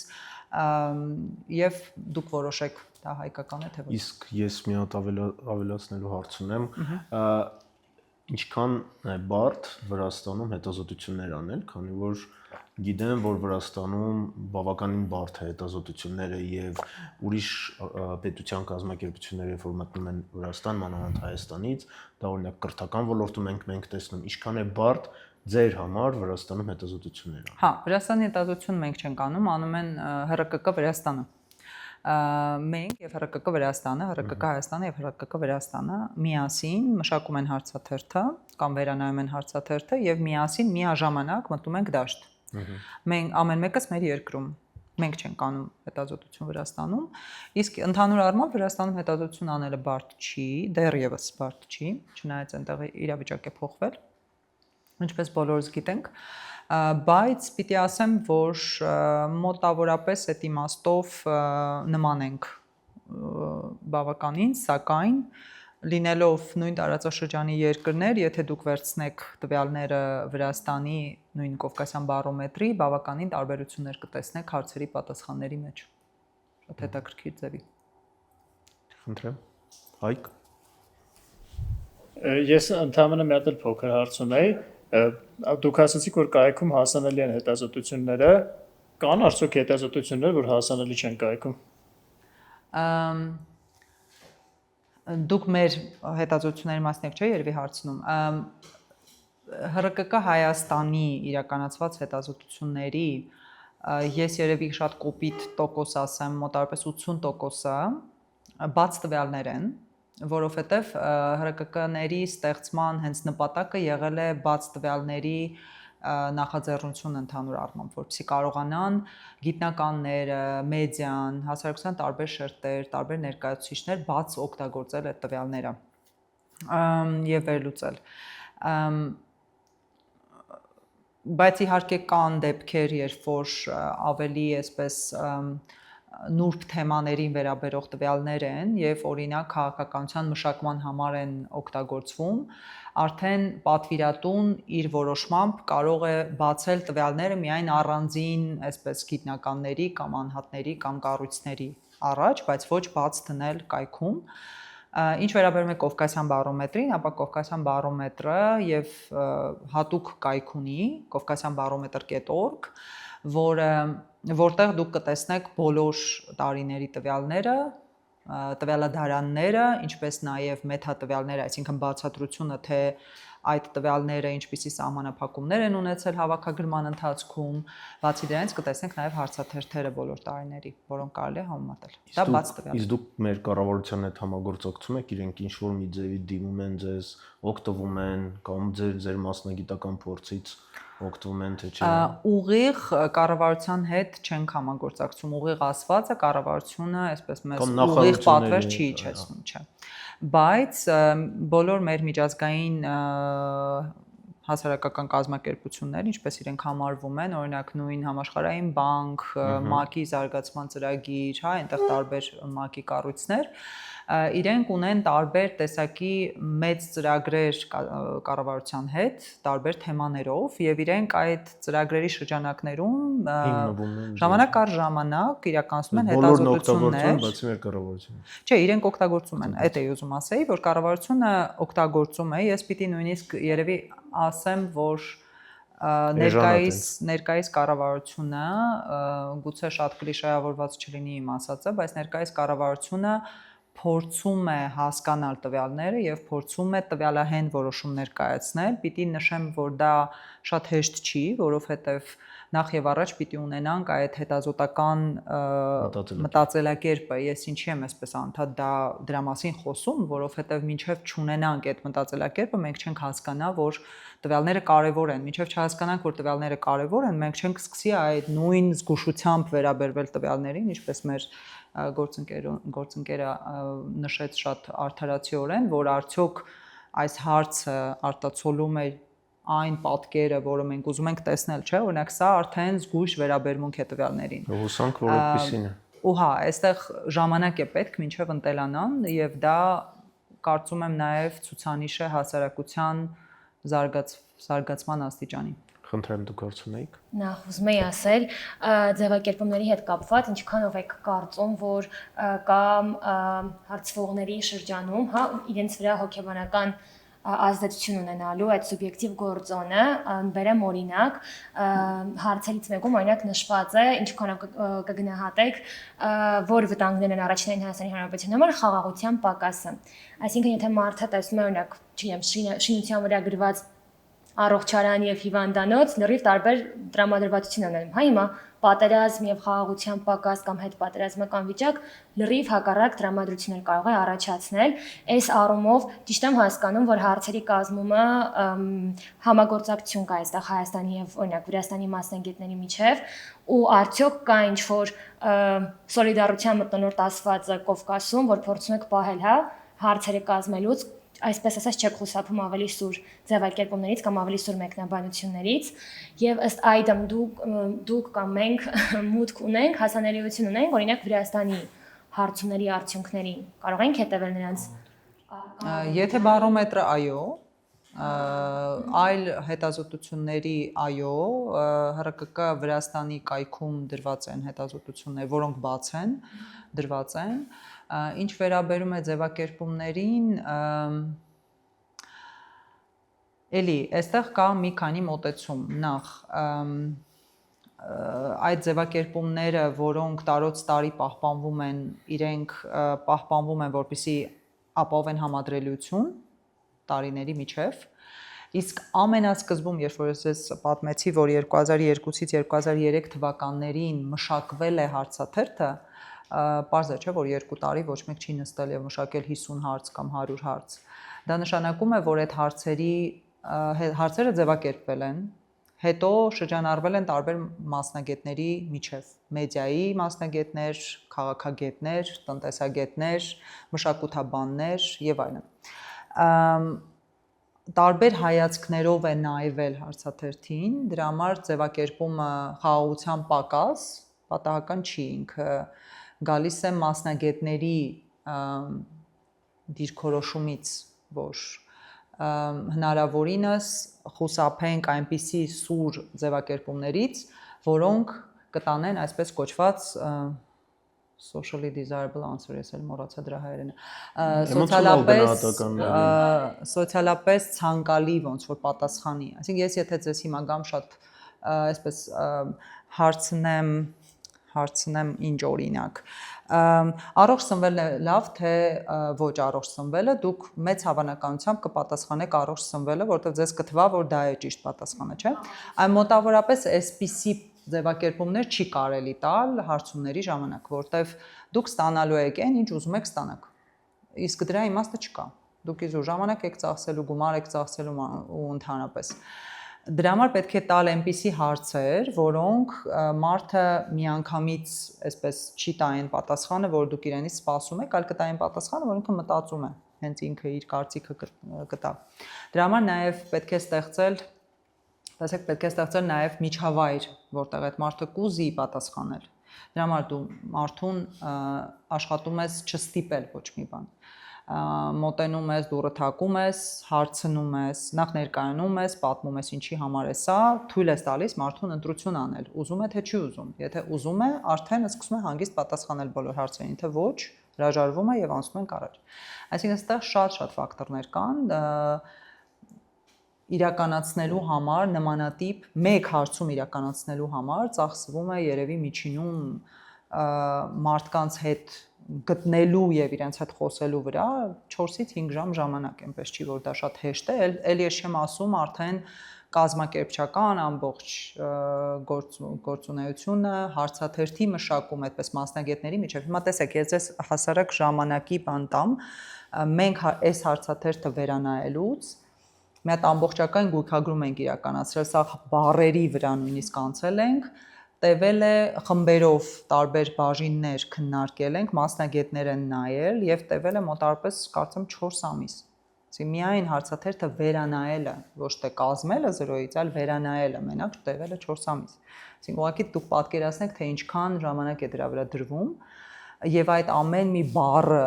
եւ դուք որոշեք դա հայկական է թե ոչ։ Իսկ ես մի հատ ավելացնելու հարց ունեմ, ինչքան է բարդ Վրաստանում հետազոտություններ անել, քանի որ գիտեմ, որ Վրաստանում բավականին բարդ է հետազոտությունները եւ ուրիշ պետության կազմակերպությունները, որ մտնում են Վրաստան, մանավանդ Հայաստանից, դա օրինակ կրթական ոլորտում մենք տեսնում, ինչքան է բարդ ձեր համար Վրաստանում հետազոտություններ անել։ Հա, Վրաստանի հետազոտություն մենք չենք անում են ՀՌԿԿ Վրաստանը։ Մենք եւ ՀՌԿԿ Վրաստանը, ՀՌԿԿ Հայաստանը եւ ՀՌԿԿ Վրաստանը միասին մշակում են հարցաթերթը կամ վերանայում են հարցաթերթը եւ միասին միաժամանակ մտնում ենք դաշտ։ Մենք ամեն մեկս մեր երկրում։ մենք չենք անում հետազոտություն Վրաստանում, իսկ ընդհանուր առմամբ Վրաստանում հետազոտություն անելը բարդ չի, դեռևս բարդ չի, չնայած այնտեղ իրավիճակը փոխվել, ինչպես բոլորս գիտենք, բայց պիտի ասեմ, որ մոտավորապես այդ իմաստով նման ենք բավականին, սակայն լինելով նույն տարածաշրջանի երկրներ, եթե դուք վերցնեք տվյալները Վրաստանի նույն Կովկասյան բարոմետրի, բավականին տարբերություններ կտեսնեք հարցերի պատասխանների մեջ։ Շատ հետաքրքիր ձևի։ Խնդրեմ։ Հայկ։ Ես ընդհանրապես մի հատ էլ փոքր հարց ունեի, դուք ասացիք, որ կայքում հասանելի են հետազոտությունները, կան արդյոք հետազոտություններ, որ հասանելի չեն կայքում։ Դուք մեր հետազոտությունների մասնիկ չէ, երևի հարցնում։ ՀՌԿԿ Հայաստանի իրականացված հետազոտությունների ես երևի շատ կոպիտ տոկոս ասեմ, մոտավորապես 80%-ը բաց տվյալներ են, որովհետև ՀՌԿԿ-ների ստեղծման հենց նպատակը եղել է բաց տվյալների նախաձեռնություն ընդհանուր առմամբ, որպեսզի կարողանան գիտնականները, մեդիան, հասարակության տարբեր շերտեր, տարբեր ներկայացուցիչներ բաց օգտագործել այդ տվյալները եւ վերլուծել։ Բայց իհարկե կան դեպքեր, երբ որ ավելի այսպես նուրբ թեմաներին վերաբերող տվյալներ են եւ օրինակ քաղաքականության մշակման համար են օգտագործվում, արդեն պատվիրատուն իր որոշմամբ կարող է բացել տվյալները միայն առանձին այսպես գիտնականների կամ անհատների կամ կառույցների առաջ, բայց ոչ բաց դնել կայքում։ Ինչ վերաբերում է Կովկասյան բարոմետրին, ապա Կովկասյան բարոմետրը եւ հատուկ կայք ունի Kofkasyanbarometr.org, որտեղ դուք կտեսնեք բոլոր տարիների տվյալները, տվյալադարանները, ինչպես նաև մեթատվյալները, այսինքն բացատրությունը, թե այդ տվյալները ինչպիսի սահմանափակումներ են ունեցել հավաքագրման ընթացքում, բացի դրանից կտեսնենք նաև հարցաթերթերը բոլոր տարիների, որոնք կարելի է համեմատել։ Դա բաց տվյալ։ Իսկ դուք մեր կառավարության հետ համագործակցում եք, իրենք ինչ որ մի ձևի դիմում են ձեզ, օգտվում են կամ ձեր մասնագիտական փորձից օգտվում են, թե չէ։ Ուղիղ կառավարության հետ չենք համագործակցում, ուղիղ ասվածը կառավարությունը այսպես մեզ ուղիղ պատվեր չի իջեցնում, չէ։ Բայց բոլոր մեր միջազգային հասարակական կազմակերպություններ, ինչպես իրենք համարվում են, օրինակ նույն համաշխարհային բանկ, ՄԱԿ-ի զարգացման ծրագիր, հա, այնտեղ տարբեր ՄԱԿ-ի կառույցներ, իրենք ունեն տարբեր տեսակի մեծ ծրագրեր կառավարության հետ, տարբեր թեմաներով, եւ իրենք այդ ծրագրերի շրջանակներում ժամանակ առ ժամանակ իրականացնում են հետազոտություններ, բացի մեր կառավարությունից։ Չէ, իրենք օգտագործում են, այդ էի ուզում ասեի, որ կառավարությունը օգտագործում է, ես պիտի նույնիսկ երևի ասեմ, որ ներկայիս կառավարությունը, գուցե շատ կլիշեավորված չլինի իմ ասածը, բայց ներկայիս կառավարությունը փորձում է հասկանալ տվյալները եւ փորձում է տվյալահեն որոշումներ կայացնել։ Պիտի նշեմ, որ դա շատ հեշտ չի, որովհետեւ նախ եւ առաջ պիտի ունենանք այդ հետազոտական մտածելակերպը։ Ես ինչի եմ այսպես անդադ դրա մասին խոսում, որովհետեւ մինչեւ չունենանք այդ մտածելակերպը, մենք չենք հասկանա, որ տվյալները կարևոր են։ Մինչեւ չհասկանանք, որ տվյալները կարևոր են, մենք չենք սկսի այդ նույն զգուշությամբ վերաբերվել տվյալներին, ինչպես մեր գործընկերը նշեց շատ արդարացիորեն, որ արդյոք այս հարցը արտացոլում է այն պատկերը, որը մենք ուզում ենք տեսնել, չէ՞, օրինակ սա արդեն զգույշ վերաբերմունք է տվյալներին։ Հուսանք, որ այդպեսին է։ Ու հա, այստեղ ժամանակ է պետք մինչև ընտելանան եւ դա կարծում եմ նաեւ ցուցանիշ է հասարակության զարգացման աստիճանի։ Խնդրեմ դուք հարց ունեիք։ Նախ ուզում եի ասել, ձևակերպումների հետ կապված ինչքանով եք կարծում, որ կամ հարցվողների շրջանում, հա, իրենց վրա հոգեբանական ազդեցություն ունենալու այդ սուբյեկտիվ գործոնը, բերեմ օրինակ, հարցերից մեկում օրինակ նշված է, ինչքանով կգնահատեք, որ վտանգներ են առաջնային Հայաստանի Հանրապետության համար խաղաղության պակասը։ Այսինքն, եթե մարդը տեսնում է օրինակ, չգիտեմ, շինության վրա գրված առողջարան եւ հիվանդանոց լրիվ տարբեր տրամադրվածություն ունեն։ Հա հիմա պատերազմ եւ խաղաղության պակաս կամ հետպատերազմական վիճակ լրիվ հակառակ տրամադրություններ կարող է առաջացնել։ Այս առումով ճիշտ եմ հասկանում, որ հարցերի կազմումը համագործակցություն կա այստեղ Հայաստանի եւ օրինակ Վրաստանի մասնագետների միջև ու արդյոք կա ինչ-որ սոլիդարության մթնոլորտ ասվածը Կովկասում, որ փորձում եք պահել, հա, հարցերը կազմելուց, այսպես ասած չեք խուսափում ավելի սուր ձևակերպումներից կամ ավելի սուր մեկնաբանություններից եւ ըստ այդմ դուք կամ մենք մուտք ունենք, հասանելիություն ունենք, օրինակ Վրաստանի հարցումների արդյունքներին։ Կարող ենք հետևել նրանց։ Եթե բարոմետրը այո, այլ հետազոտությունների այո, ՀՌԿԿ Վրաստանի կայքում դրված են հետազոտություններ, որոնք բաց են, դրված են, ինչ վերաբերում է ձևակերպումներին, էլի, այստեղ կա մի քանի մոտեցում, նախ այդ ձևակերպումները, որոնք տարոց տարի պահպանվում են, իրենք պահպանվում են, որպեսզի ապահովեն համադրելիություն տարիների միջև, իսկ ամենասկզբում, երբ որ ես պատմեցի, որ 2002-ից 2003 թվականներին մշակվել է հարցաթերթը, պարզ է, չէ, որ 2 տարի ոչ մեկ չի նստել եւ մշակել 50 հարց կամ 100 հարց։ Դա նշանակում է, որ այդ հարցերը ձևակերպվել են, հետո շրջանառվել են տարբեր մասնագետների միջև, մեդիայի մասնագետներ, քաղաքագետներ, տնտեսագետներ, մշակութաբաններ եւ այլն։ Տարբեր հայացքներով է նայվել հարցաթերթին, դրա համար ձևակերպումը խաղաղության պակաս պատահական չի, ինքը գալիս է մասնագետների դիրքորոշումից, որ հնարավորինս խուսափենք այնպիսի սուր ձևակերպումներից, որոնք կտանեն այսպես կոչված socially desirable answer, ես էլ մոռացա դրա հայերենը, սոցիալապես ցանկալի ոնց որ պատասխանի, այսինքն ես եթե ձեզ հիմա գամ շատ այսպես հարցնեմ ինչ օրինակ, առողջ սնվելն է լավ, թե ոչ առողջ սնվելը, դուք մեծ հավանականությամբ կպատասխանեք առողջ սնվելը, որովհետև ձեզ կթվա, որ դա է ճիշտ պատասխանը, չէ՞։ Այն մոտավորապես այսպիսի ձևակերպումներ չի կարելի տալ հարցումների ժամանակ, որտեվ դուք ստանալու եք այն, ինչ ուզում եք ստանաք։ Իսկ դրա իմաստը չկա։ Դուք իզուր ժամանակ եք ծախսելու, գումար եք ծախսելու ու ընդհանրապես։ Դրա համար պետք է տալ այնպիսի հարցեր, որոնք մարդը միանգամից այսպես չի տա այն պատասխանը, որ դուք իրենից սպասում եք, այլ կտա այն պատասխանը, որ ինքը մտածում է, հենց ինքը իր կարծիքը կտա։ Դրա համար նաև պետք է ստեղծել նաև միջավայր, որտեղ այդ մարդը կուզի պատասխանել։ Դրա համար դու մարդուն աշխատում ես չստիպել ոչ մի բան։ Մոտենում ես, դուռը թակում ես, հարցնում ես, նախ ներկայանում ես, պատմում ես ինչի համար է սա, թույլ ես տալիս մարդուն ընտրություն անել։ Ուզում է թե չի ուզում։ Եթե ուզում է, արդեն սկսում է հանգիստ պատասխանել բոլոր հարցերին, թե ոչ, հրաժարվում է եւ անցնում ենք առաջ։ Այսինքն այստեղ շատ ֆակտորներ կան, իրականացնելու համար նմանատիպ մեկ հարցում իրականացնելու համար ծախսվում է երևի միջինում մարդկանց հետ գտնելու եւ իրենց հետ խոսելու վրա 4-ից 5 ժամ ժամանակ, այնպես չի որ դա շատ հեշտ է, ելի ես չեմ ասում արդեն կազմակերպչական ամբողջ գործունեությունը, հարցաթերթի մշակում, այդպես մասնագետների միջև։ Հիմա տեսեք, ես ձեզ հասարակ ժամանակի բան տամ, մենք այս հարցաթերթը վերանայելուց մի հատ ամբողջական գույքագրում ենք իրականացրել, սա բառերի վրա նույնիսկ անցել ենք, տևել է խմբերով տարբեր բաժիններ քննարկել ենք, մասնագետներ են նայել եւ տևել է մոտավորապես կարծեմ 4 ամիս։ Այսինքն միայն հարցաթերթը վերանայելը, ոչ թե կազմելը 0-ից, այլ վերանայելը մենակ տևել է 4 ամիս։ Այսինքն ուղղակի դուք պատկերացնեք, թե ինչքան ժամանակ է դրա վրա դրվում եւ այդ ամեն մի բառը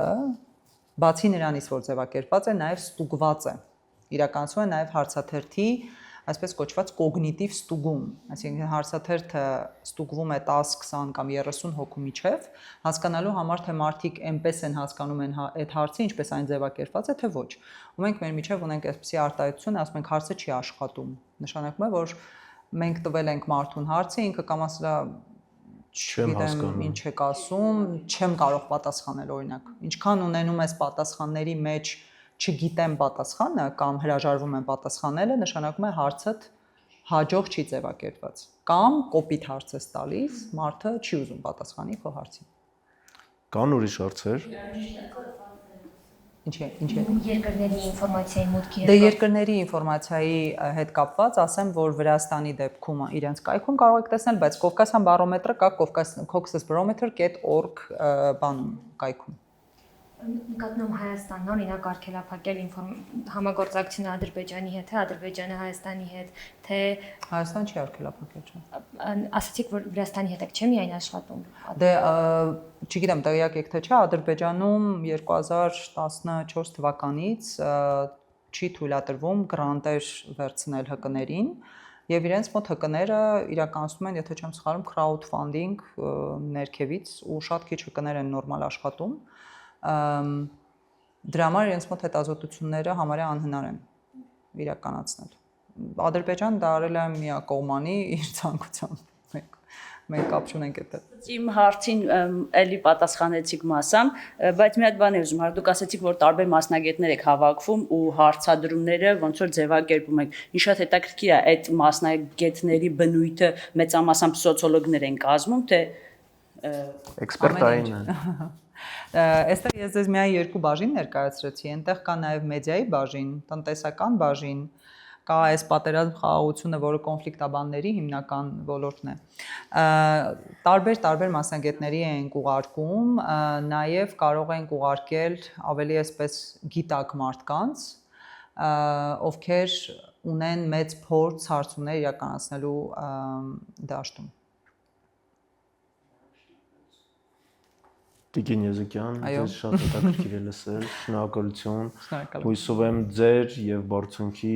բացի նրանից, որ ձևակերպված է, նաեւ ստուգված է։ Իրականացում է նաև հարցաթերթի, այսպես կոչված կոգնիտիվ ստուգում, այսինքն հարցաթերթը ստուգվում է 10, 20 կամ 30 հոգու միջև, հասկանալու համար թե մարդիկ այնպես են հասկանում են այդ հարցը, ինչպես այն ձևակերպված է, թե ոչ։ Ու մենք մեր միջև ունենք այսպիսի արտահայտություն, ասում ենք հարցը չի աշխատում։ Նշանակում է, որ մենք տվել ենք մարդուն հարցը, ինքը կամ ասա չգիտեմ ինչ եք ասում, չեմ կարող պատասխանել օրինակ։ Ինչքան ունենում ես պատասխանների մեջ չգիտեմ պատասխանը կամ հրաժարվում եմ պատասխանելը, նշանակում է հարցդ հաջող չի ձևակերպված։ Կամ կոպիտ հարց ես տալիս, մարդը չի ուզում պատասխանի քո հարցին։ Կան ուրիշ հարցեր։ Ինչ է։ Երկրների ինֆորմացիայի մուտքի Դե երկրների ինֆորմացիայի հետ կապված ասեմ, որ Վրաստանի դեպքում իրենց կայքում կարող եք տեսնել, բայց Կովկասյան բարոմետրը կա caucasbarometer.org բանում կայքում։ Նկատնում Հայաստանն օրինակ արգելափակել համագործակցությունը Ադրբեջանի հետ, թե Ադրբեջանը Հայաստանի հետ, թե Հայաստան չի արգելափակել չէ։ ասացիք, որ Վրաստանի հետ եք չէ՞ միայն աշխատում։ Դե չգիտեմ, տեղյակ եք թե չէ, Ադրբեջանում 2014 թվականից չի թույլատրվում գրանտեր վերցնել ՀԿ-ներին եւ իրենց մոտ ՀԿ-ները իրականացնում են, եթե չեմ սխալվում, crowdfunding ներքևից ու շատ քիչ ՀԿ-ներ են նորմալ աշխատում։ Դրա համար իրենց մոտ հետազոտությունները համարյա անհնար են իրականացնել։ Ադրբեջան դա արել է միակողմանի իր ցանկությամբ։ Մենք կապ չունենք այդ հետ։ Իմ հարցին էլի պատասխանեցիք մասամբ, բայց մի հատ բան եմ ուզում, դուք ասացիք, որ տարբեր մասնագետներ եք հավաքվում ու հարցադրումները ոնց որ ձևակերպում եք։ Ինչ շատ հետաքրքիր է, այդ մասնագետների բնույթը մեծամասամբ սոցիոլոգներ են կազմում, թե Էքսպերտային են։ Այստեղ ես ձեզ միայն երկու բաժին ներկայացրեցի, այնտեղ կա նաև մեդիայի բաժին, տնտեսական բաժին, կա այս պատերազմ խաղաղությունը, որը կոնֆլիկտաբանների հիմնական ոլորտն է։ Տարբեր մասնագետների ենք ուղարկում, նաև կարող ենք ուղարկել ավելի այսպես գիտակ մարդկանց, ովքեր ունեն մեծ փորձ հարցումներ իրականացնելու դաշտում։ Տիկին Եզեկյան, Այո։ ձեզ շատ հետաքրքիր է լսել, շնորհակալություն։ Շնորհակալ եմ։ Հույսով եմ ձեր եւ Բարձունքի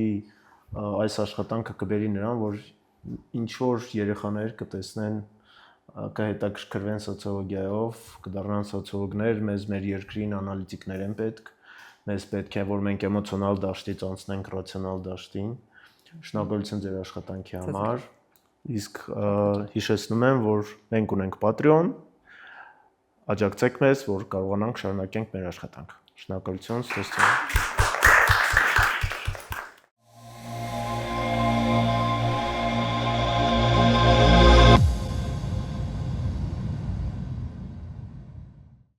այս աշխատանքը կբերի նրան, որ ինչ որ երեխաներ կտեսնեն, կհետաքրքրվեն սոցիոլոգիայով, կդառնան սոցիոլոգներ, մեզ մեր երկրին անալիտիկներ են պետք, մեզ պետք է որ մենք էմոցիոնալ դաշտից անցնենք ռացիոնալ դաշտին։ Շնորհակալություն ձեր աշխատանքի համար։ Իսկ հիշեցնում եմ, որ մենք ունենք Patreon, աջակցեք մեզ, որ կարողանանք շարունակենք մեր աշխատանքը։ Շնորհակալություն, ստեսություն։